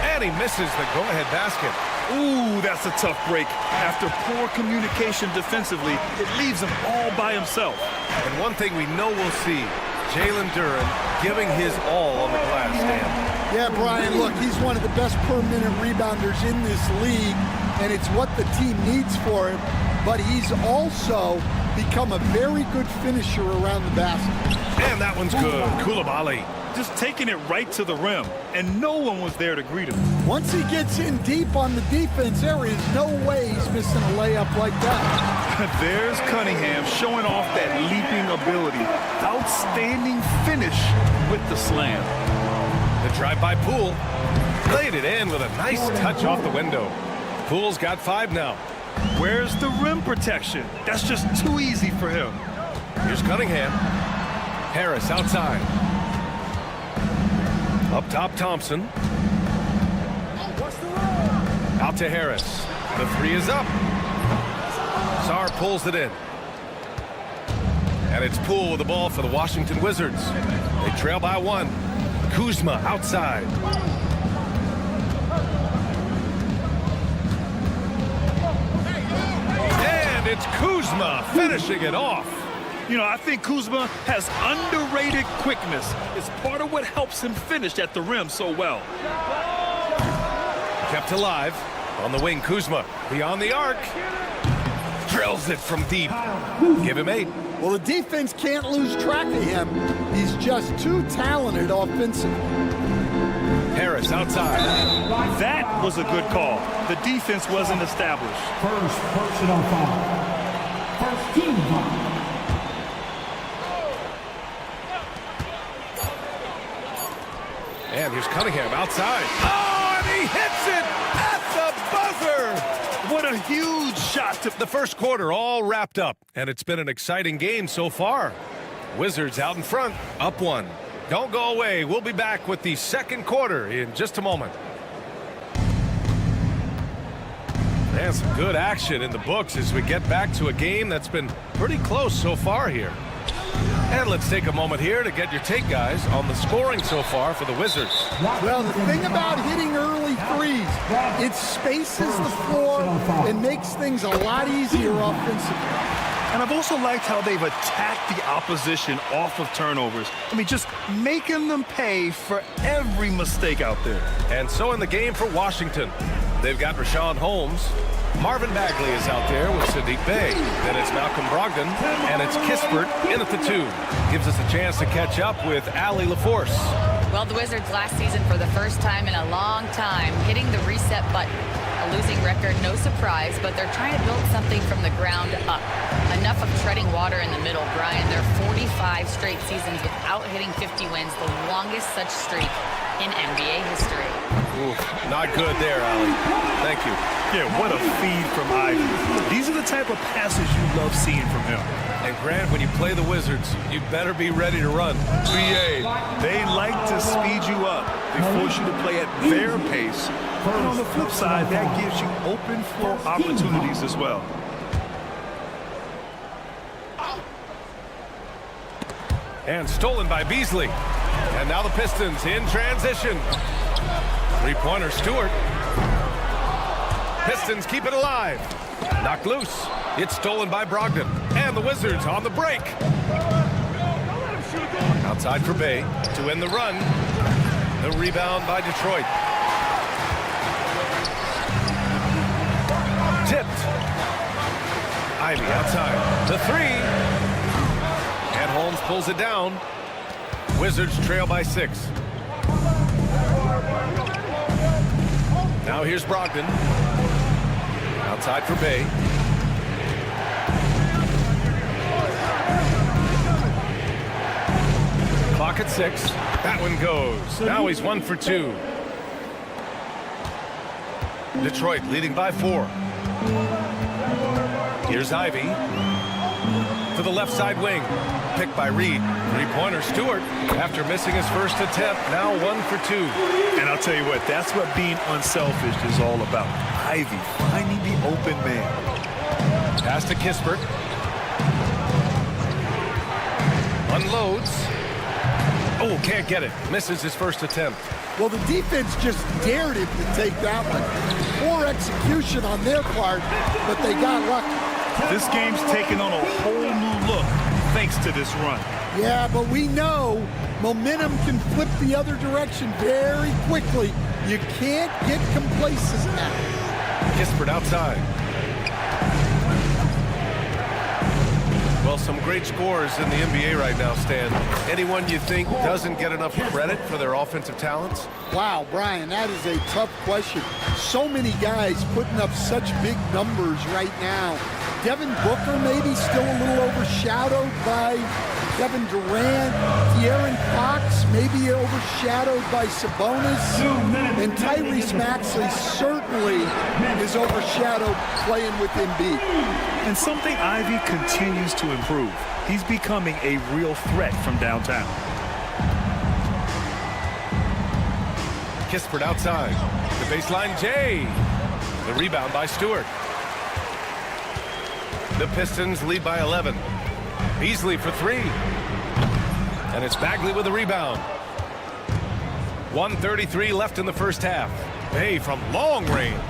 And he misses the go-ahead basket. Ooh, that's a tough break. After poor communication defensively, it leaves him all by himself. And one thing we know we'll see, Jalen Duran giving his all on the glass stand. Yeah, Brian, look, he's one of the best per-minute rebounders in this league, and it's what the team needs for him. But he's also become a very good finisher around the basket. And that one's good. Coulibaly. Just taking it right to the rim, and no one was there to greet him. Once he gets in deep on the defense, there is no way he's missing a layup like that. There's Cunningham showing off that leaping ability. Outstanding finish with the slam. The drive by Poole. Laid it in with a nice touch off the window. Poole's got 5 now. Where's the rim protection? That's just too easy for him. Here's Cunningham. Harris outside. Up top, Thompson. Out to Harris. The three is up. Sarr pulls it in. And it's Poole with the ball for the Washington Wizards. They trail by 1. Kuzma outside. And it's Kuzma finishing it off. You know, I think Kuzma has underrated quickness. It's part of what helps him finish at the rim so well. Kept alive. On the wing, Kuzma. Beyond the arc. Drills it from deep. Give him 8. Well, the defense can't lose track of him. He's just too talented offensively. Harris outside. That was a good call. The defense wasn't established. First personal foul. First team foul. And here's Cunningham outside. Oh, and he hits it at the buzzer. What a huge shot to The first quarter all wrapped up, and it's been an exciting game so far. Wizards out in front, up 1. Don't go away. We'll be back with the second quarter in just a moment. And some good action in the books as we get back to a game that's been pretty close so far here. And let's take a moment here to get your take, guys, on the scoring so far for the Wizards. Well, the thing about hitting early threes, it spaces the floor and makes things a lot easier offensively. And I've also liked how they've attacked the opposition off of turnovers. I mean, just making them pay for every mistake out there. And so in the game for Washington, they've got Rashawn Holmes. Marvin Bagley is out there with Sadiq Bey. Then it's Malcolm Brogdon, and it's Kispert in at the 2. Gives us a chance to catch up with Allie LaForce. Well, the Wizards last season, for the first time in a long time, hitting the reset button. A losing record, no surprise, but they're trying to build something from the ground up. Enough of treading water in the middle, Brian. They're 45 straight seasons without hitting 50 wins, the longest such streak in NBA history. Ooh, not good there, Allie. Thank you. Yeah, what a feed from Ivy. These are the type of passes you love seeing from him. And Grant, when you play the Wizards, you better be ready to run. They like to speed you up. They force you to play at their pace. And on the flip side, that gives you open floor opportunities as well. And stolen by Beasley. And now the Pistons in transition. Three-pointer Stewart. Pistons keep it alive. Knocked loose. It's stolen by Brogdon. And the Wizards on the break. Outside for Bey to end the run. The rebound by Detroit. Tipped. Ivy outside. The 3. And Holmes pulls it down. Wizards trail by 6. Now here's Brogdon. Outside for Bey. Clock at 6. That one goes. Now he's 1 for 2. Detroit leading by 4. Here's Ivy. To the left side wing. Picked by Reed. Three-pointer Stewart. After missing his first attempt, now 1 for 2. And I'll tell you what, that's what being unselfish is all about. Ivy finding the open man. Pass to Kispert. Unloads. Oh, can't get it. Misses his first attempt. Well, the defense just dared him to take that one. Poor execution on their part, but they got lucky. This game's taken on a whole new look thanks to this run. Yeah, but we know momentum can flip the other direction very quickly. You can't get complacent now. Kispert outside. Well, some great scores in the NBA right now, Stan. Anyone you think doesn't get enough credit for their offensive talents? Wow, Brian, that is a tough question. So many guys putting up such big numbers right now. Devin Booker maybe still a little overshadowed by Kevin Durant. De'Aaron Fox maybe overshadowed by Sabonis. And Tyrese Maxey certainly is overshadowed playing with Embiid. And something Ivy continues to improve. He's becoming a real threat from downtown. Kispert outside. The baseline J. The rebound by Stewart. The Pistons lead by 11. Beasley for 3. And it's Bagley with the rebound. 1:33 left in the first half. Bey from long range.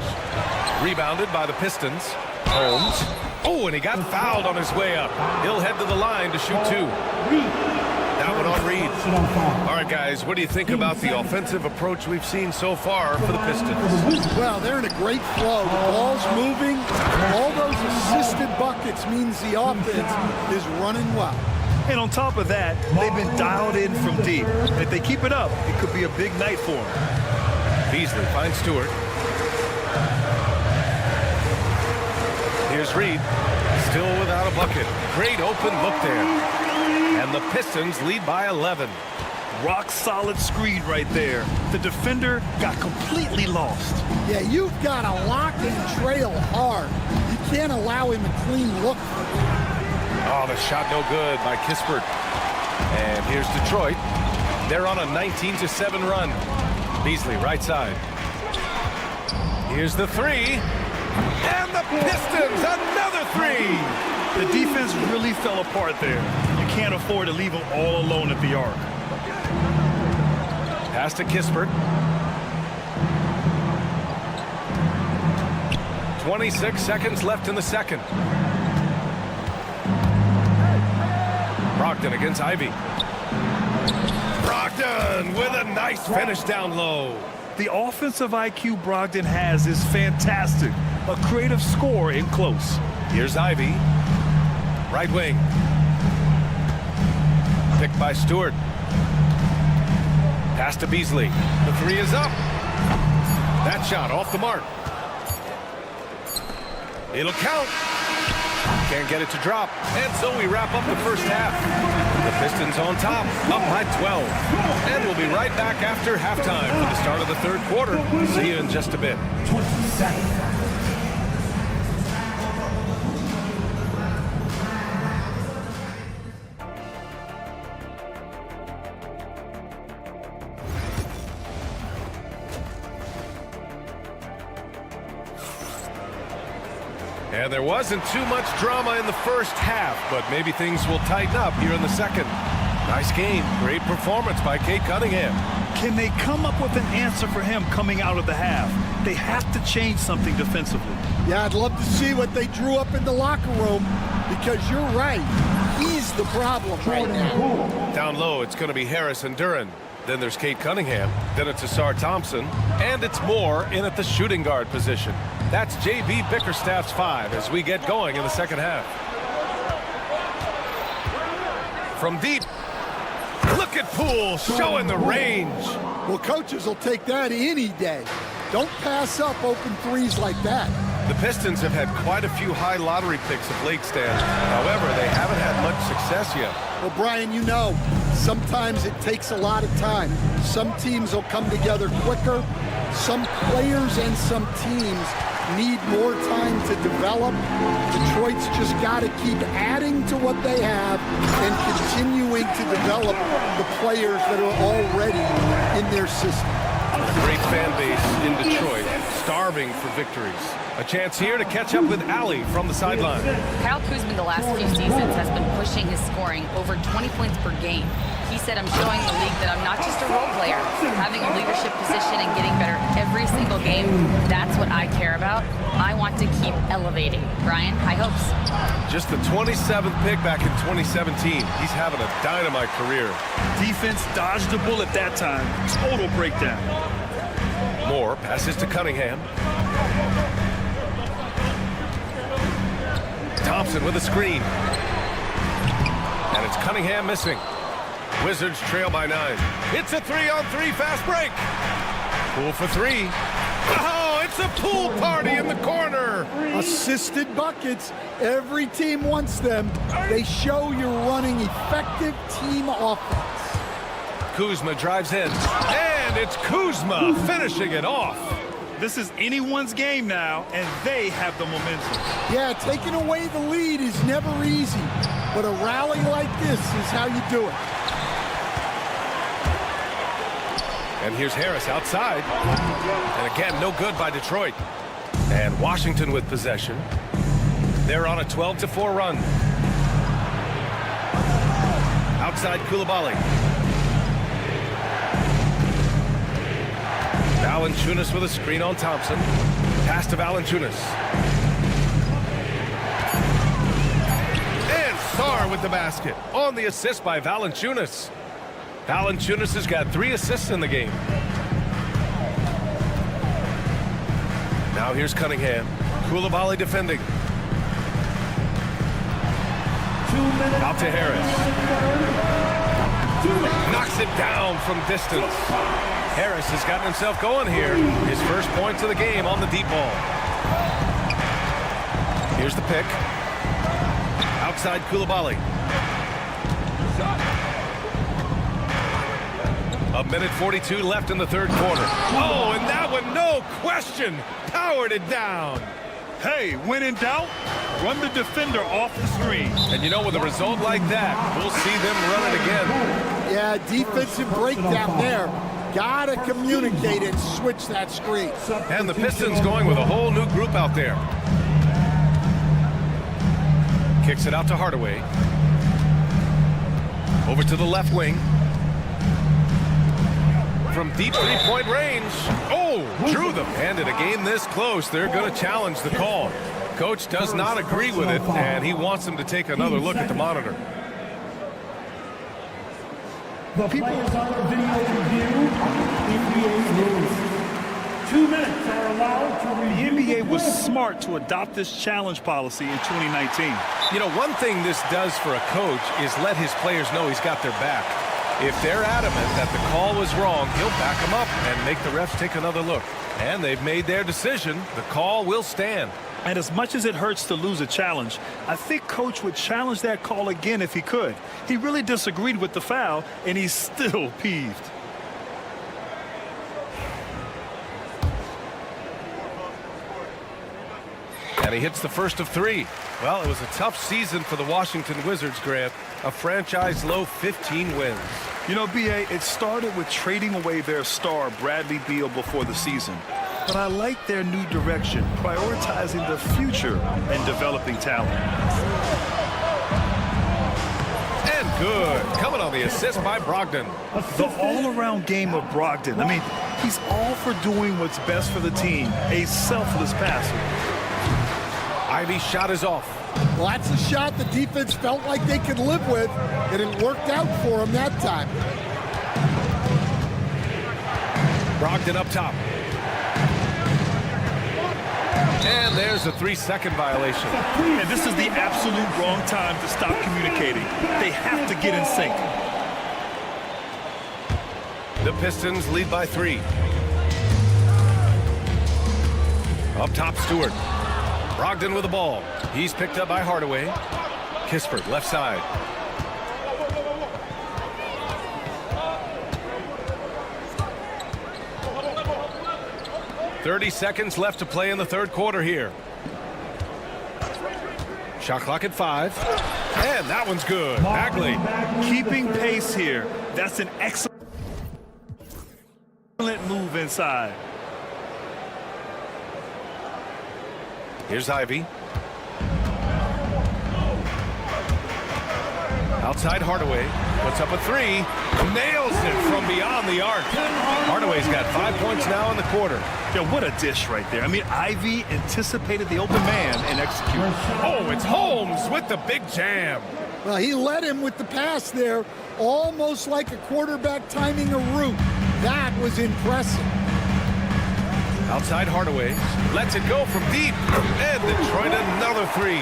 Rebounded by the Pistons. Holmes. Oh, and he got fouled on his way up. He'll head to the line to shoot 2. Now one on Reed. All right, guys, what do you think about the offensive approach we've seen so far for the Pistons? Well, they're in a great flow. The ball's moving. All those assisted buckets means the offense is running well. And on top of that, they've been dialed in from deep. And if they keep it up, it could be a big night for them. Beasley finds Stewart. Here's Reed, still without a bucket. Great open look there. And the Pistons lead by 11. Rock solid screen right there. The defender got completely lost. Yeah, you've got to lock and trail hard. You can't allow him a clean look. Oh, the shot no good by Kispert. And here's Detroit. They're on a 19-7 run. Beasley, right side. Here's the three. And the Pistons, another three. The defense really fell apart there. You can't afford to leave them all alone at the arc. Pass to Kispert. 26 seconds left in the second. Brogdon against Ivy. Brogdon with a nice finish down low. The offensive IQ Brogdon has is fantastic. A creative scorer in close. Here's Ivy. Right wing. Picked by Stewart. Pass to Beasley. The three is up. That shot off the mark. It'll count. Can't get it to drop. And so we wrap up the first half. The Pistons on top, up by 12. And we'll be right back after halftime for the start of the third quarter. See you in just a bit. 20 seconds. And there wasn't too much drama in the first half, but maybe things will tighten up here in the second. Nice game. Great performance by Cade Cunningham. Can they come up with an answer for him coming out of the half? They have to change something defensively. Yeah, I'd love to see what they drew up in the locker room, because you're right. He's the problem right now. Down low, it's going to be Harris and Duren. Then there's Cade Cunningham. Then it's Asar Thompson. And it's Moore in at the shooting guard position. That's J.B. Bickerstaff's 5 as we get going in the second half. From deep, look at Poole showing the range. Well, coaches will take that any day. Don't pass up open threes like that. The Pistons have had quite a few high lottery picks of late, Stan. However, they haven't had much success yet. Well, Brian, you know, sometimes it takes a lot of time. Some teams will come together quicker. Some players and some teams need more time to develop. Detroit's just got to keep adding to what they have and continuing to develop the players that are already in their system. Great fan base in Detroit, starving for victories. A chance here to catch up with Allie from the sideline. Kyle Kuzma the last few seasons has been pushing his scoring over 20 points per game. He said, I'm showing the league that I'm not just a role player. Having a leadership position and getting better every single game, that's what I care about. I want to keep elevating. Brian, high hopes. Just the 27th pick back in 2017. He's having a dynamite career. Defense dodged the bullet that time. Total breakdown. Moore passes to Cunningham. Thompson with a screen. And it's Cunningham missing. Wizards trail by 9. It's a 3-on-3 fast break. Poole for 3. Oh, it's a pool party in the corner. Assisted buckets. Every team wants them. They show you're running effective team offense. Kuzma drives in. And it's Kuzma finishing it off. This is anyone's game now, and they have the momentum. Yeah, taking away the lead is never easy, but a rally like this is how you do it. And here's Harris outside. And again, no good by Detroit. And Washington with possession. They're on a 12-4 run. Outside Coulibaly. Valanciunas with a screen on Thompson. Pass to Valanciunas. And Sarr with the basket. On the assist by Valanciunas. Valanciunas has got 3 assists in the game. Now here's Cunningham. Koulibaly defending. Out to Harris. Knocks it down from distance. Harris has gotten himself going here. His first points of the game on the deep ball. Here's the pick. Outside Koulibaly. A minute 42 left in the third quarter. Oh, and that one, no question, powered it down. Hey, when in doubt, run the defender off the screen. And you know, with a result like that, we'll see them run it again. Yeah, defensive breakdown there. Gotta communicate and switch that screen. And the Pistons going with a whole new group out there. Kicks it out to Hardaway. Over to the left wing. From deep three-point range. Oh, drew them. And in a game this close, they're going to challenge the call. Coach does not agree with it, and he wants them to take another look at the monitor. The players on the video review, NBA rules. 2 minutes are allowed to review. The NBA was smart to adopt this challenge policy in 2019. You know, one thing this does for a coach is let his players know he's got their back. If they're adamant that the call was wrong, he'll back them up and make the refs take another look. And they've made their decision. The call will stand. And as much as it hurts to lose a challenge, I think Coach would challenge that call again if he could. He really disagreed with the foul, and he's still peeved. And he hits the first of 3. Well, it was a tough season for the Washington Wizards, Grant. A franchise-low 15 wins. You know, B.A., it started with trading away their star, Bradley Beal, before the season. But I like their new direction, prioritizing the future and developing talent. And good. Coming on the assist by Brogdon. The all-around game of Brogdon. I mean, he's all for doing what's best for the team. A selfless passer. Ivy's shot is off. Well, that's a shot the defense felt like they could live with, and it worked out for them that time. Brogdon up top. And there's a 3-second violation. And this is the absolute wrong time to stop communicating. They have to get in sync. The Pistons lead by 3. Up top, Stewart. Brogdon with the ball. He's picked up by Hardaway. Kispert, left side. .30 seconds left to play in the third quarter here. Shot clock at 5. And that one's good. Bagley. Keeping pace here. That's an excellent move inside. Here's Ivy. Outside Hardaway. Puts up a 3. Nails it from beyond the arc. Hardaway's got 5 points now in the quarter. Yeah, what a dish right there. I mean, Ivy anticipated the open man and executed. Oh, it's Holmes with the big jam. Well, he led him with the pass there, almost like a quarterback timing a route. That was impressive. Outside Hardaway. Lets it go from deep. And Detroit another 3.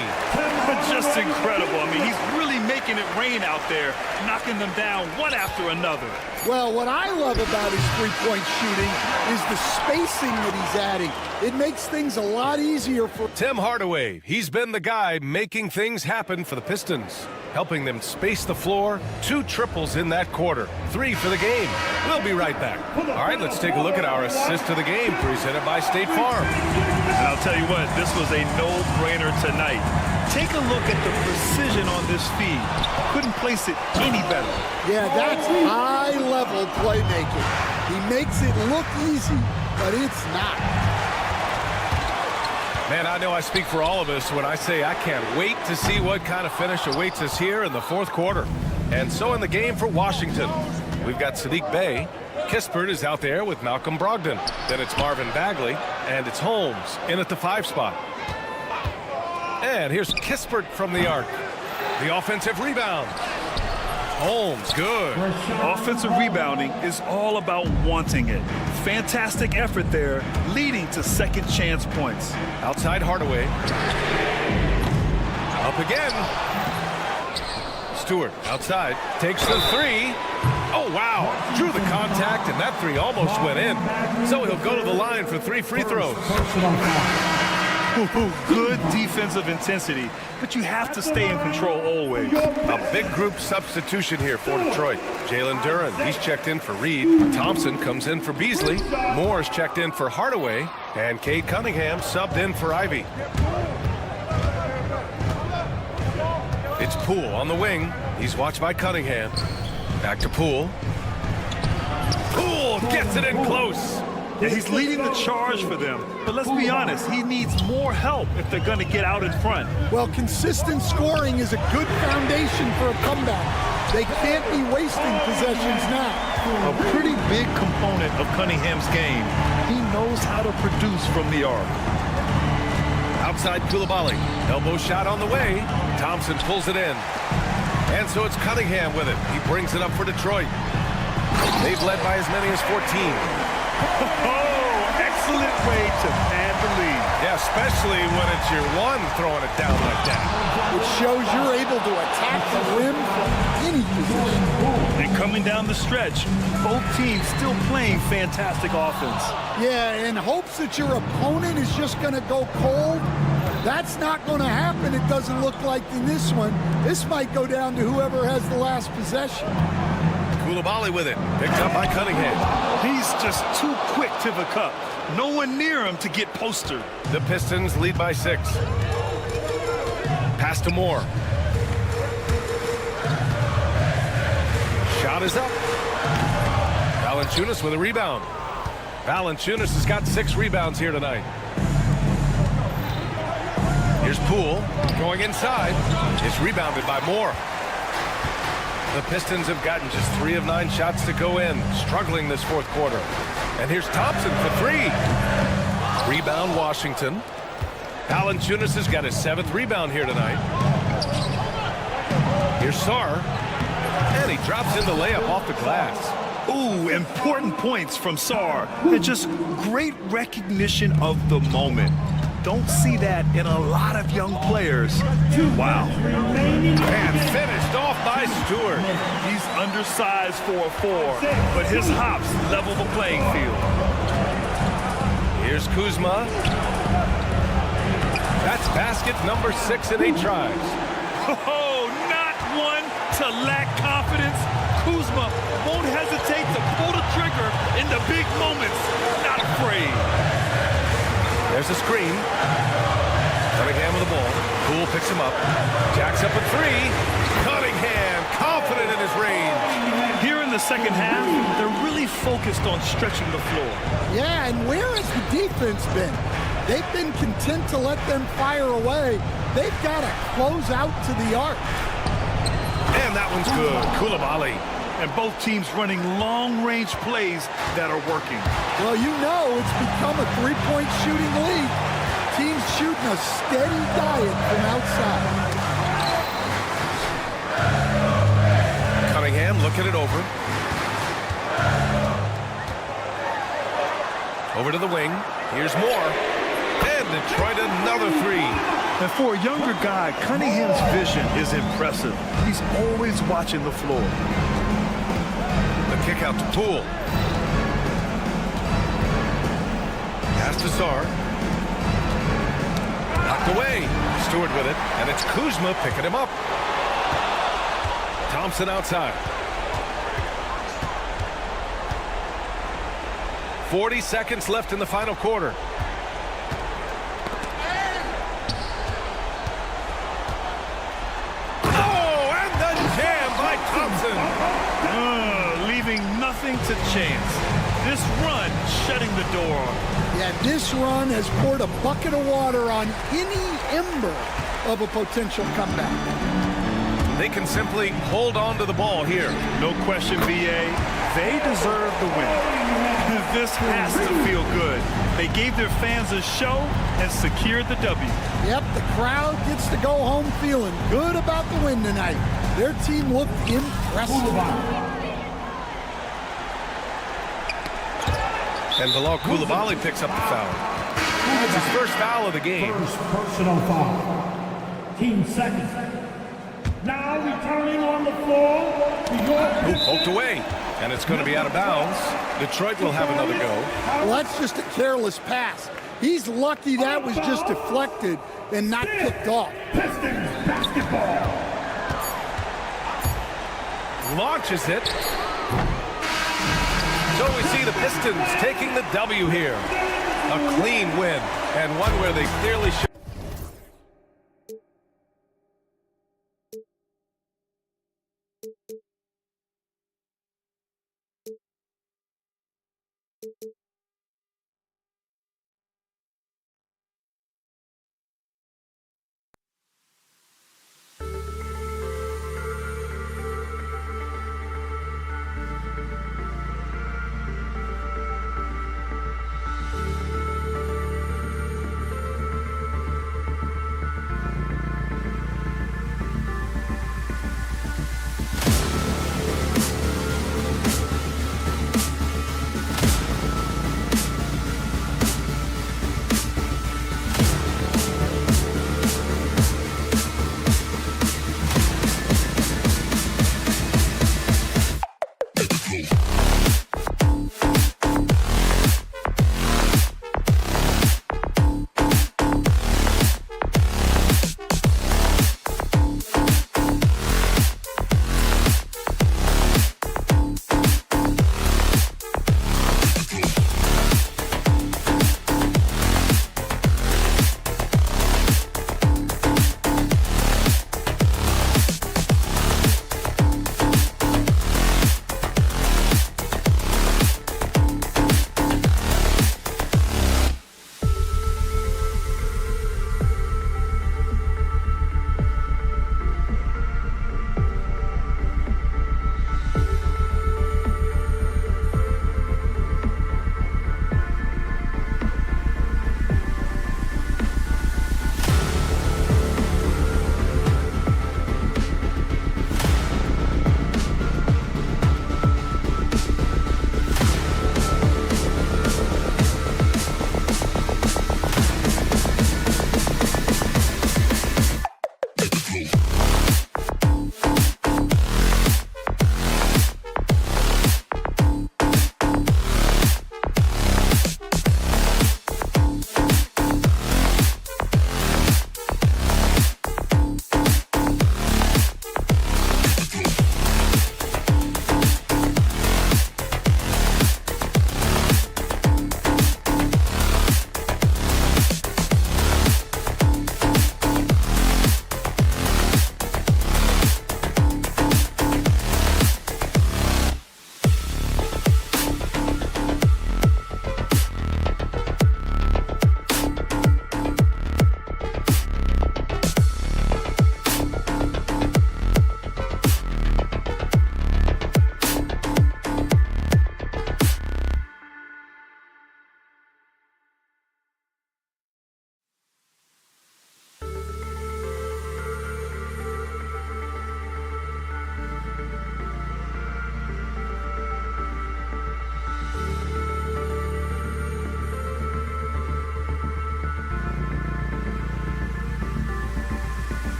But just incredible. I mean, he's really making it rain out there, knocking them down one after another. Well, what I love about his three-point shooting is the spacing that he's adding. It makes things a lot easier for Tim Hardaway. He's been the guy making things happen for the Pistons, helping them space the floor. 2 triples in that quarter. 3 for the game. We'll be right back. All right, let's take a look at our assist of the game presented by State Farm. And I'll tell you what, this was a no-brainer tonight. Take a look at the precision on this feed. Couldn't place it any better. Yeah, that's high-level playmaking. He makes it look easy, but it's not. Man, I know I speak for all of us when I say I can't wait to see what kind of finish awaits us here in the fourth quarter. And so in the game for Washington, we've got Sadiq Bey. Kispert is out there with Malcolm Brogdon. Then it's Marvin Bagley, and it's Holmes in at the 5 spot. And here's Kispert from the arc. The offensive rebound. Holmes, good. Offensive rebounding is all about wanting it. Fantastic effort there, leading to second chance points. Outside Hardaway. Up again. Stewart outside, takes the three. Oh, wow. Drew the contact, and that three almost went in. So he'll go to the line for 3 free throws. Good defensive intensity, but you have to stay in control always. A big group substitution here for Detroit. Jalen Duren, he's checked in for Reed. Thompson comes in for Beasley. Moore's checked in for Hardaway. And Cade Cunningham subbed in for Ivy. It's Poole on the wing. He's watched by Cunningham. Back to Poole. Poole gets it in close. Yeah, he's leading the charge for them. But let's be honest, he needs more help if they're going to get out in front. Well, consistent scoring is a good foundation for a comeback. They can't be wasting possessions now. A pretty big component of Cunningham's game. He knows how to produce from the arc. Outside Koulibaly. Elbow shot on the way. Thompson pulls it in. And so it's Cunningham with it. He brings it up for Detroit. They've led by as many as 14. Oh, excellent way to pad the lead. Yeah, especially when it's your one throwing it down like that. It shows you're able to attack the rim from any position. And coming down the stretch, both teams still playing fantastic offense. Yeah, in hopes that your opponent is just going to go cold. That's not going to happen, it doesn't look like in this one. This might go down to whoever has the last possession. Koulibaly with it. Picked up by Cunningham. He's just too quick to the cup. No one near him to get postered. The Pistons lead by 6. Pass to Moore. Shot is up. Valanciunas with a rebound. Valanciunas has got 6 rebounds here tonight. Here's Poole going inside. It's rebounded by Moore. The Pistons have gotten just 3 of 9 shots to go in, struggling this fourth quarter. And here's Thompson for 3. Rebound Washington. Valanciunas has got his 7th rebound here tonight. Here's Sarr. And he drops in the layup off the glass. Ooh, important points from Sarr. And just great recognition of the moment. Don't see that in a lot of young players. Wow. And finished off by Stewart. He's undersized for a 4, but his hops level the playing field. Here's Kuzma. That's basket number 6 in 8 tries. Oh, not one to lack confidence. Kuzma won't hesitate to pull the trigger in the big moments. Not afraid. There's a screen. Cunningham with the ball. Poole picks him up. Jacks up a 3. Cunningham confident in his range. Here in the second half, they're really focused on stretching the floor. Yeah, and where has the defense been? They've been content to let them fire away. They've got to close out to the arc. And that one's good. Koulibaly. And both teams running long-range plays that are working. Well, you know it's become a three-point shooting league. Teams shooting a steady diet from outside. Cunningham looking it over. Over to the wing. Here's Moore. And Detroit another 3. And for a younger guy, Cunningham's vision is impressive. He's always watching the floor. Kick out to Poole. Pass to Sarr. Knocked away. Stewart with it. And it's Kuzma picking him up. Thompson outside. 40 seconds left in the final quarter. Oh, and the jam by Thompson. Leaving nothing to chance. This run shutting the door. Yeah, this run has poured a bucket of water on any ember of a potential comeback. They can simply hold on to the ball here. No question, VA. They deserve the win. This has to feel good. They gave their fans a show and secured the W. Yep, the crowd gets to go home feeling good about the win tonight. Their team looked impressive. And Bilal Coulibaly picks up the foul. It's his first foul of the game. First personal foul. Team second. Now returning on the floor, Ooh, poked away, and it's going to be out of bounds. Detroit will have another go. Well, that's just a careless pass. He's lucky that was just deflected and not kicked off. Pistons basketball. Launches it. So we see the Pistons taking the W here. A clean win, and one where they clearly should.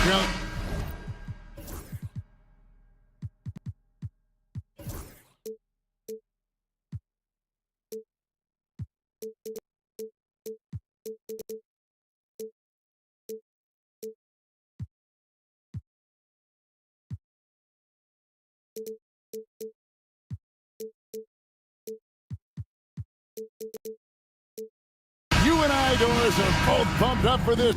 Australia. You and I, Doris, are both pumped up for this.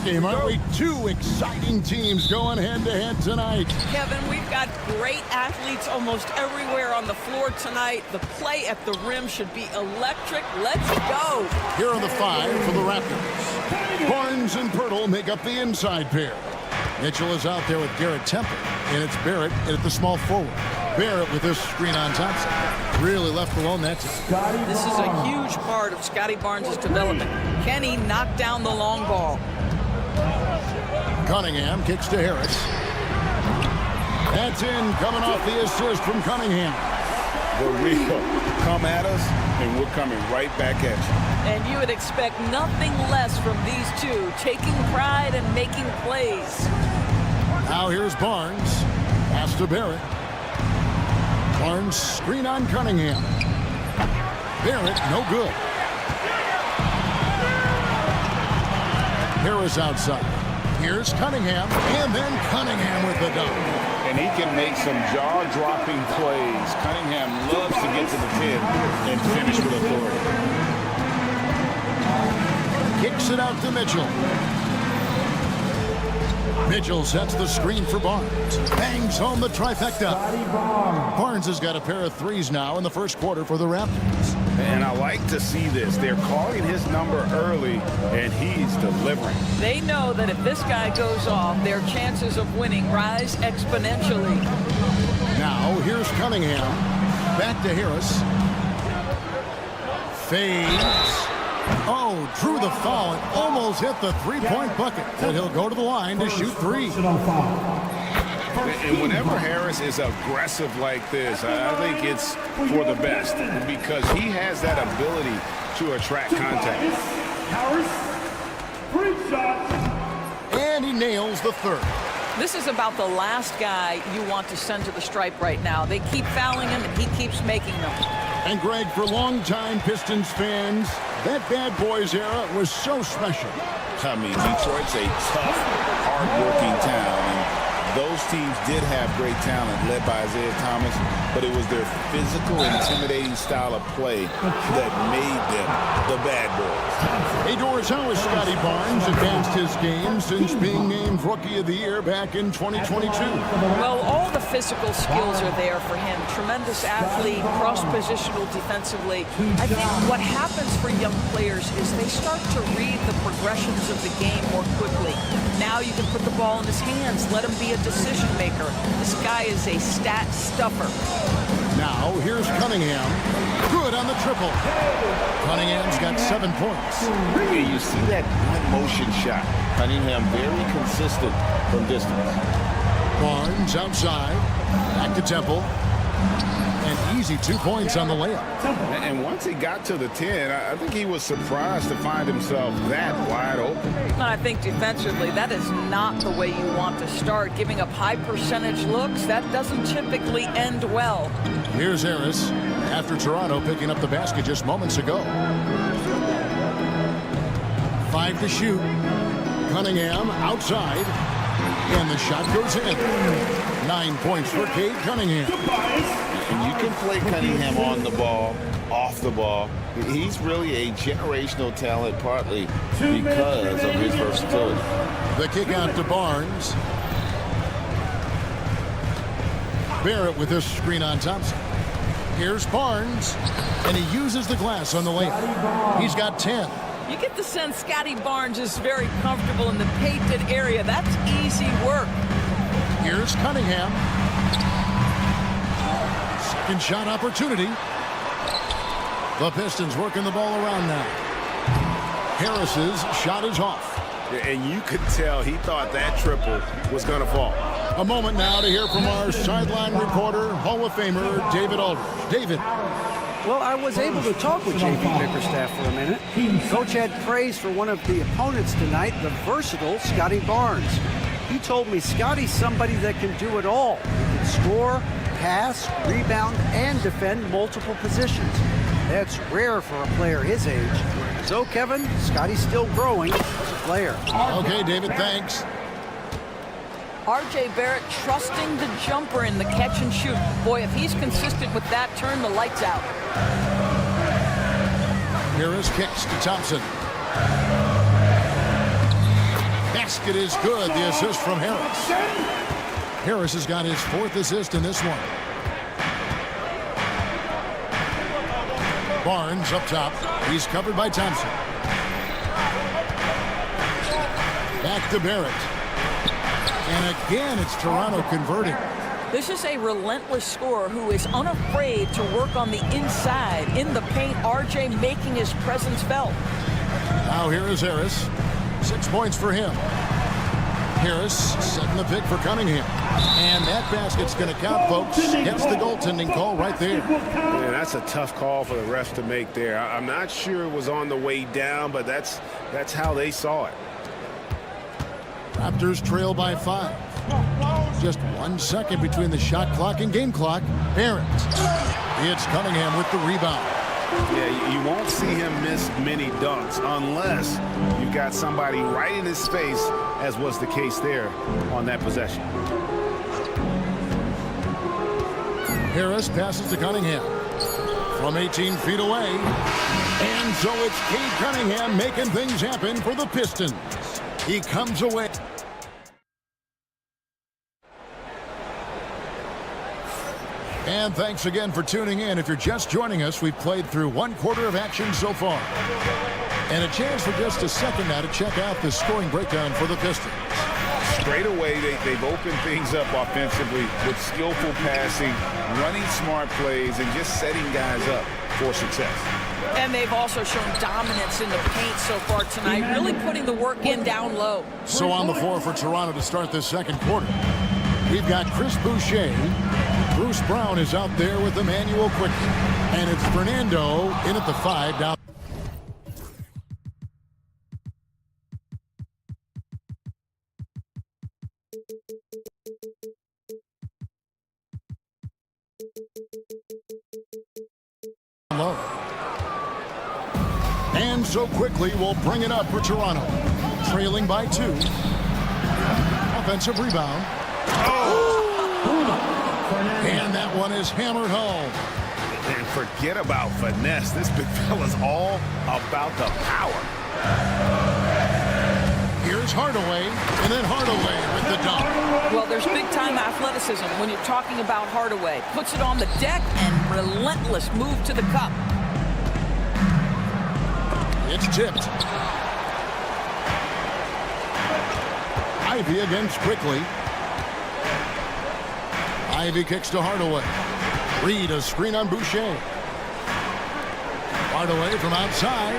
Game, aren't we? Two exciting teams going head-to-head tonight. Kevin, we've got great athletes almost everywhere on the floor tonight. The play at the rim should be electric. Let's go. Here are the five for the Raptors. Barnes and Pirtle make up the inside pair. Mitchell is out there with Garrett Temple, and it's Barrett at the small forward. Barrett with this screen on Thompson. Really left alone, that's it. This is a huge part of Scotty Barnes' development. Kenny knocked down the long ball. Cunningham kicks to Harris. That's in, coming off the assist from Cunningham. The real come at us, and we're coming right back at you. And you would expect nothing less from these two, taking pride and making plays. Now here's Barnes. Pass to Barrett. Barnes screen on Cunningham. Barrett, no good. Harris outside. Here's Cunningham, and then Cunningham with the dunk. And he can make some jaw-dropping plays. Cunningham loves to get to the 10 and finish with authority. Kicks it out to Mitchell. Mitchell sets the screen for Barnes. Bangs home the trifecta. Barnes has got a pair of threes now in the first quarter for the Raptors. And I like to see this. They're calling his number early, and he's delivering. They know that if this guy goes off, their chances of winning rise exponentially. Now, here's Cunningham. Back to Harris. Fades. Oh, drew the foul and almost hit the three-point bucket. But he'll go to the line to shoot three. And whenever Harris is aggressive like this, I think it's for the best because he has that ability to attract contact. And he nails the third. This is about the last guy you want to send to the stripe right now. They keep fouling him, and he keeps making them. And Greg, for longtime Pistons fans, that bad boys era was so special. I mean, Detroit's a tough, hard-working town, and those teams did have great talent led by Isaiah Thomas, but it was their physical, intimidating style of play that made them the bad boys. Hey, Doris, how has Scotty Barnes advanced his game since being named Rookie of the Year back in 2022? Well, all the physical skills are there for him. Tremendous athlete, cross-positional defensively. I think what happens for young players is they start to read the progressions of the game more quickly. Now you can put the ball in his hands, let him be a decision maker. This guy is a stat stuffer. Now, here's Cunningham. Good on the triple. Cunningham's got 7 points. Yeah, you see that good motion shot. Cunningham very consistent from distance. Barnes outside. Back to Temple. And easy 2 points on the layup. And once he got to the 10, I think he was surprised to find himself that wide open. I think defensively, that is not the way you want to start. Giving up high percentage looks, that doesn't typically end well. Here's Harris after Toronto picking up the basket just moments ago. 5 to shoot. Cunningham outside. And the shot goes in. 9 points for Cade Cunningham. And you can play Cunningham on the ball, off the ball. He's really a generational talent partly because of his versatility. The kick out to Barnes. Barrett with this screen on Thompson. Here's Barnes, and he uses the glass on the layup. He's got 10. You get the sense Scotty Barnes is very comfortable in the painted area. That's easy work. Here's Cunningham. Second shot opportunity. The Pistons working the ball around now. Harris's shot is off. And you could tell he thought that triple was going to fall. A moment now to hear from our sideline reporter, Hall of Famer David Aldridge. David. Well, I was able to talk with J.P. Bickerstaff for a minute. Coach had praise for one of the opponents tonight, the versatile Scotty Barnes. He told me Scotty's somebody that can do it all. He can score, pass, rebound, and defend multiple positions. That's rare for a player his age. So, Kevin, Scotty's still growing as a player. Okay, David, thanks. R.J. Barrett trusting the jumper in the catch and shoot. Boy, if he's consistent with that, turn the lights out. Harris kicks to Thompson. Basket is good. The assist from Harris. Harris has got his 4th assist in this one. Barnes up top. He's covered by Thompson. Back to Barrett. And again, it's Toronto converting. This is a relentless scorer who is unafraid to work on the inside. In the paint, R.J. making his presence felt. Now here is Harris. 6 points for him. Harris setting the pick for Cunningham. And that basket's going to count, folks. Gets the goaltending call right there. Man, that's a tough call for the refs to make there. I'm not sure it was on the way down, but that's how they saw it. Raptors trail by 5. Just 1 second between the shot clock and game clock. Barrett. It's Cunningham with the rebound. Yeah, you won't see him miss many dunks unless you've got somebody right in his face, as was the case there on that possession. Harris passes to Cunningham from 18 feet away. And so it's Cade Cunningham making things happen for the Pistons. He comes away. And thanks again for tuning in. If you're just joining us, we've played through 1/4 of action so far. And a chance for just a second now to check out the scoring breakdown for the Pistons. Straight away, they've opened things up offensively with skillful passing, running smart plays, and just setting guys up for success. And they've also shown dominance in the paint so far tonight, really putting the work in down low. So on the floor for Toronto to start this 2nd quarter, we've got Chris Boucher. Bruce Brown is out there with Emmanuel Quickly. And it's Fernando in at the 5 down. Low. And so Quickly will bring it up for Toronto. Trailing by 2. Offensive rebound. And that one is hammered home. And forget about finesse. This big fella's all about the power. Here's Hardaway, and then Hardaway with the dunk. Well, there's big-time athleticism when you're talking about Hardaway. Puts it on the deck and relentless move to the cup. It's tipped. Ivy against Quickly. Ivy kicks to Hardaway. Reed, a screen on Boucher. Hardaway from outside.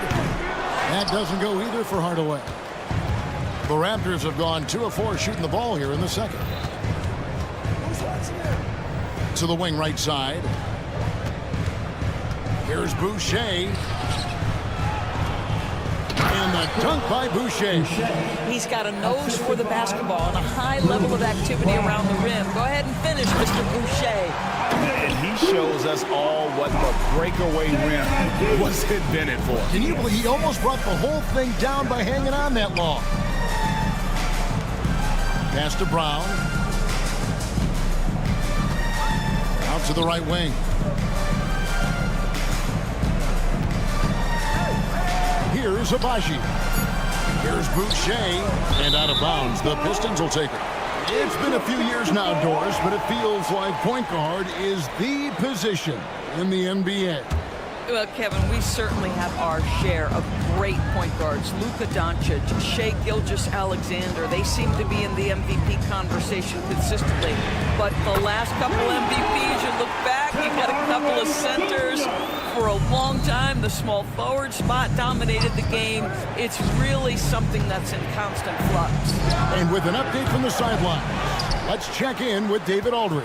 That doesn't go either for Hardaway. The Raptors have gone 2 of 4 shooting the ball here in the 2nd. To the wing right side. Here's Boucher. And the dunk by Boucher. He's got a nose for the basketball and a high level of activity around the rim. Go ahead and finish, Mr. Boucher. And he shows us all what the breakaway rim was invented for. Can you believe he almost brought the whole thing down by hanging on that long? Pass to Brown. Out to the right wing. Here's Abaji. Here's Boucher. And out of bounds. The Pistons will take it. It's been a few years now, Doris, but it feels like point guard is the position in the NBA. Well, Kevin, we certainly have our share of great point guards. Luka Doncic, Shai Gilgeous-Alexander, they seem to be in the MVP conversation consistently. But the last couple MVPs, you look back, you got a couple of centers. For a long time, the small forward spot dominated the game. It's really something that's in constant flux. And with an update from the sideline, let's check in with David Aldridge.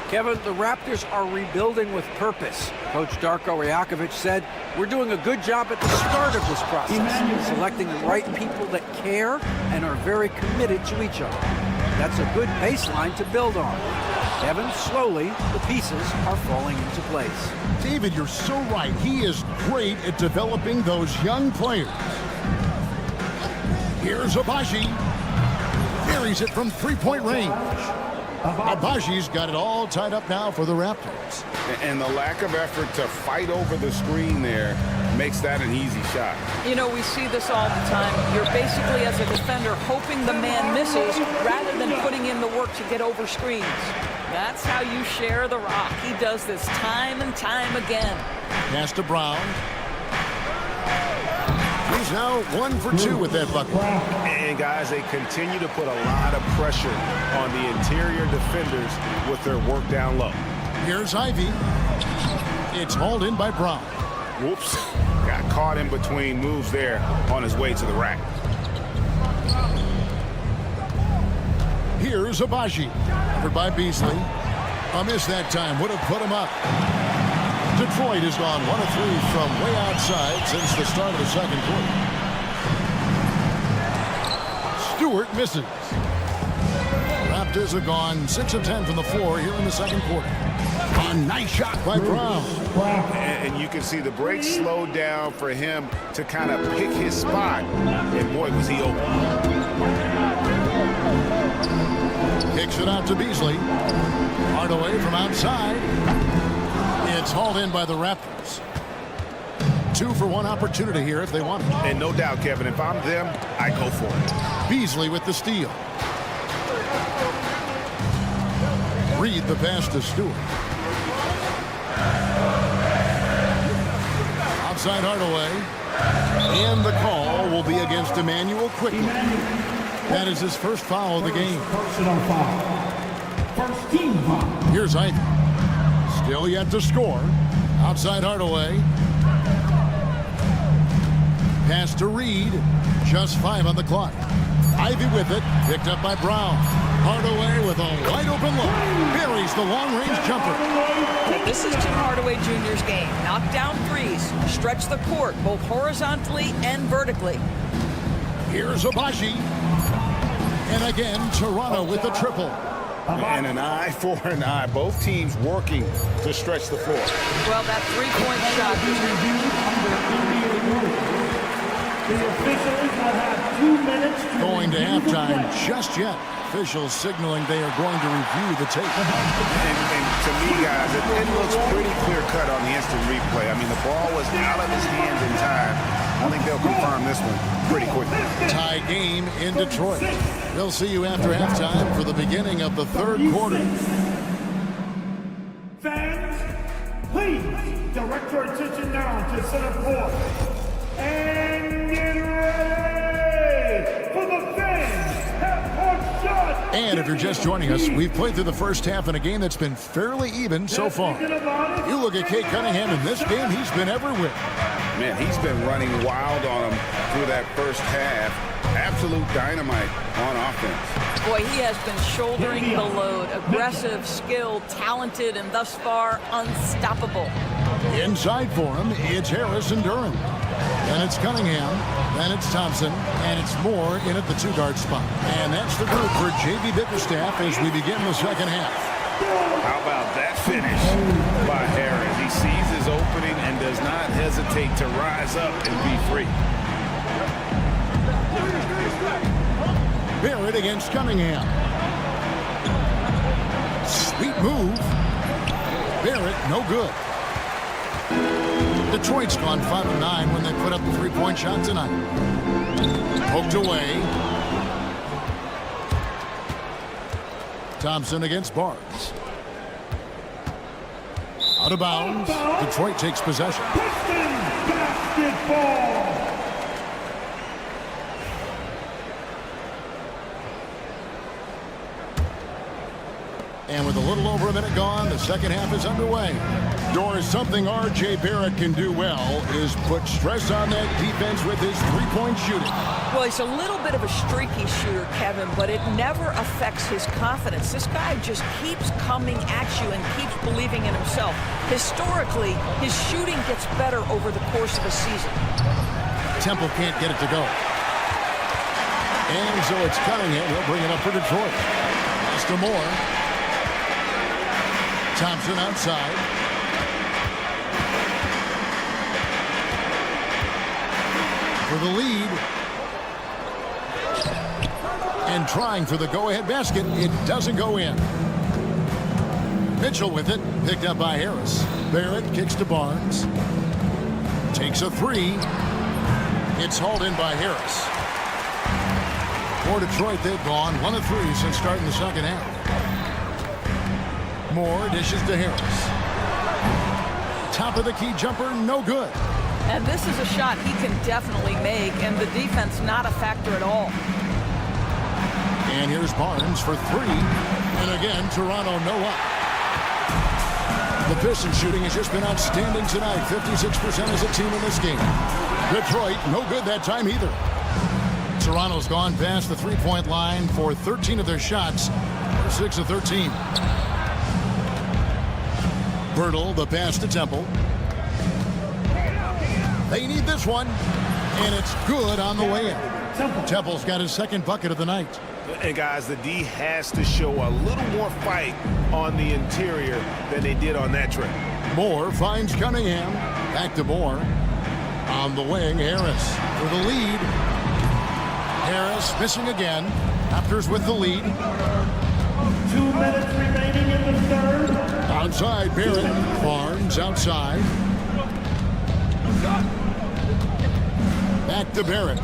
Kevin, the Raptors are rebuilding with purpose. Coach Darko Rajakovic said, we're doing a good job at the start of this process, selecting the right people that care and are very committed to each other. That's a good baseline to build on. Kevin, slowly, the pieces are falling into place. David, you're so right. He is great at developing those young players. Here's Abaji. Carries it from three-point range. Abaji's got it all tied up now for the Raptors. And the lack of effort to fight over the screen there makes that an easy shot. You know, we see this all the time. You're basically, as a defender, hoping the man misses rather than putting in the work to get over screens. That's how you share the rock. He does this time and time again. Pass to Brown. He's now 1 for 2 with that bucket. And guys, they continue to put a lot of pressure on the interior defenders with their work down low. Here's Ivy. It's hauled in by Brown. Whoops. Got caught in between moves there on his way to the rack. Here's Abaji. Covered by Beasley. A miss that time would have put him up. Detroit has gone 1 of 3 from way outside since the start of the second quarter. Stewart misses. Raptors have gone 6 of 10 from the floor here in the second quarter. A nice shot by Brown. And you can see the break slowed down for him to kind of pick his spot. And boy, was he open. Kicks it out to Beasley. Hardaway from outside. It's hauled in by the Raptors. 2 for 1 opportunity here if they want it. And no doubt, Kevin, if I'm them, I go for it. Beasley with the steal. Reed the pass to Stewart. Outside Hardaway. And the call will be against Emmanuel quickly. That is his first foul of the game. Personal foul. First team foul. Here's Ivy. Still yet to score. Outside Hardaway. Pass to Reed. Just 5 on the clock. Ivy with it. Picked up by Brown. Hardaway with a wide open look. Buries the long-range jumper. This is Tim Hardaway Jr.'s game. Knock down threes. Stretch the court, both horizontally and vertically. Here's Abaji. And again, Toronto with the triple. And an eye for an eye. Both teams working to stretch the floor. Well, that three-point shot. The officials will have 2 minutes to Going to halftime just yet. Officials signaling they are going to review the tape. And to me, guys, it looks pretty clear-cut on the instant replay. I mean, the ball was out of his hands in time. I think they'll confirm this one pretty quickly. Tie game in Detroit. We'll see you after halftime for the beginning of the third quarter. Fans, please direct your attention now to center court. And get ready for the fans half-court shot. And if you're just joining us, we've played through the first half in a game that's been fairly even so far. You look at Kate Cunningham in this game, he's been everywhere. Man, he's been running wild on him through that first half. Absolute dynamite on offense. Boy, he has been shouldering the load. Aggressive, skilled, talented, and thus far unstoppable. Inside for him, it's Harris and Durham. Then it's Cunningham, then it's Thompson, and it's Moore in at the 2-guard spot. And that's the group for J.B. Bickerstaff as we begin the second half. How about that finish by Harris? He sees his opening and does not hesitate to rise up and be free. Barrett against Cunningham. Sweet move. Barrett, no good. Detroit's gone 5 of 9 when they put up the 3-point shot tonight. Poked away. Thompson against Barnes. Out of bounds. Detroit takes possession. Pistons basketball. And with a little over a minute gone, the second half is underway. Doris, something R.J. Barrett can do well is put stress on that defense with his three-point shooting. Well, he's a little bit of a streaky shooter, Kevin, but it never affects his confidence. This guy just keeps coming at you and keeps believing in himself. Historically, his shooting gets better over the course of a season. Temple can't get it to go. And so it's Cunningham. He'll bring it up for Detroit. Pass to Moore. Thompson outside. For the lead. And trying for the go-ahead basket. It doesn't go in. Mitchell with it. Picked up by Harris. Barrett kicks to Barnes. Takes a three. It's hauled in by Harris. For Detroit, they've gone 1 of 3 since starting the second half. Moore dishes to Harris. Top of the key jumper, no good. And this is a shot he can definitely make, and the defense not a factor at all. And here's Barnes for 3. And again, Toronto no up. The Pistons shooting has just been outstanding tonight. 56% as a team in this game. Detroit, no good that time either. Toronto's gone past the three-point line for 13 of their shots. 6 of 13. Bertle, the pass to Temple. They need this one. And it's good on the way in. Temple's got his second bucket of the night. And guys, the D has to show a little more fight on the interior than they did on that trip. Moore finds Cunningham. Back to Moore. On the wing, Harris for the lead. Harris missing again. Raptors with the lead. 2 minutes remaining in the third. Outside, Barrett. Barnes outside. Back to Barrett.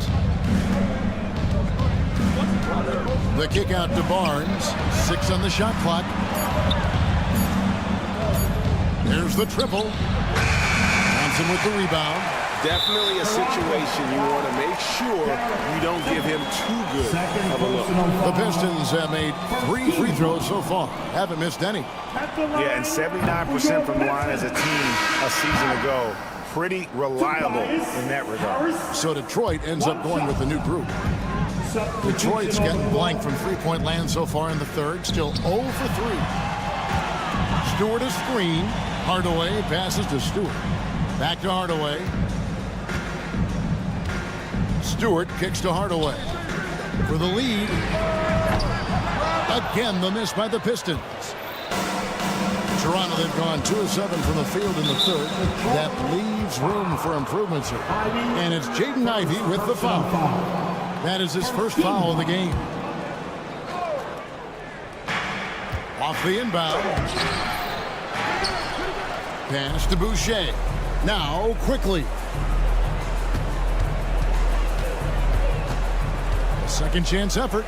The kick out to Barnes. 6 on the shot clock. There's the triple. Thompson with the rebound. Definitely a situation you want to make sure you don't give him too good of a look. The Pistons have made 3 free throws so far. Haven't missed any. Yeah, and 79% from the line as a team a season ago. Pretty reliable in that regard. So Detroit ends up going with the new group. Detroit's getting blank from three-point land so far in the third. Still 0 for 3. Stewart a screen. Hardaway passes to Stewart. Back to Hardaway. Stewart kicks to Hardaway. For the lead. Again, the miss by the Pistons. Toronto, they've gone 2 of 7 from the field in the third. That leaves room for improvements here. And it's Jaden Ivey with the foul. That is his first foul of the game. Off the inbound. Pass to Boucher. Now, quickly. Second chance effort.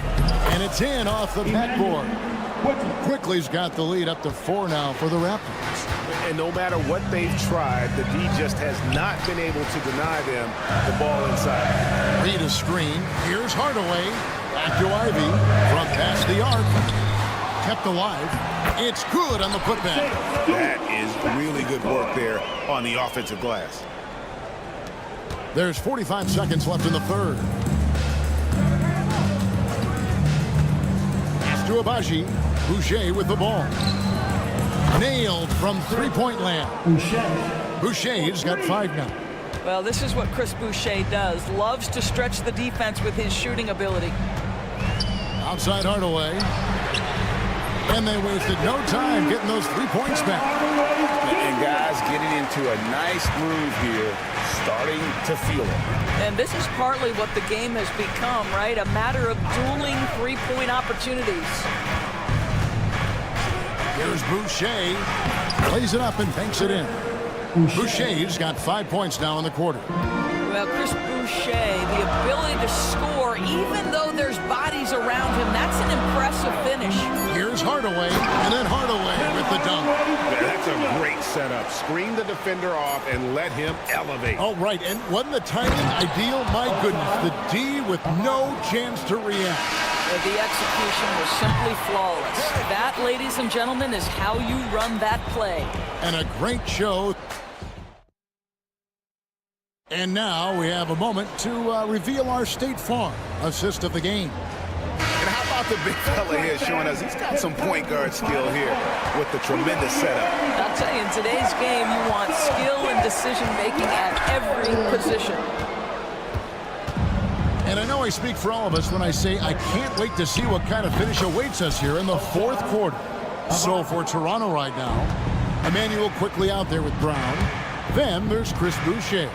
And it's in off the backboard. Quickly's got the lead up to 4 now for the Raptors. And no matter what they've tried, the D just has not been able to deny them the ball inside. Reed a screen. Here's Hardaway. Back to Ivey. From past the arc. Kept alive. It's good on the putback. That is really good work there on the offensive glass. There's 45 seconds left in the third. Pass to Abaji. Boucher with the ball. Nailed from three-point land. Boucher's got 5 now. Well, this is what Chris Boucher does. Loves to stretch the defense with his shooting ability. Outside Hardaway. And they wasted no time getting those 3 points back. And guys getting into a nice groove here, starting to feel it. And this is partly what the game has become, right? A matter of dueling three-point opportunities. Here's Boucher. Plays it up and banks it in. Boucher's got 5 points now in the quarter. Well, Chris Boucher, the ability to score, even though there's bodies around him, that's an impressive finish. Here's Hardaway, and then Hardaway with the dunk. That's a great setup. Screen the defender off and let him elevate. Oh, right, and wasn't the timing ideal? My goodness, the D with no chance to react. The execution was simply flawless. That, ladies and gentlemen, is how you run that play. And a great show. And now we have a moment to reveal our State Farm assist of the game. And how about the big fella here showing us he's got some point guard skill here with the tremendous setup. I'll tell you, in today's game, you want skill and decision-making at every position. And I know I speak for all of us when I say I can't wait to see what kind of finish awaits us here in the fourth quarter. So for Toronto right now, Emmanuel quickly out there with Brown. Then there's Chris Boucher.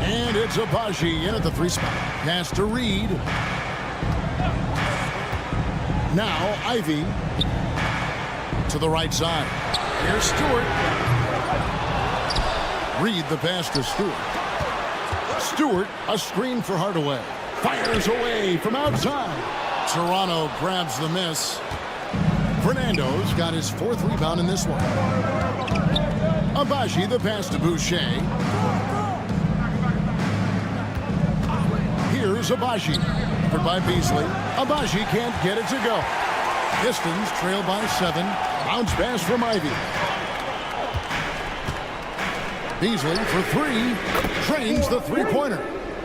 And it's Abaji in at the 3 spot. Pass to Reed. Now Ivy to the right side. Here's Stewart. Reed the pass to Stewart. Stewart, a screen for Hardaway. Fires away from outside. Toronto grabs the miss. Fernando's got his 4th rebound in this one. Abaji the pass to Boucher. Here's Abaji. Covered by Beasley. Abaji can't get it to go. Pistons trail by 7. Bounce pass from Ivy. Beasley for 3. Trains the 3-pointer.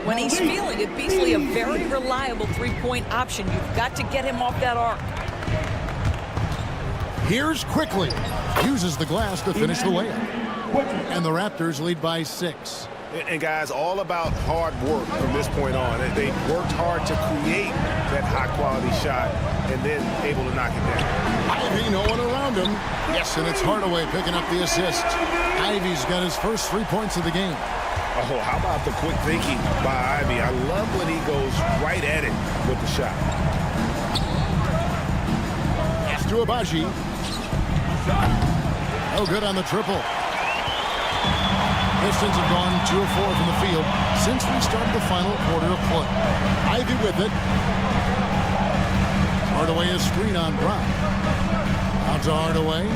When he's feeling it, Beasley a very reliable 3-point option. You've got to get him off that arc. Here's Quickly. Uses the glass to finish the layup. And the Raptors lead by 6. And guys, all about hard work from this point on. They worked hard to create that high-quality shot and then able to knock it down. Ivy, no one around him. Yes, and it's Hardaway picking up the assist. Ivy's got his first 3 points of the game. Oh, how about the quick thinking by Ivy? I love when he goes right at it with the shot. Pass to Abaji. No good on the triple. Pistons have gone 2 of 4 from the field since we started the final quarter of play. Ivy with it. Hardaway is screen on Brown. Out to Hardaway.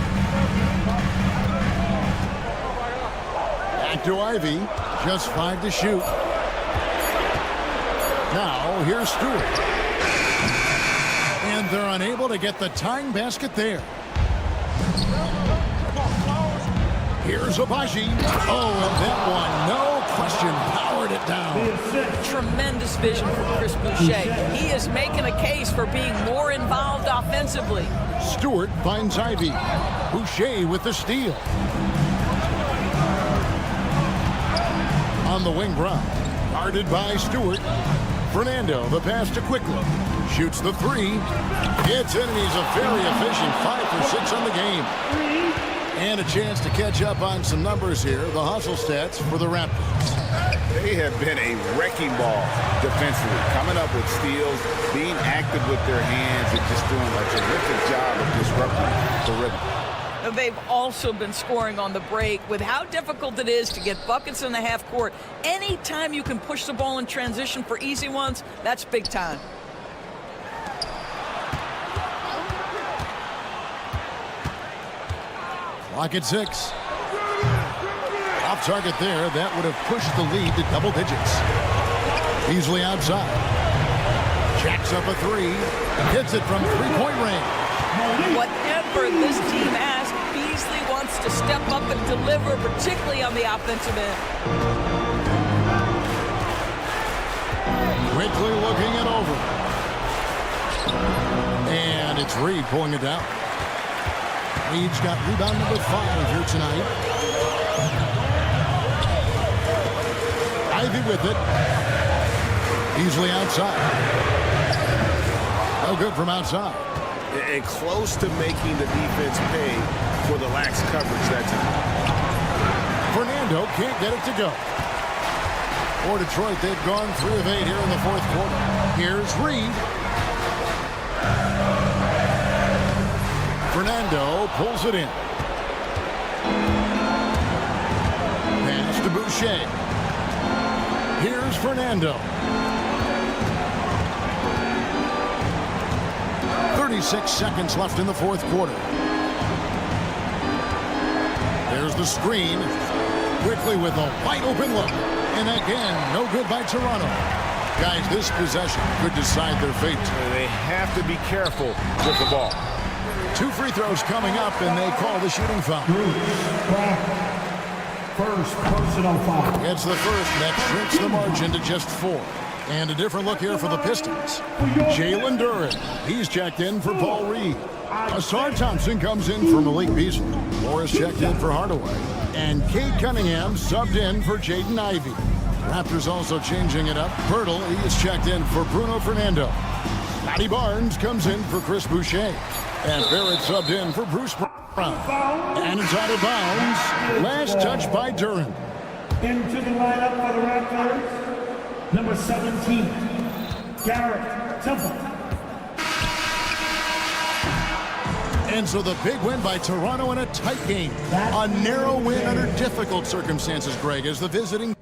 Back to Ivy. Just 5 to shoot. Now here's Stewart. And they're unable to get the tying basket there. Here's Abaji. Oh, and that one, no question, powered it down. Tremendous vision from Chris Boucher. He is making a case for being more involved offensively. Stewart finds Ivy. Boucher with the steal. On the wing, Brown. Guarded by Stewart. Fernando, the pass to Quickly. Shoots the 3. Gets in, and he's a very efficient 5 for 6 on the game. And a chance to catch up on some numbers here. The hustle stats for the Raptors. They have been a wrecking ball defensively, coming up with steals, being active with their hands, and just doing a terrific job of disrupting the rhythm. They've also been scoring on the break. With how difficult it is to get buckets in the half court, anytime you can push the ball in transition for easy ones, that's big time. Clock at 6. Off target there. That would have pushed the lead to double digits. Beasley outside. Jacks up a 3. Hits it from 3-point range. Whatever this team asks, Beasley wants to step up and deliver, particularly on the offensive end. Quickly looking it over. And it's Reed pulling it down. Reed's got rebound number 5 here tonight. Ivy with it. Beasley outside. No good from outside. And close to making the defense pay for the lax coverage that time. Fernando can't get it to go. For Detroit, they've gone 3 of 8 here in the fourth quarter. Here's Reed. Fernando pulls it in. Pass to Boucher. Here's Fernando. 36 seconds left in the fourth quarter. There's the screen. Quickly with a wide open look. And again, no good by Toronto. Guys, this possession could decide their fate. They have to be careful with the ball. 2 free throws coming up, and they call the shooting foul. First personal foul. It's the first that shrinks the margin to just 4. And a different look here for the Pistons. Jalen Duren, he's checked in for Paul Reed. Asar Thompson comes in for Malik Beasley. Morris checked in for Hardaway. And Cade Cunningham subbed in for Jaden Ivey. Raptors also changing it up. Pirtle, he is checked in for Bruno Fernando. Scotty Barnes comes in for Chris Boucher. And Barrett subbed in for Bruce Brown. And it's out of bounds. Last touch by Duren. Into the lineup for the Raptors, number 17, Garrett Temple. And so the big win by Toronto in a tight game. A narrow win under difficult circumstances, Greg, as the visiting